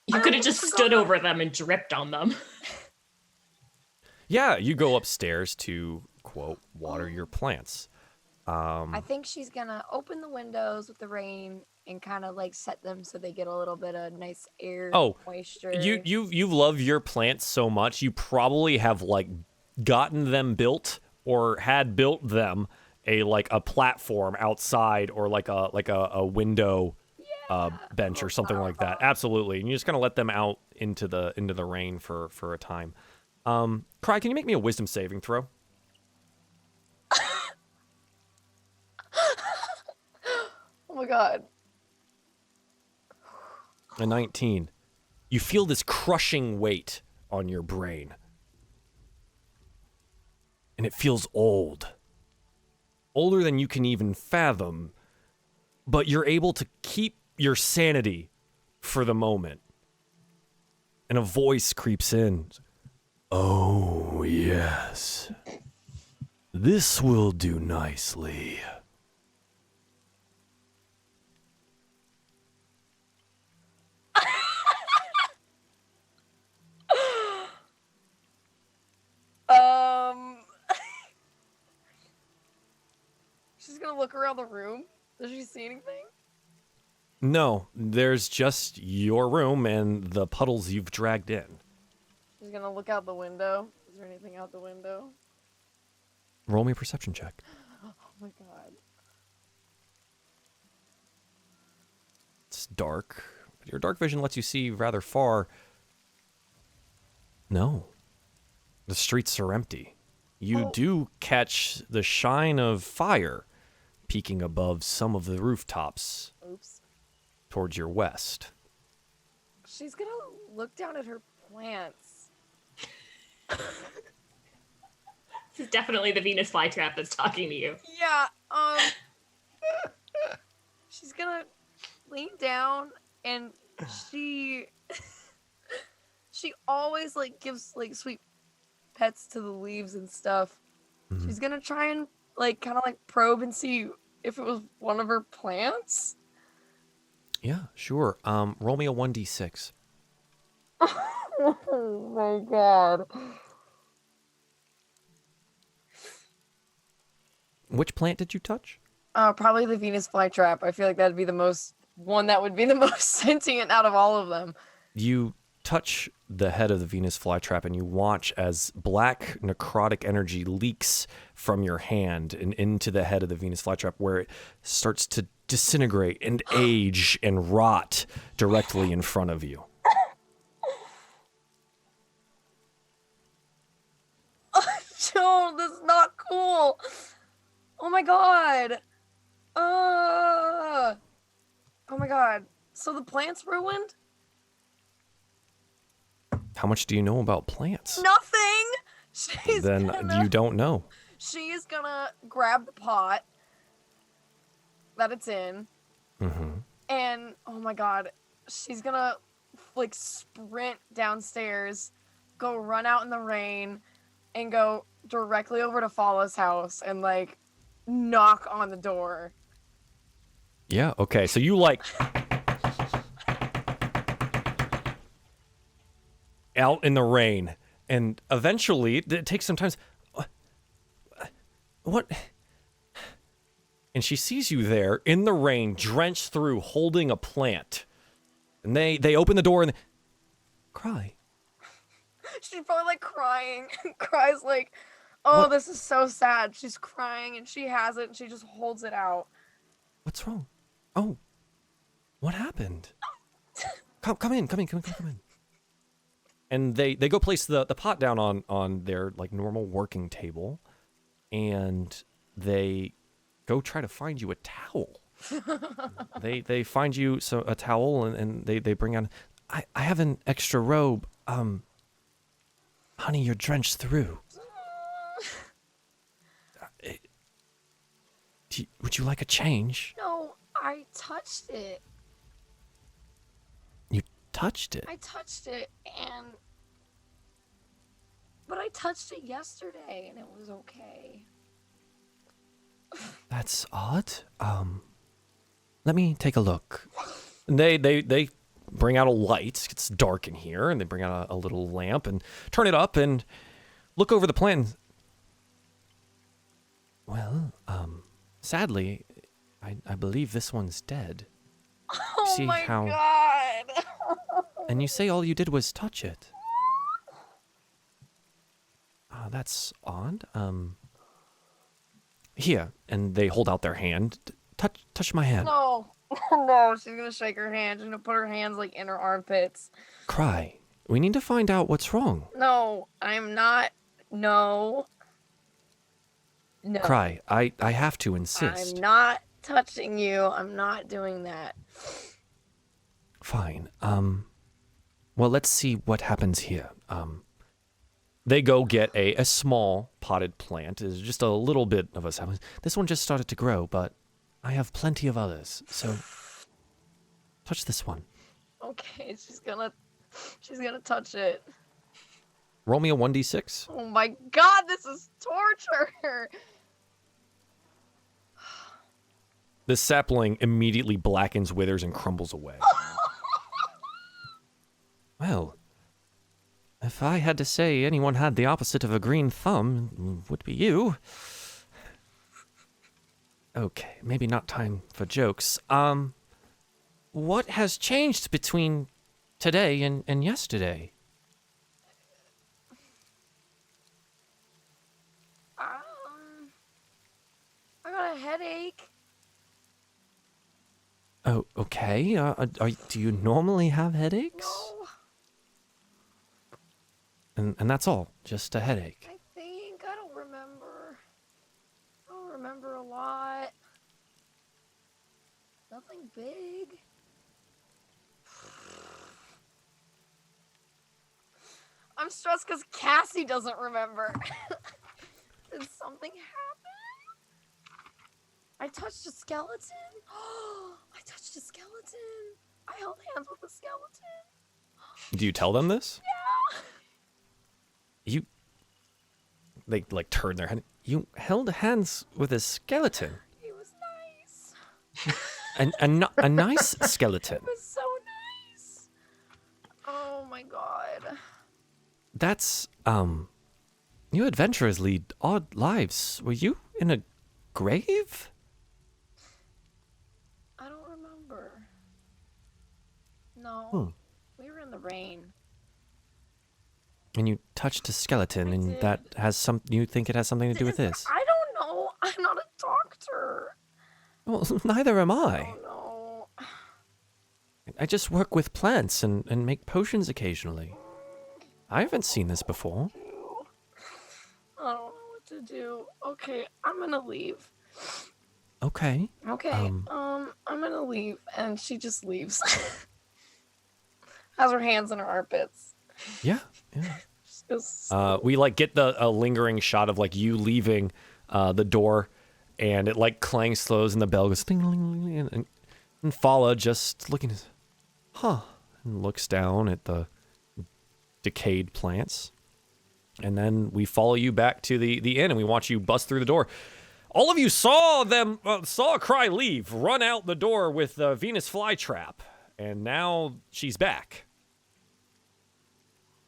You could have just stood over them and dripped on them. Yeah, you go upstairs to, quote, water your plants. I think she's gonna open the windows with the rain and kind of set them so they get a little bit of nice air moisture. You love your plants so much, you probably have gotten them built or had built them a platform outside or a window bench or something like that. Absolutely. And you just kind of let them out into the rain for a time. Cry, can you make me a wisdom saving throw? Oh my god. A 19. You feel this crushing weight on your brain. And it feels old. Older than you can even fathom. But you're able to keep your sanity for the moment. And a voice creeps in. Oh, yes. This will do nicely. She's gonna look around the room. Does she see anything? No, there's just your room and the puddles you've dragged in. She's gonna look out the window. Is there anything out the window? Roll me a perception check. Oh my god. It's dark, but your dark vision lets you see rather far. No. The streets are empty. You do catch the shine of fire peeking above some of the rooftops. Oops. Towards your west. She's gonna look down at her plants. This is definitely the Venus flytrap that's talking to you. Yeah, she's gonna lean down and she always like gives like sweet pets to the leaves and stuff. Mhm. She's gonna try and like kind of like probe and see if it was one of her plants. Yeah, sure. Roll me a 1d6. Oh my god. Which plant did you touch? Probably the Venus flytrap. I feel like that'd be the most sentient out of all of them. You touch the head of the Venus flytrap and you watch as black necrotic energy leaks from your hand and into the head of the Venus flytrap, where it starts to disintegrate and age and rot directly in front of you. Joe, this is not cool. Oh my god. Oh my god. So the plant's ruined? How much do you know about plants? Nothing. You don't know. She is gonna grab the pot that it's in. Mm-hmm. And oh my god, she's gonna like sprint downstairs, go run out in the rain, and go directly over to Fala's house and like knock on the door. Yeah, okay. So you like out in the rain, and eventually it takes some time. What? And she sees you there in the rain, drenched through, holding a plant. And they open the door and cry. She's probably like crying. Cries like, oh, What? this is so sad. She's crying and she has it and she just holds it out. What's wrong? Oh, what happened? Come in. And they go place the pot down on their like normal working table, and they go try to find you a towel. they find you a towel and they bring out. I have an extra robe. Honey, you're drenched through. Would you like a change? No, I touched it. You touched it? I touched it but I touched it yesterday and it was okay. That's odd. Let me take a look. And they bring out a light. It's dark in here, and they bring out a little lamp and turn it up and look over the plant. Well, sadly, I believe this one's dead. Oh See my how... god. And you say all you did was touch it. That's odd. Here, and they hold out their hand. Touch my hand. No. No, she's gonna shake her hand. She's gonna put her hands like in her armpits. Cry. We need to find out what's wrong. No, I'm not. No. No. Cry. I have to insist. I'm not touching you. I'm not doing that. Fine. Well, let's see what happens here. They go get a small potted plant. It's just a little bit of a sapling. This one just started to grow, but I have plenty of others. So touch this one. Okay, she's gonna touch it. Roll me a 1d6. Oh my god, this is torture. The sapling immediately blackens, withers, and crumbles away. Well, if I had to say anyone had the opposite of a green thumb, it would be you. Okay, maybe not time for jokes. What has changed between today and yesterday? I got a headache. Oh, okay. Do you normally have headaches? No. And that's all, just a headache. I think. I don't remember. I don't remember a lot. Nothing big. I'm stressed because Cassie doesn't remember. Did something happen? I touched a skeleton. Oh, I touched a skeleton. I held hands with a skeleton. Do you tell them this? Yeah. They like turn their head. You held hands with a skeleton. He was nice. A nice skeleton. It was so nice. Oh my god. That's you adventurers lead odd lives. Were you in a grave? I don't remember. No. We were in the rain. And you touched a skeleton, I and did. that has some. You think it has something to do with this? I don't know. I'm not a doctor. Well, neither am I I. don't know. I just work with plants and make potions occasionally. I haven't seen this before. I don't know what to do. Okay, I'm gonna leave. Okay. Okay, I'm gonna leave, and she just leaves. Has her hands in her armpits. Yeah. Just We like get the lingering shot of like you leaving the door, and it like clangs slows, and the bell goes ding, ding, ding, and Fala just looking, and looks down at the decayed plants, and then we follow you back to the inn, and we watch you bust through the door. All of you saw Cry leave, run out the door with the Venus flytrap, and now she's back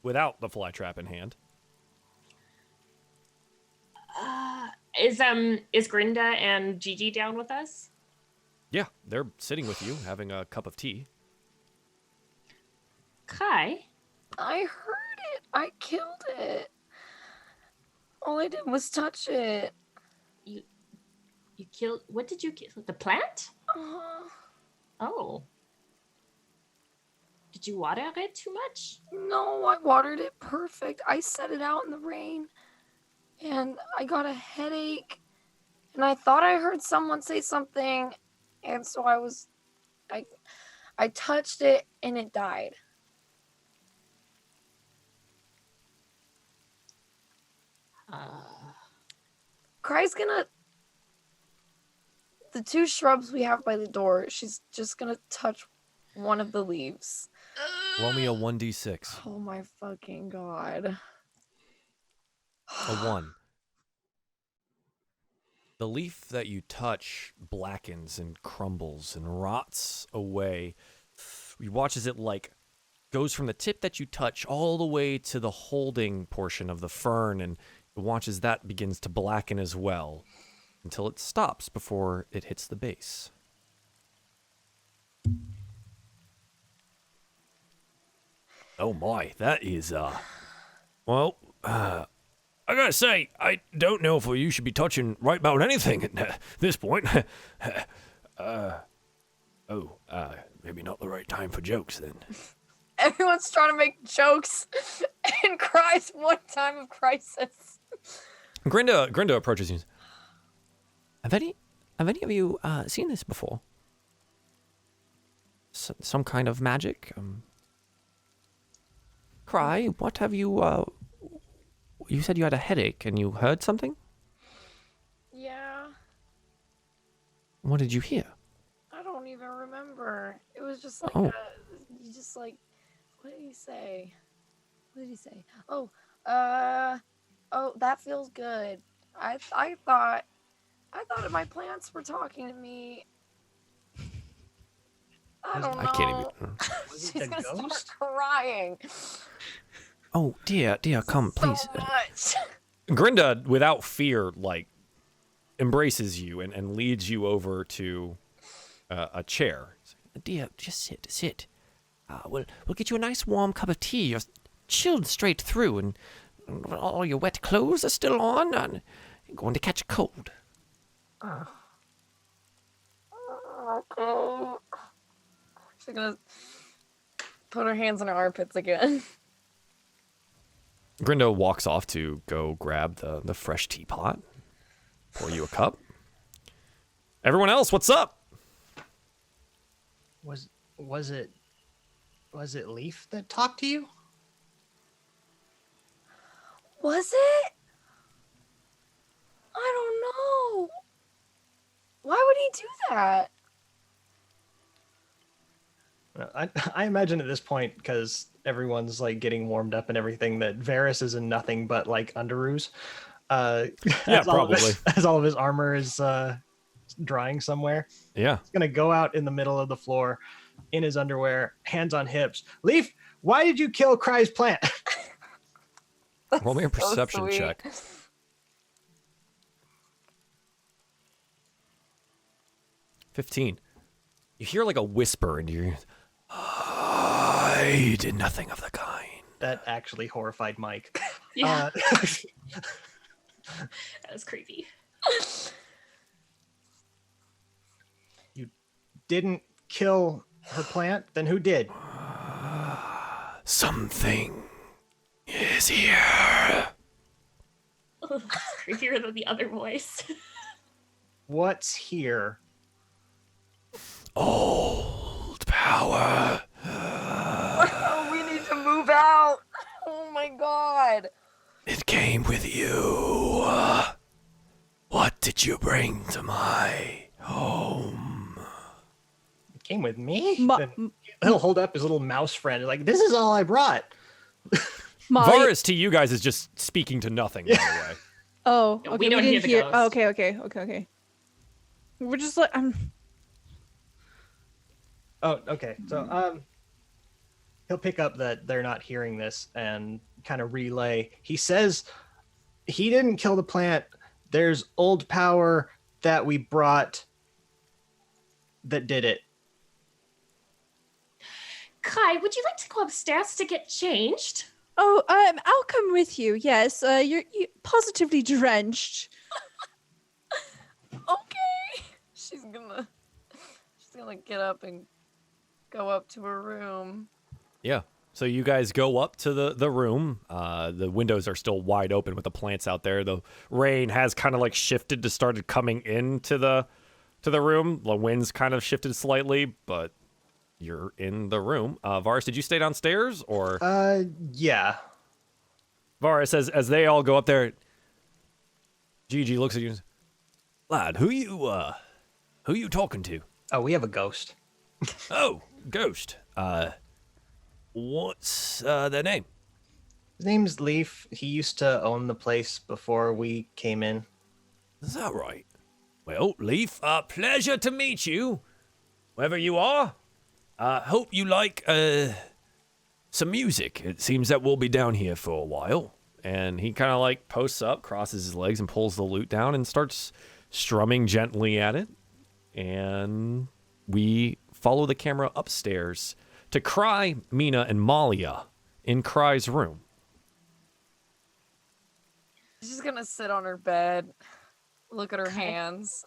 without the flytrap in hand. Is Grinda and Gigi down with us? Yeah, they're sitting with you, having a cup of tea. Kai? I heard it. I killed it. All I did was touch it. You killed... What did you kill? The plant? Uh-huh. Oh. Did you water it too much? No, I watered it perfect. I set it out in the rain, and I got a headache, and I thought I heard someone say something, and so I touched it, and it died. Cry's gonna... The two shrubs we have by the door, she's just gonna touch one of the leaves. Roll me a 1d6. Oh my fucking god. A 1. The leaf that you touch blackens and crumbles and rots away. You watch as it like goes from the tip that you touch all the way to the holding portion of the fern, and you watch as that begins to blacken as well until it stops before it hits the base. Oh my, that is, well, I gotta say, I don't know if you should be touching right about anything at this point. Maybe not the right time for jokes then. Everyone's trying to make jokes and Cry's one time of crisis. Grinda approaches you. Have any of you seen this before? Some kind of magic? Cry, what have you, you said you had a headache and you heard something? Yeah. What did you hear? I don't even remember. It was just like, Oh. You just like, what did he say? Oh, that feels good. I thought my plants were talking to me. I don't know. I can't even. She's gonna start crying. Oh, dear, come, please. So much. Grinda, without fear, like, embraces you and leads you over to a chair. Dear, just sit. We'll get you a nice warm cup of tea. You're chilled straight through, and all your wet clothes are still on, and you're going to catch a cold. Okay. She's gonna put her hands in her armpits again. Grinda walks off to go grab the fresh teapot, pour you a cup. Everyone else, what's up? Was it Leaf that talked to you? Was it? I don't know. Why that? I imagine at this point, because everyone's like getting warmed up and everything, that Varys is in nothing but like underoos. Yeah, probably. As all of his armor is drying somewhere. Yeah. He's gonna go out in the middle of the floor in his underwear, hands on hips. Leaf, why did you kill Cry's plant? Roll me a perception check. 15. You hear like a whisper into your ears. I did nothing of the kind. That actually horrified Mike. Yeah. That was creepy. You didn't kill her plant? Then who did? Something is here. Oh, that's creepier than the other voice. What's here? Old power. Oh, we need to move out. Oh my god. It came with you. What did you bring to my home? It came with me? Then he'll hold up his little mouse friend like, this is all I brought. Varys to you guys is just speaking to nothing, by the way. Oh, No, okay. we don't didn't hear the ghost. Oh, okay. We're just like Oh, okay. So he'll pick up that they're not hearing this and kind of relay. He says he didn't kill the plant. There's old power that we brought that did it. Kai, would you like to go upstairs to get changed? Oh, I'll come with you. Yes, you're positively drenched. Okay. She's gonna get up and go up to her room. Yeah. So you guys go up to the room. The windows are still wide open with the plants out there. The rain has kind of like shifted to started coming into the room. The wind's kind of shifted slightly, but you're in the room. Varys, did you stay downstairs or? Yeah. Varys, as they all go up there, Gigi looks at you and says, lad, who you talking to? Oh, we have a ghost. Oh, ghost. What's their name? His name's Leaf. He used to own the place before we came in. Is that right? Well, Leaf, pleasure to meet you, wherever you are. Hope you like some music. It seems that we'll be down here for a while. And he kind of like posts up, crosses his legs, and pulls the lute down and starts strumming gently at it. And we follow the camera upstairs to Cry, Mina, and Malia in Cry's room. She's gonna sit on her bed, look at her hands.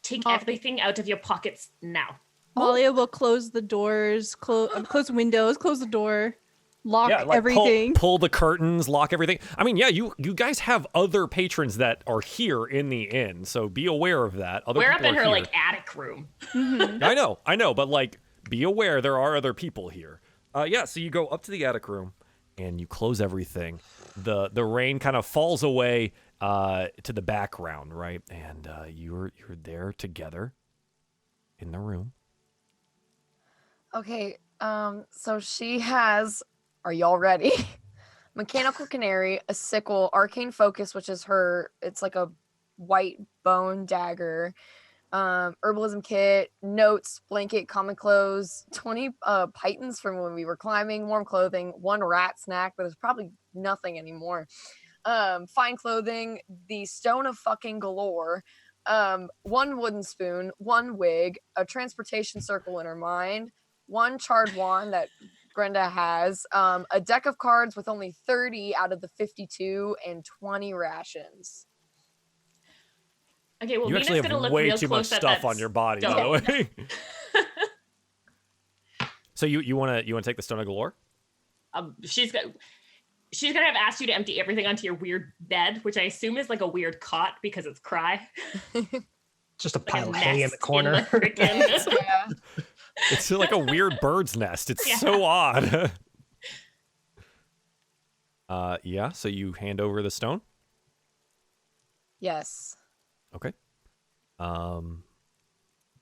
Take everything out of your pockets now. Malia will close the doors, close windows, close the door, lock everything. Pull the curtains, lock everything. I mean, yeah, you guys have other patrons that are here in the inn, so be aware of that. We're up in her like attic room. Mm-hmm. I know, but like be aware there are other people here. Yeah, so you go up to the attic room and you close everything. The rain kind of falls away to the background, right? And you're there together in the room. Okay, so she has, are y'all ready? Mechanical Canary, a sickle, arcane focus, which is it's like a white bone dagger, herbalism kit, notes, blanket, common clothes, 20 pythons from when we were climbing, warm clothing, 1 rat snack, but it's probably nothing anymore. Fine clothing, the stone of fucking galore, 1 wooden spoon, 1 wig, a transportation circle in her mind, 1 charred wand that Brenda has, a deck of cards with only 30 out of the 52, and 20 rations. Okay, well, you Mina's actually gonna have look way real too much close at stuff that on your body, by the way. So you wanna take the stone of galore? She's gonna have asked you to empty everything onto your weird bed, which I assume is like a weird cot because it's Cry. Just a Like pile of hay in the corner. In the frickin'... Yeah. It's like a weird bird's nest. It's Yeah. so odd. Yeah, so you hand over the stone? Yes. Okay.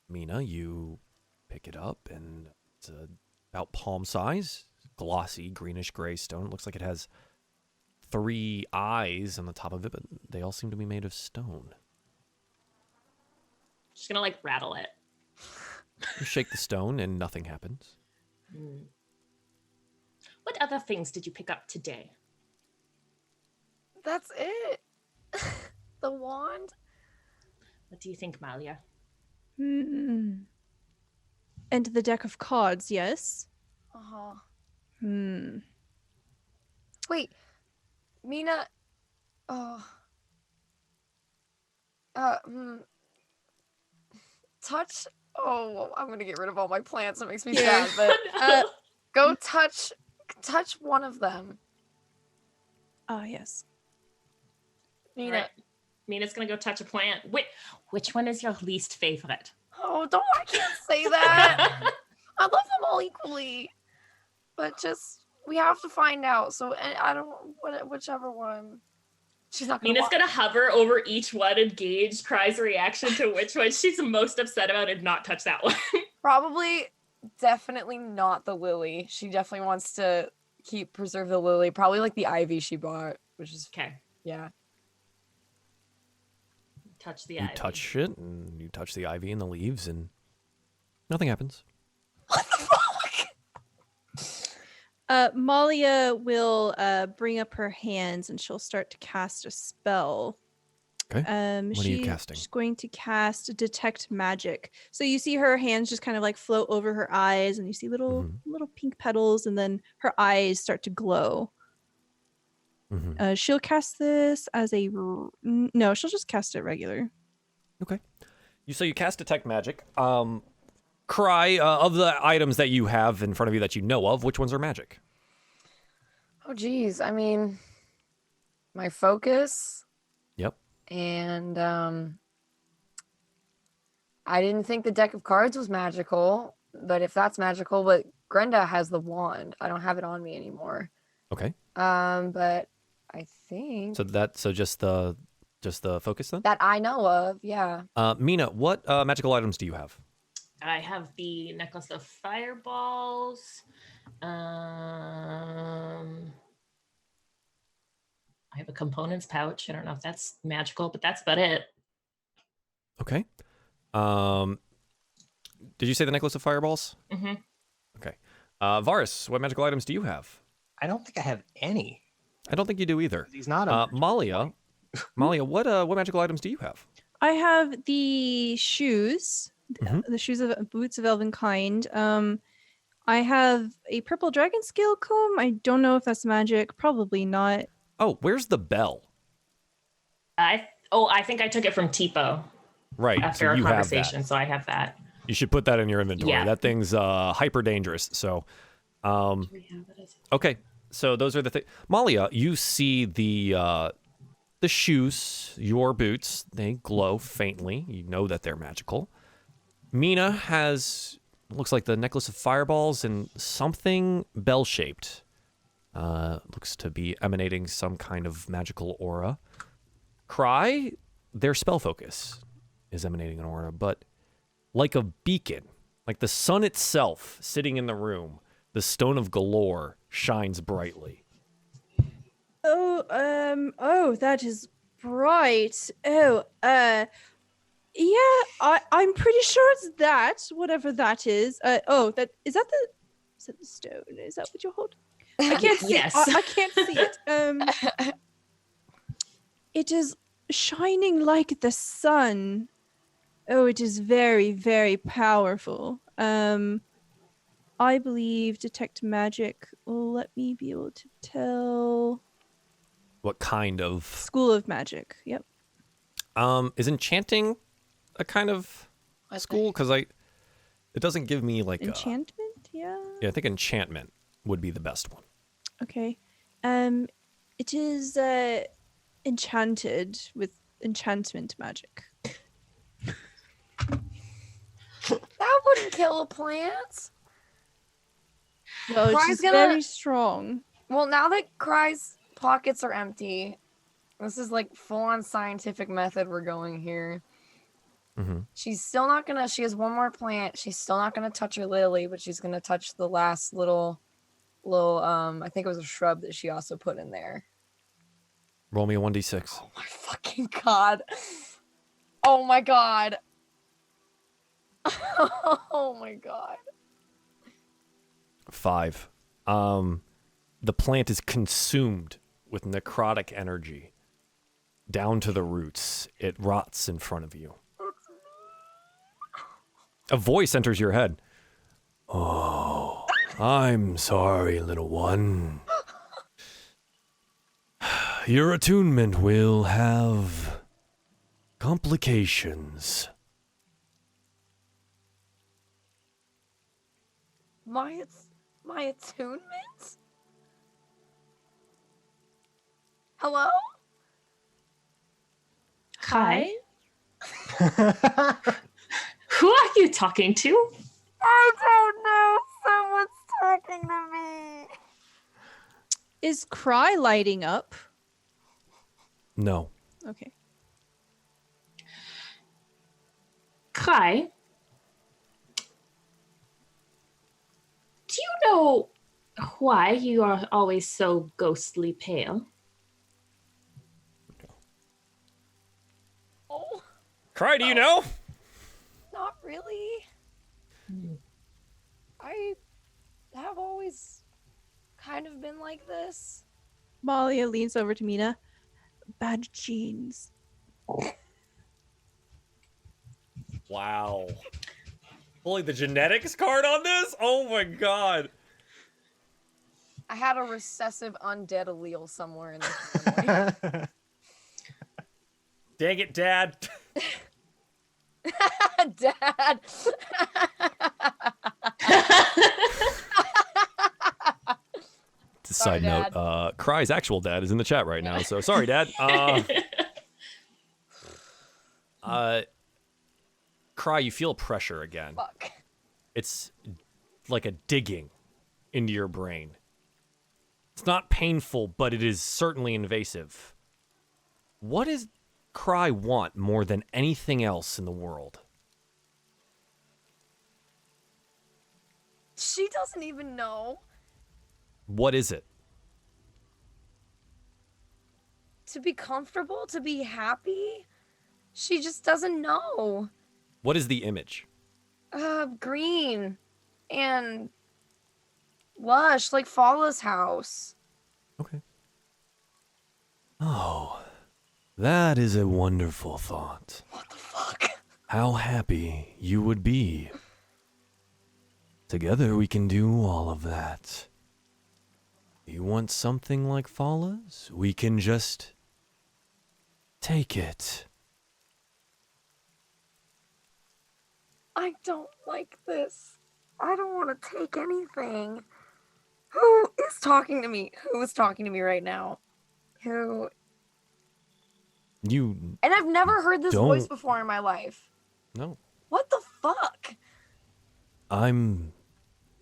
Mina, you pick it up, and it's about palm size, glossy, greenish gray stone. It looks like it has 3 eyes on the top of it, but they all seem to be made of stone. Just gonna like rattle it. You shake the stone, and nothing happens. What other things did you pick up today? That's it. The wand. What do you think, Malia? And the deck of cards, yes? Uh-huh. Wait. Mina. Touch. Oh, I'm gonna get rid of all my plants. It makes me sad. But go touch one of them. Ah, yes. Mina. Right. Mina's gonna go touch a plant. Which one is your least favorite? Oh, I can't say that. I love them all equally. But just, we have to find out. So I don't, whichever one. She's not gonna Mina's gonna hover over each one and gauge Cry's reaction to which one she's most upset about and not touch that one. Probably, definitely not the lily. She definitely wants to preserve the lily. Probably like the ivy she bought, which is, Okay. yeah. Touch the You ivy. touch it, and you touch the ivy and the leaves, and nothing happens. What the fuck? Malia will bring up her hands and she'll start to cast a spell. Okay. What are you casting? She's going to cast Detect Magic. So you see her hands just kind of like float over her eyes, and you see little pink petals, and then her eyes start to glow. She'll cast this as a no. She'll just cast it regular. Okay. So you cast Detect Magic. Cry, of the items that you have in front of you that you know of, which ones are magic? Oh, geez. I mean, my focus. Yep. And I didn't think the deck of cards was magical, but if that's magical, but Grenda has the wand. I don't have it on me anymore. Okay. But I think So just the focus then? that I know of, yeah. Mina, what magical items do you have? I have the necklace of fireballs. I have a components pouch. I don't know if that's magical, but that's about it. Okay. Did you say the necklace of fireballs? Mm-hmm. Okay. Varus, what magical items do you have? I don't think I have any. I don't think you do either. He's not a Malia, what magical items do you have? I have the shoes, the shoes of boots of elven kind. I have a purple dragon scale comb. I don't know if that's magic. Probably not. Oh, where's the bell? I think I took it from Tipo. Right. After so our you conversation, have that. so I have that. You should put that in your inventory. Yeah. That thing's hyper dangerous. So, okay. So those are the things. Malia, you see the shoes, your boots. They glow faintly. You know that they're magical. Mina has looks like the necklace of fireballs and something bell-shaped. Looks to be emanating some kind of magical aura. Cry, their spell focus is emanating an aura, but like a beacon, like the sun itself sitting in the room, the stone of Galore shines brightly. Oh, that is bright. Yeah, I'm pretty sure it's that, whatever that is. Is that the stone? Is that what you're holding? I can't see. Yes. I can't see it. It is shining like the sun. Oh, it is very, very powerful. I believe Detect Magic will let me be able to tell. What kind of School of Magic. Yep. Is enchanting a kind of school? Because it doesn't give me like enchantment. Yeah. Yeah, I think enchantment would be the best one. Okay. It is enchanted with enchantment magic. That wouldn't kill a plant. No, it's Cry's just gonna- very strong. Well, now that Cry's pockets are empty, this is like full-on scientific method we're going here. She's still not gonna. She has one more plant. She's still not gonna touch her lily, but she's gonna touch the last little. I think it was a shrub that she also put in there. Roll me a 1d6. Oh my fucking god! Oh my god! Oh my god! 5. The plant is consumed with necrotic energy down to the roots. It rots in front of you. A voice enters your head. Oh, I'm sorry, little one. Your attunement will have complications. My attunement? Hello? Hi. Who are you talking to? I don't know. Someone's talking to me. Is Cry lighting up? No. Okay. Kai, do you know why you are always so ghostly pale? Oh, Cry, do you know? not really. I have always kind of been like this. Malia leans over to Mina. Bad genes. Wow. Pulling the genetics card on this? Oh my god. I had a recessive undead allele somewhere in the family. Dang it, Dad. Dad. Side Dad. note, Cry's actual dad is in the chat right now, so sorry, Dad. Cry, you feel pressure again. Fuck. It's like a digging into your brain. It's not painful, but it is certainly invasive. What does Cry want more than anything else in the world? She doesn't even know. What is it? To be comfortable, to be happy. She just doesn't know. What is the image? Green and lush, like Fala's house. Okay. Oh, that is a wonderful thought. What the fuck? How happy you would be. Together we can do all of that. You want something like Fala's? We can just take it. I don't like this. I don't want to take anything. Who is talking to me? Who is talking to me right now? Who? You And I've never heard this don't- voice before in my life. No. What the fuck? I'm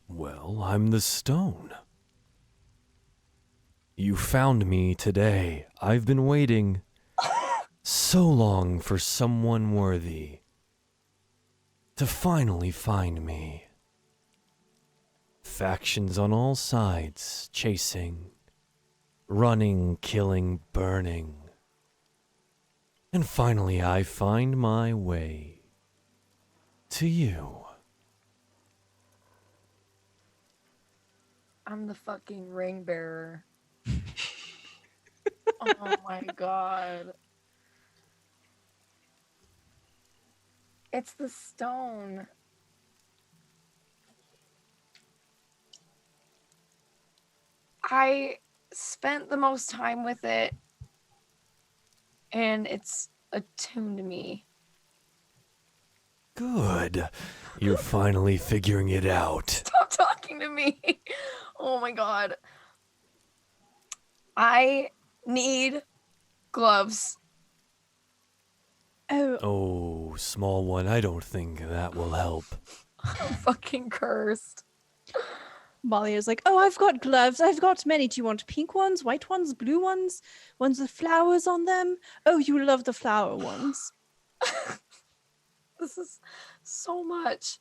the stone. You found me today. I've been waiting so long for someone worthy to finally find me. Factions on all sides, chasing, running, killing, burning. And finally I find my way to you. I'm the fucking ring bearer. Oh my god. It's the stone. I spent the most time with it, and it's attuned to me. Good. You're finally figuring it out. Stop talking to me. Oh my god. I need gloves. Oh, small one, I don't think that will help. I'm fucking cursed. Malia's like, oh, I've got gloves. I've got many. Do you want pink ones, white ones, blue ones, ones with flowers on them? Oh, you love the flower ones. This is so much.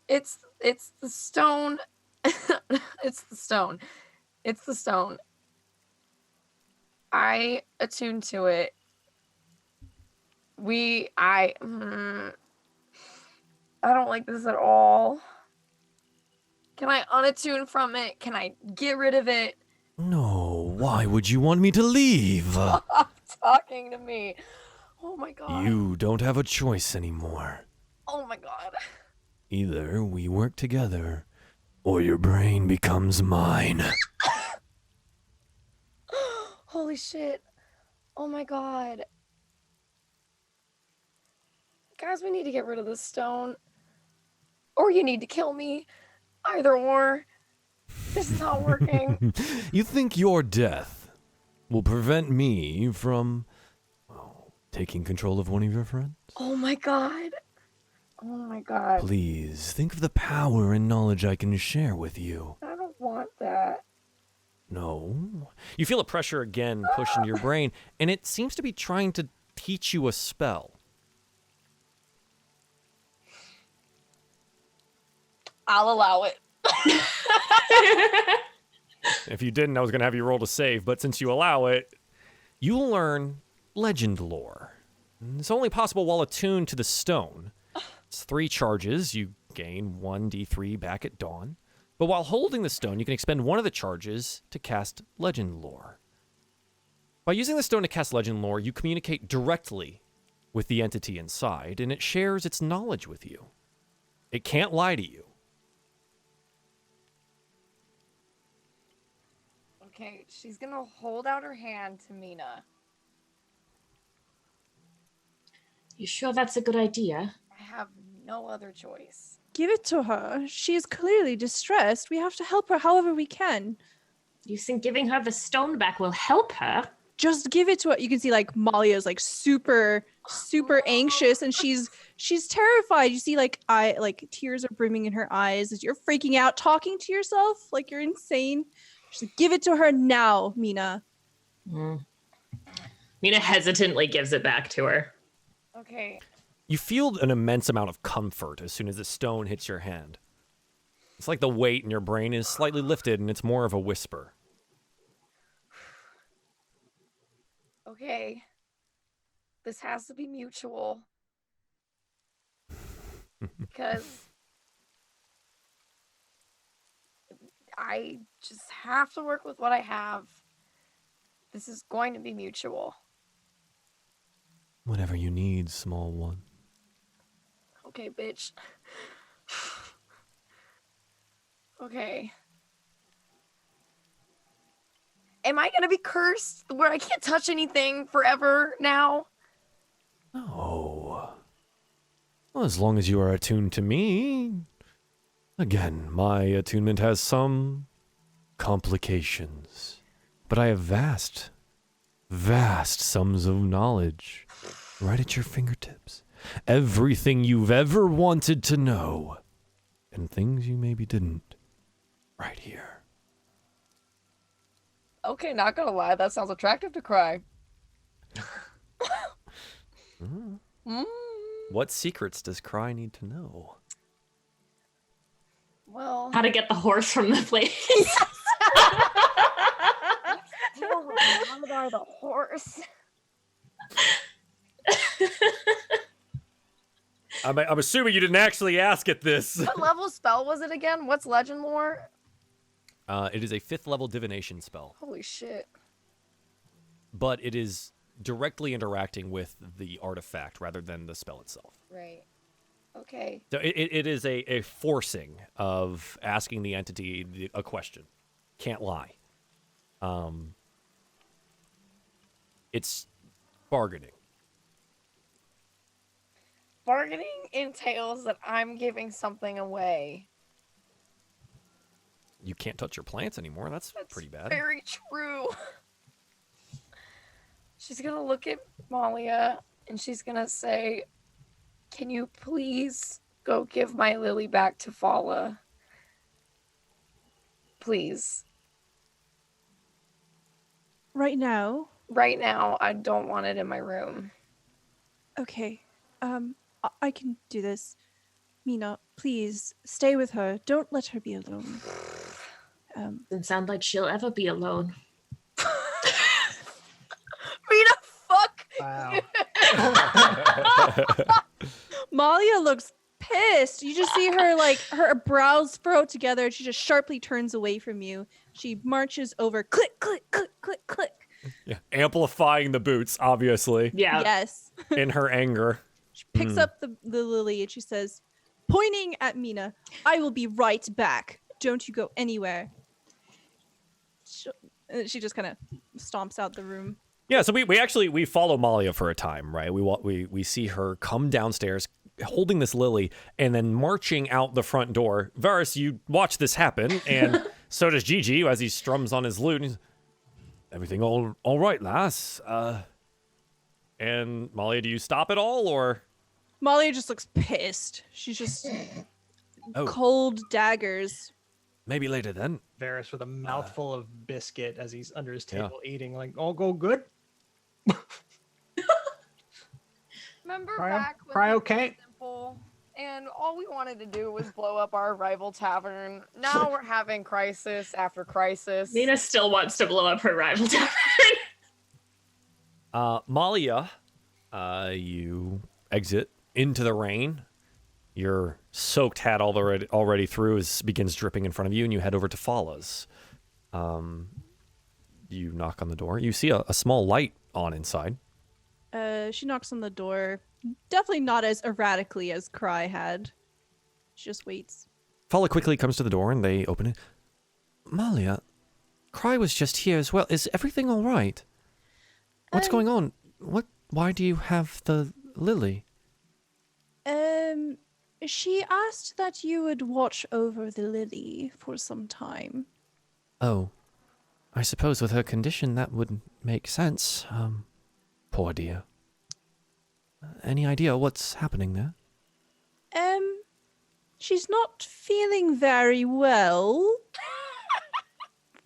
It's the stone. It's the stone. It's the stone. I attuned to it. I don't like this at all. Can I unattune from it? Can I get rid of it? No, why would you want me to leave? Stop talking to me. Oh my god. You don't have a choice anymore. Oh my god. Either we work together, or your brain becomes mine. Holy shit. Oh my god. Guys, we need to get rid of this stone. Or you need to kill me. Either or. This is not working. You think your death will prevent me from, well, taking control of one of your friends? Oh my god. Oh my god. Please, think of the power and knowledge I can share with you. I don't want that. No. You feel a pressure again push into your brain, and it seems to be trying to teach you a spell. I'll allow it. If you didn't, I was going to have you roll to save, but since you allow it, you'll learn legend lore. It's only possible while attuned to the stone. It's 3 charges. You gain 1d3 back at dawn. But while holding the stone, you can expend one of the charges to cast legend lore. By using the stone to cast legend lore, you communicate directly with the entity inside, and it shares its knowledge with you. It can't lie to you. Okay, she's gonna hold out her hand to Mina. You sure that's a good idea? I have no other choice. Give it to her. She is clearly distressed. We have to help her however we can. You think giving her the stone back will help her? Just give it to her. You can see like Malia's like super anxious, and she's terrified. You see like tears are brimming in her eyes as you're freaking out, talking to yourself like you're insane. Just give it to her now, Mina. Mina hesitantly gives it back to her. Okay. You feel an immense amount of comfort as soon as the stone hits your hand. It's like the weight in your brain is slightly lifted and it's more of a whisper. Okay. This has to be mutual. Because I just have to work with what I have. This is going to be mutual. Whatever you need, small one. Okay, bitch. Okay. Am I gonna be cursed where I can't touch anything forever now? No. Well, as long as you are attuned to me. Again, my attunement has some complications. But I have vast sums of knowledge right at your fingertips. Everything you've ever wanted to know. And things you maybe didn't. Right here. Okay, not gonna lie, that sounds attractive to cry. What secrets does Cry need to know? Well, How to get the horse from the place. Are the horse. I'm assuming you didn't actually ask at this. What level spell was it again? What's legend lore? It is a 5th level divination spell. Holy shit. But it is directly interacting with the artifact rather than the spell itself. Right. Okay. So it is a forcing of asking the entity a question. Can't lie. It's bargaining. Bargaining entails that I'm giving something away. You can't touch your plants anymore. That's pretty bad. Very true. She's gonna look at Malia and she's gonna say, "Can you please go give my lily back to Fala? Please." Right now? Right now, I don't want it in my room. Okay. I can do this. Mina, please stay with her. Don't let her be alone. Doesn't sound like she'll ever be alone. Mina, fuck. Wow. Malia looks pissed. You just see her, like, her brows furrow together, and she just sharply turns away from you. She marches over, click, click, click, click, click. Yeah, amplifying the boots, obviously. Yeah. Yes. In her anger. She picks up the lily and she says, pointing at Mina, I will be right back. Don't you go anywhere. She just kind of stomps out the room. Yeah, so we follow Malia for a time, right? We see her come downstairs holding this lily and then marching out the front door. Varys, you watch this happen, and so does Gigi as he strums on his lute. And everything all right, lass? And Malia, do you stop at all, or? Malia just looks pissed. She's just cold daggers. Maybe later then. Varys with a mouthful of biscuit as he's under his table eating, like, all go good? Remember back when okay? Simple, and all we wanted to do was blow up our rival tavern. Now we're having crisis after crisis. Nina still wants to blow up her rival tavern. Malia, you exit into the rain. Your soaked hat already through begins dripping in front of you, and you head over to Fala's. You knock on the door. You see a small light on inside. She knocks on the door. Definitely not as erratically as Cry had. She just waits. Fala quickly comes to the door, and they open it. Malia, Cry was just here as well. Is everything all right? What's going on? Why do you have the lily? She asked that you would watch over the lily for some time. Oh, I suppose with her condition that would make sense. Poor dear. Any idea what's happening there? She's not feeling very well.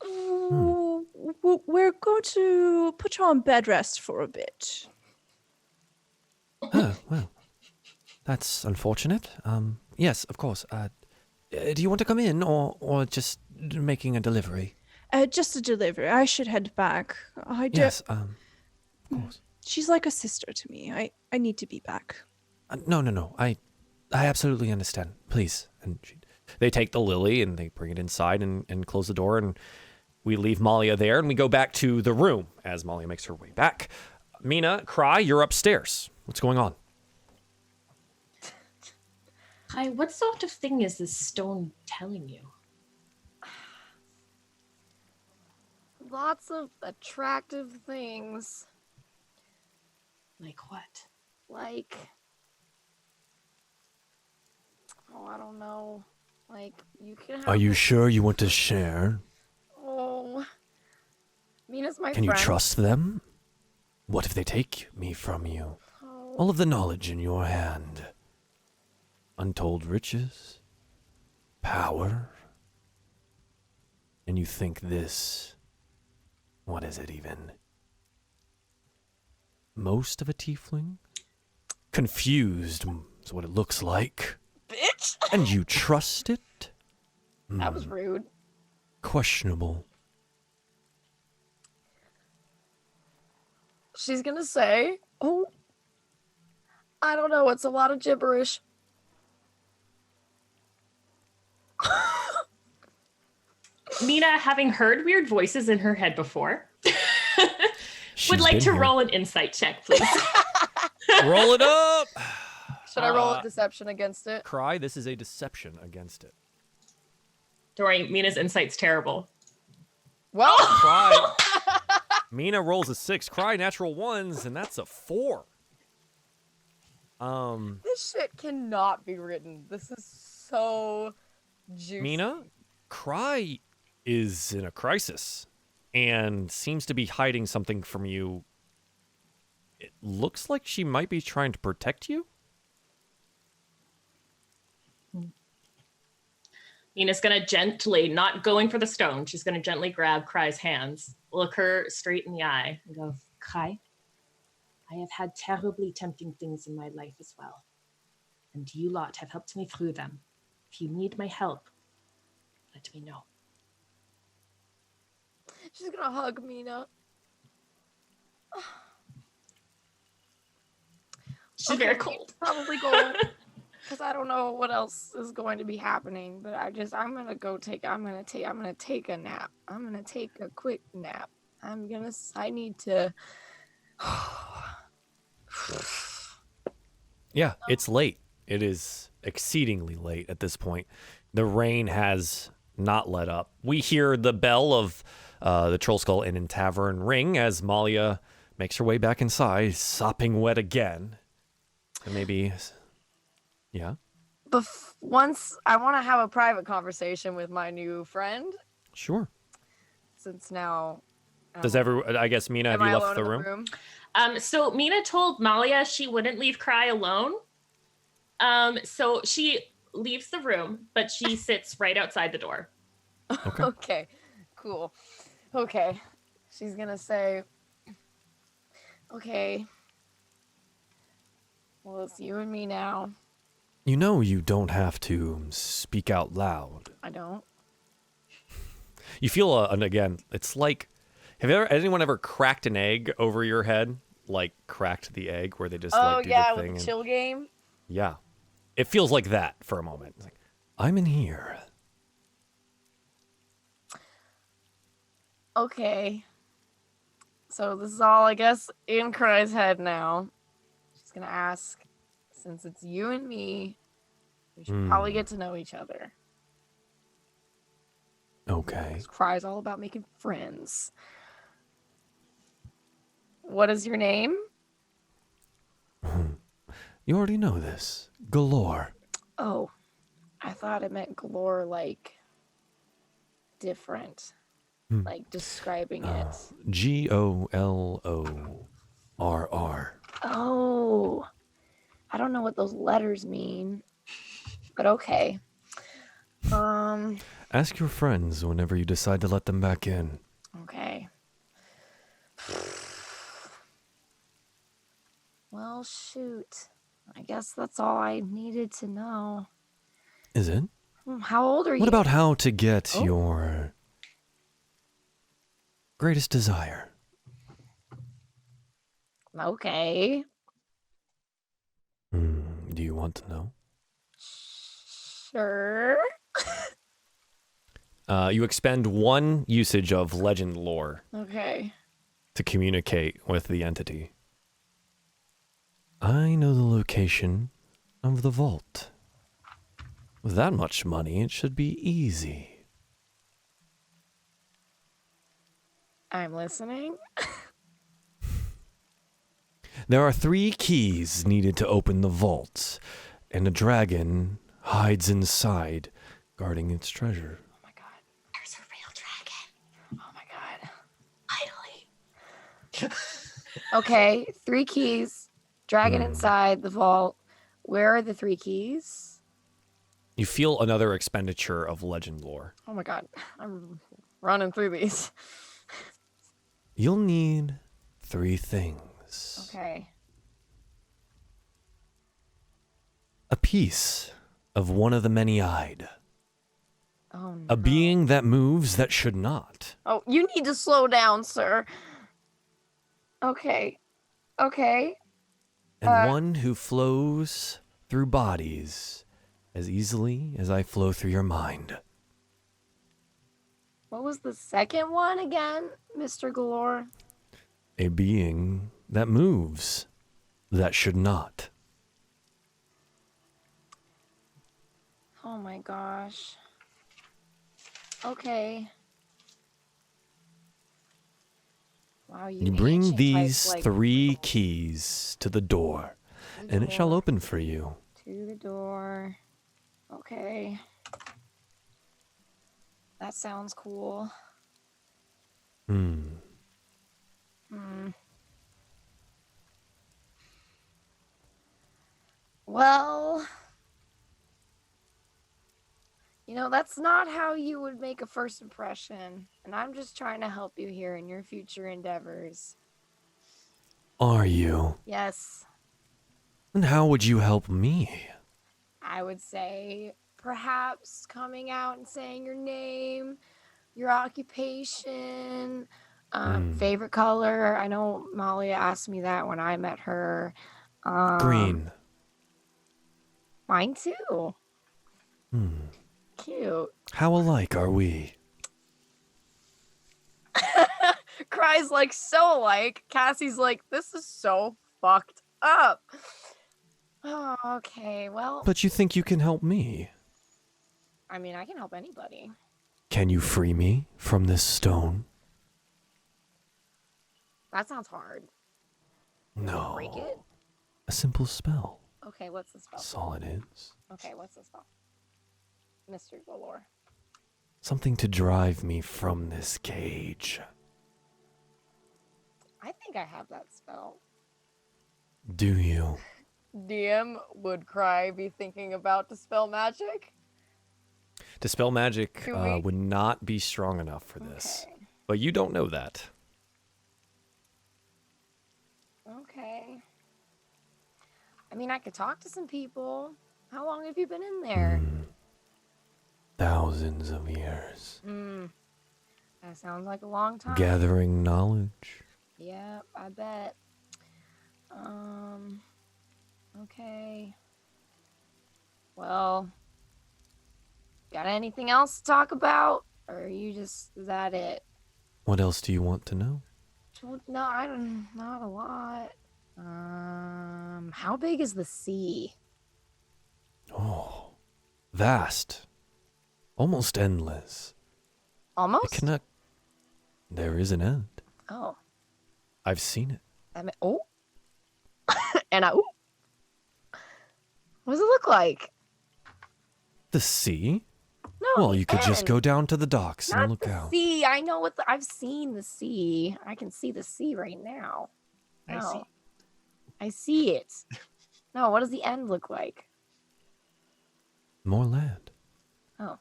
We're going to put her on bed rest for a bit. Oh, well. That's unfortunate. Yes, of course. Do you want to come in or just making a delivery? Just a delivery. I should head back. Yes, of course. She's like a sister to me. I need to be back. No. I absolutely understand. Please. And they take the lily and they bring it inside and close the door, and we leave Malia there and we go back to the room as Malia makes her way back. Mina, Cry, you're upstairs. What's going on? Hi, what sort of thing is this stone telling you? Lots of attractive things. Like what? Like, I don't know. Like, you can have... Are you sure you want to share? Oh. Mina's my Can friend. you trust them? What if they take me from you? Oh. All of the knowledge in your hand. Untold riches. Power. And you think this... What is it even? Most of a tiefling? Confused is what it looks like. Bitch! And you trust it? That was rude. Questionable. She's gonna say, oh, I don't know, it's a lot of gibberish. Mina, having heard weird voices in her head before, would She's like been to here. roll an insight check, please. Roll it up! Should I roll a deception against it? Cry, this is a deception against it. Don't worry, Mina's insight's terrible. Well, Cry. Mina rolls a 6. Cry natural 1s, and that's a 4. this shit cannot be written. This is so juicy. Mina, Cry is in a crisis and seems to be hiding something from you. It looks like she might be trying to protect you. Mina's gonna gently, not going for the stone, she's gonna gently grab Cry's hands, look her straight in the eye, and go, Cry, I have had terribly tempting things in my life as well. and you lot have helped me through them. If you need my help, let me know. She's gonna hug Mina. She's very cold. Probably go, because I don't know what else is going to be happening. But I'm gonna take a nap. I'm gonna take a quick nap. I need to. Yeah, it's late. It is exceedingly late at this point. The rain has not let up. We hear the bell of the Troll Skull Inn and Tavern ring as Malia makes her way back inside, sopping wet again. And maybe, yeah? Once I want to have a private conversation with my new friend. Sure. Since now... Does I guess, Mina, have you left the room? So Mina told Malia she wouldn't leave Cry alone. So she leaves the room, but she sits right outside the door. Okay. Okay, cool. Okay. She's gonna say, okay. Well, it's you and me now. You know you don't have to speak out loud. I don't. You feel, and again, it's like, anyone ever cracked an egg over your head? Like cracked the egg where they just do the thing. With the chill game? Yeah. It feels like that for a moment. It's like, I'm in here. Okay. So this is all, I guess, in Cry's head now. She's gonna ask, since it's you and me, we should probably get to know each other. Okay. Cry's all about making friends. What is your name? You already know this. Galore. Oh, I thought it meant galore, like different. Like describing it. GOLORR. Oh, I don't know what those letters mean, but okay. Ask your friends whenever you decide to let them back in. Okay. Well, shoot. I guess that's all I needed to know. Is it? How old are you? What about how to get your greatest desire? Okay. Do you want to know? Sure. You expend 1 usage of legend lore. Okay. To communicate with the entity. I know the location of the vault. With that much money, it should be easy. I'm listening. There are 3 keys needed to open the vault, and a dragon hides inside, guarding its treasure. Oh my god. There's a real dragon. Oh my god. Finally. Okay, 3 keys. Dragon inside the vault. Where are the 3 keys? You feel another expenditure of legend lore. Oh my god. I'm running through these. You'll need 3 things. Okay. A piece of one of the many-eyed. Oh no. A being that moves that should not. Oh, you need to slow down, sir. Okay. Okay. And one who flows through bodies as easily as I flow through your mind. What was the second one again, Mr. Galore? A being that moves that should not. Oh my gosh. Okay. Wow, You bring ancient these type, like, 3 keys to the door, and it shall open for you. To the door. Okay. That sounds cool. Well, you know, that's not how you would make a first impression. And I'm just trying to help you here in your future endeavors. Are you? Yes. And how would you help me? I would say perhaps coming out and saying your name, your occupation, favorite color. I know Malia asked me that when I met her. Green. Mine too. Cute. How alike are we? Cries like so alike. Cassie's like, this is so fucked up. Oh, okay, well. But you think you can help me? I mean, I can help anybody. Can you free me from this stone? That sounds hard. No. Break it? A simple spell. Okay, what's the spell? That's all it is. Okay, what's the spell? Mystery galore. Something to drive me from this cage. I think I have that spell. Do you? DM would cry be thinking about dispel magic. Dispel magic would not be strong enough for this. Okay. But you don't know that. Okay. I mean, I could talk to some people. How long have you been in there? Thousands of years. That sounds like a long time. Gathering knowledge. Yep, I bet. Okay. Well, got anything else to talk about? Or are you just, is that it? What else do you want to know? No, I don't, not a lot. How big is the sea? Oh, vast. Almost endless. Almost? It cannot... There is an end. Oh. I've seen it. I mean, oh. And ooh. What does it look like? The sea? No. Well, you could just end. go down to the docks Not and look the out. sea. I know what I've seen the sea. I can see the sea right now. I see. I see it. No, what does the end look like? More land. Oh,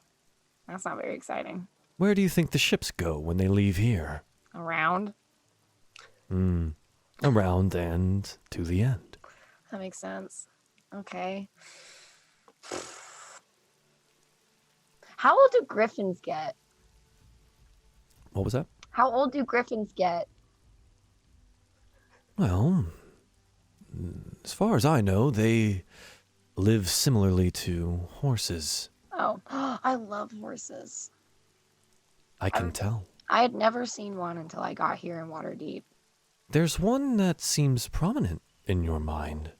that's not very exciting. Where do you think the ships go when they leave here? Around? Around and to the end. That makes sense. Okay. How old do griffins get? What was that? How old do griffins get? Well, as far as I know, they live similarly to horses. Oh, I love horses. I can tell. I had never seen one until I got here in Waterdeep. There's one that seems prominent in your mind.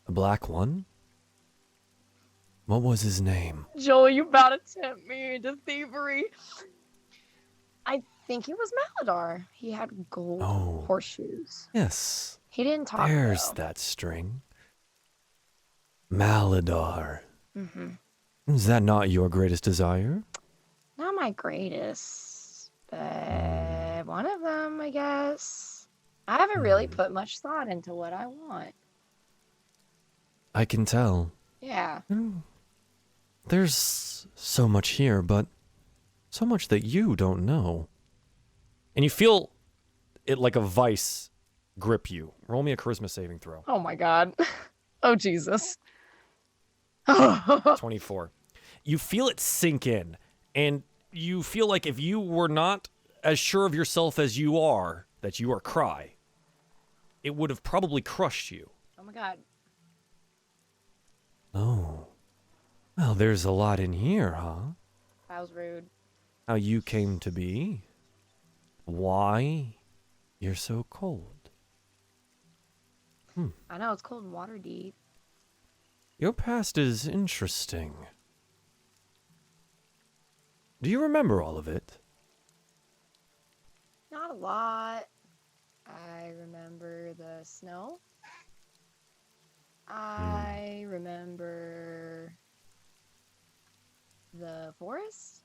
A black one? What was his name? Joel, you about to tempt me into thievery. I think it was Maladar. He had gold horseshoes. Yes. He didn't talk. There's though. that string. Maladar. Mm-hmm. Is that not your greatest desire? Not my greatest, but one of them, I guess. I haven't really put much thought into what I want. I can tell. Yeah. There's so much here, but so much that you don't know. And you feel it like a vice grip you. Roll me a charisma saving throw. Oh my god. Oh Jesus. 24. You feel it sink in, and you feel like if you were not as sure of yourself as you are, that you are Cry, it would have probably crushed you. Oh my god. Oh. Well, there's a lot in here, huh? That was rude. How you came to be. Why you're so cold. I know, it's cold in Waterdeep. Your past is interesting. Do you remember all of it? Not a lot. I remember the snow. I remember the forest.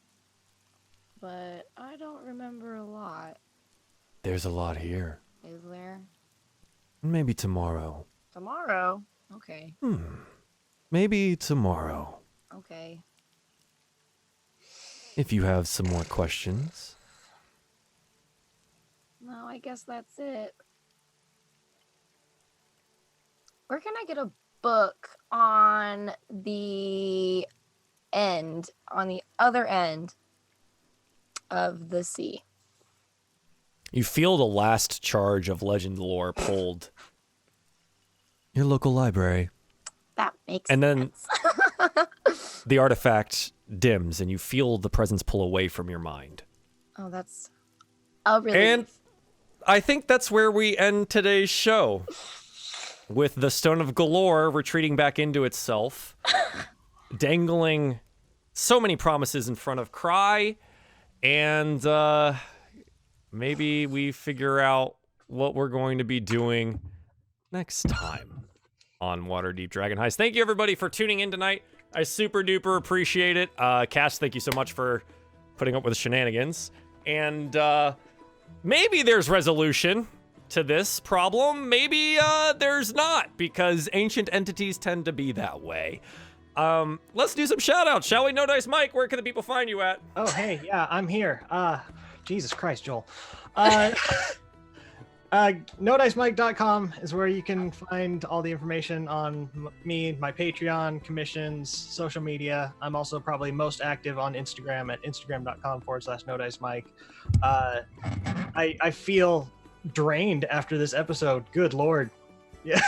But I don't remember a lot. There's a lot here. Is there? Maybe tomorrow. Tomorrow? Okay. Maybe tomorrow. Okay. If you have some more questions. No, I guess that's it. Where can I get a book on the other end of the sea. You feel the last charge of legend lore pulled. Your local library. That makes sense. And then the artifact dims and you feel the presence pull away from your mind. Oh, that's a relief. And I think that's where we end today's show. With the Stone of Galore retreating back into itself, dangling so many promises in front of Cry, and maybe we figure out what we're going to be doing next time on Waterdeep Dragon Heist. Thank you, everybody, for tuning in tonight. I super duper appreciate it. Cass, thank you so much for putting up with the shenanigans. And maybe there's resolution to this problem. Maybe there's not, because ancient entities tend to be that way. Let's do some shout outs, shall we? No Dice Mike, where can the people find you at? Oh, hey, yeah, I'm here. Jesus Christ, Joel. NoDiceMike.com is where you can find all the information on me, my Patreon, commissions, social media. I'm also probably most active on Instagram at instagram.com/NoDiceMike. I feel drained after this episode. Good Lord. Yeah.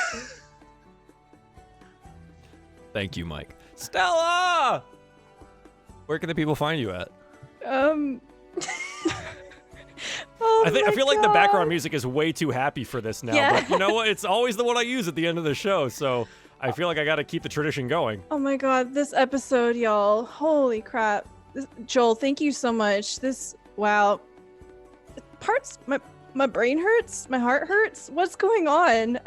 Thank you, Mike. Stella! Where can the people find you at? I feel like the background music is way too happy for this now, Yeah. But you know what? It's always the one I use at the end of the show, so I feel like I gotta keep the tradition going. Oh my god, this episode, y'all. Holy crap. Joel, thank you so much. Wow. My brain hurts, my heart hurts. What's going on?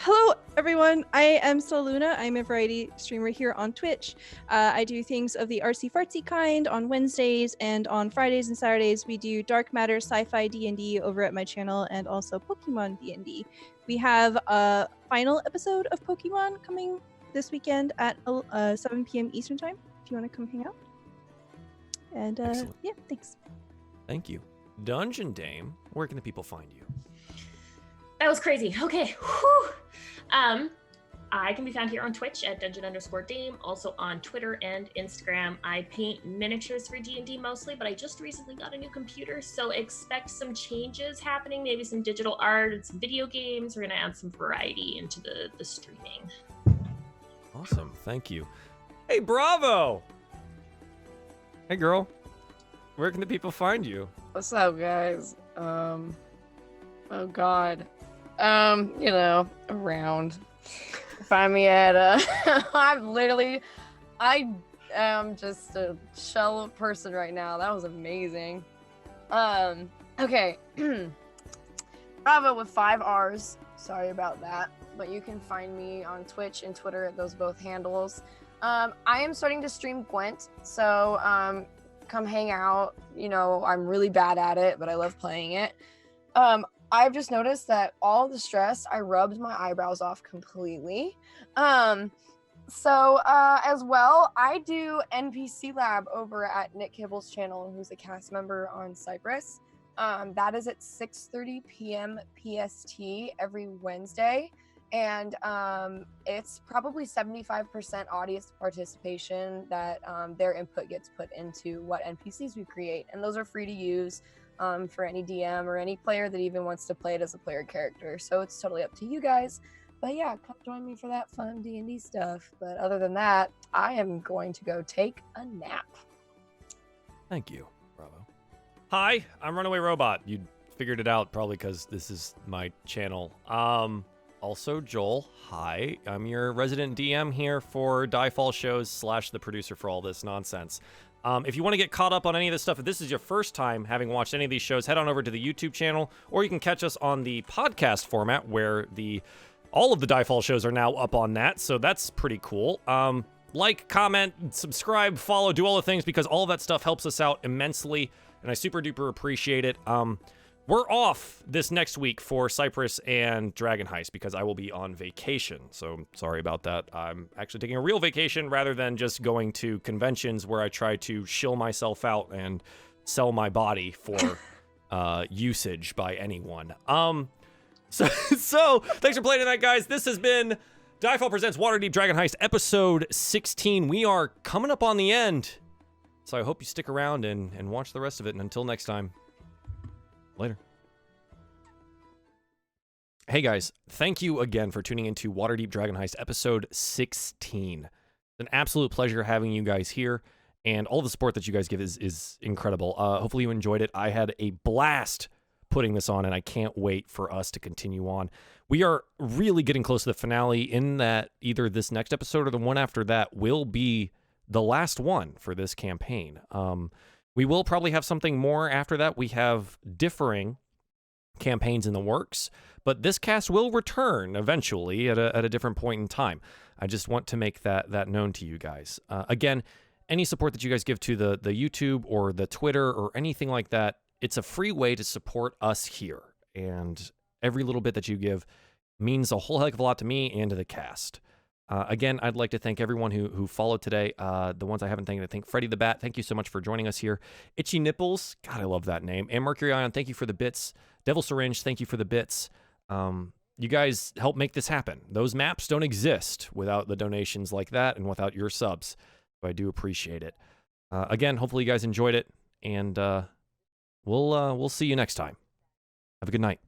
Hello, everyone. I am Stella Luna. I'm a variety streamer here on Twitch. I do things of the artsy fartsy kind on Wednesdays, and on Fridays and Saturdays we do Dark Matter Sci-Fi D&D over at my channel, and also Pokemon D&D. We have a final episode of Pokemon coming this weekend at 7 p.m. Eastern Time, if you want to come hang out. And yeah, thanks. Thank you. Dungeon Dame, where can the people find you? That was crazy. Okay. Whew. I can be found here on Twitch at Dungeon_Dame, also on Twitter and Instagram. I paint miniatures for D&D mostly, but I just recently got a new computer, so expect some changes happening, maybe some digital art and some video games. We're gonna add some variety into the streaming. Awesome, thank you. Hey, Bravo! Hey, girl. Where can the people find you? What's up, guys? Oh God. Around. Find me at I am just a shell of person right now. That was amazing. Okay. Bravo with 5 R's. Sorry about that. But you can find me on Twitch and Twitter at those both handles. I am starting to stream Gwent, so come hang out. I'm really bad at it, but I love playing it. I've just noticed that all the stress, I rubbed my eyebrows off completely. So as well, I do NPC Lab over at Nick Kibble's channel, who's a cast member on Cyprus. That is at 6:30 p.m. PST every Wednesday. And it's probably 75% audience participation that their input gets put into what NPCs we create. And those are free to use for any DM or any player that even wants to play it as a player character. So it's totally up to you guys. But yeah, come join me for that fun D&D stuff. But other than that, I am going to go take a nap. Thank you, Bravo. Hi, I'm RunawayRobot. You figured it out probably because this is my channel. Also, Joel, hi. I'm your resident DM here for DieFall shows / the producer for all this nonsense. If you want to get caught up on any of this stuff, if this is your first time having watched any of these shows, head on over to the YouTube channel, or you can catch us on the podcast format where all of the DieFall shows are now up on that, so that's pretty cool. Like, comment, subscribe, follow, do all the things, because all of that stuff helps us out immensely, and I super duper appreciate it. We're off this next week for Cyprus and Dragon Heist because I will be on vacation. So sorry about that. I'm actually taking a real vacation rather than just going to conventions where I try to shill myself out and sell my body for usage by anyone. So thanks for playing tonight, guys. This has been DieFall presents Waterdeep Dragon Heist, episode 16. We are coming up on the end, so I hope you stick around and watch the rest of it. And until next time, later. Hey guys, thank you again for tuning into Waterdeep Dragon Heist, episode 16. It's an absolute pleasure having you guys here, and all the support that you guys give is incredible. Hopefully you enjoyed it. I had a blast putting this on, and I can't wait for us to continue on. We are really getting close to the finale in that either this next episode or the one after that will be the last one for this campaign. We will probably have something more after that. We have differing campaigns in the works, but this cast will return eventually at a different point in time. I just want to make that known to you guys. Again, any support that you guys give to the YouTube or the Twitter or anything like that, it's a free way to support us here. And every little bit that you give means a whole heck of a lot to me and to the cast. Again, I'd like to thank everyone who followed today. The ones I haven't thanked, I thank Freddy the Bat. Thank you so much for joining us here. Itchy Nipples, God, I love that name. And Mercury Ion, thank you for the bits. Devil Syringe, thank you for the bits. You guys help make this happen. Those maps don't exist without the donations like that and without your subs. So I do appreciate it. Again, hopefully you guys enjoyed it, and we'll see you next time. Have a good night.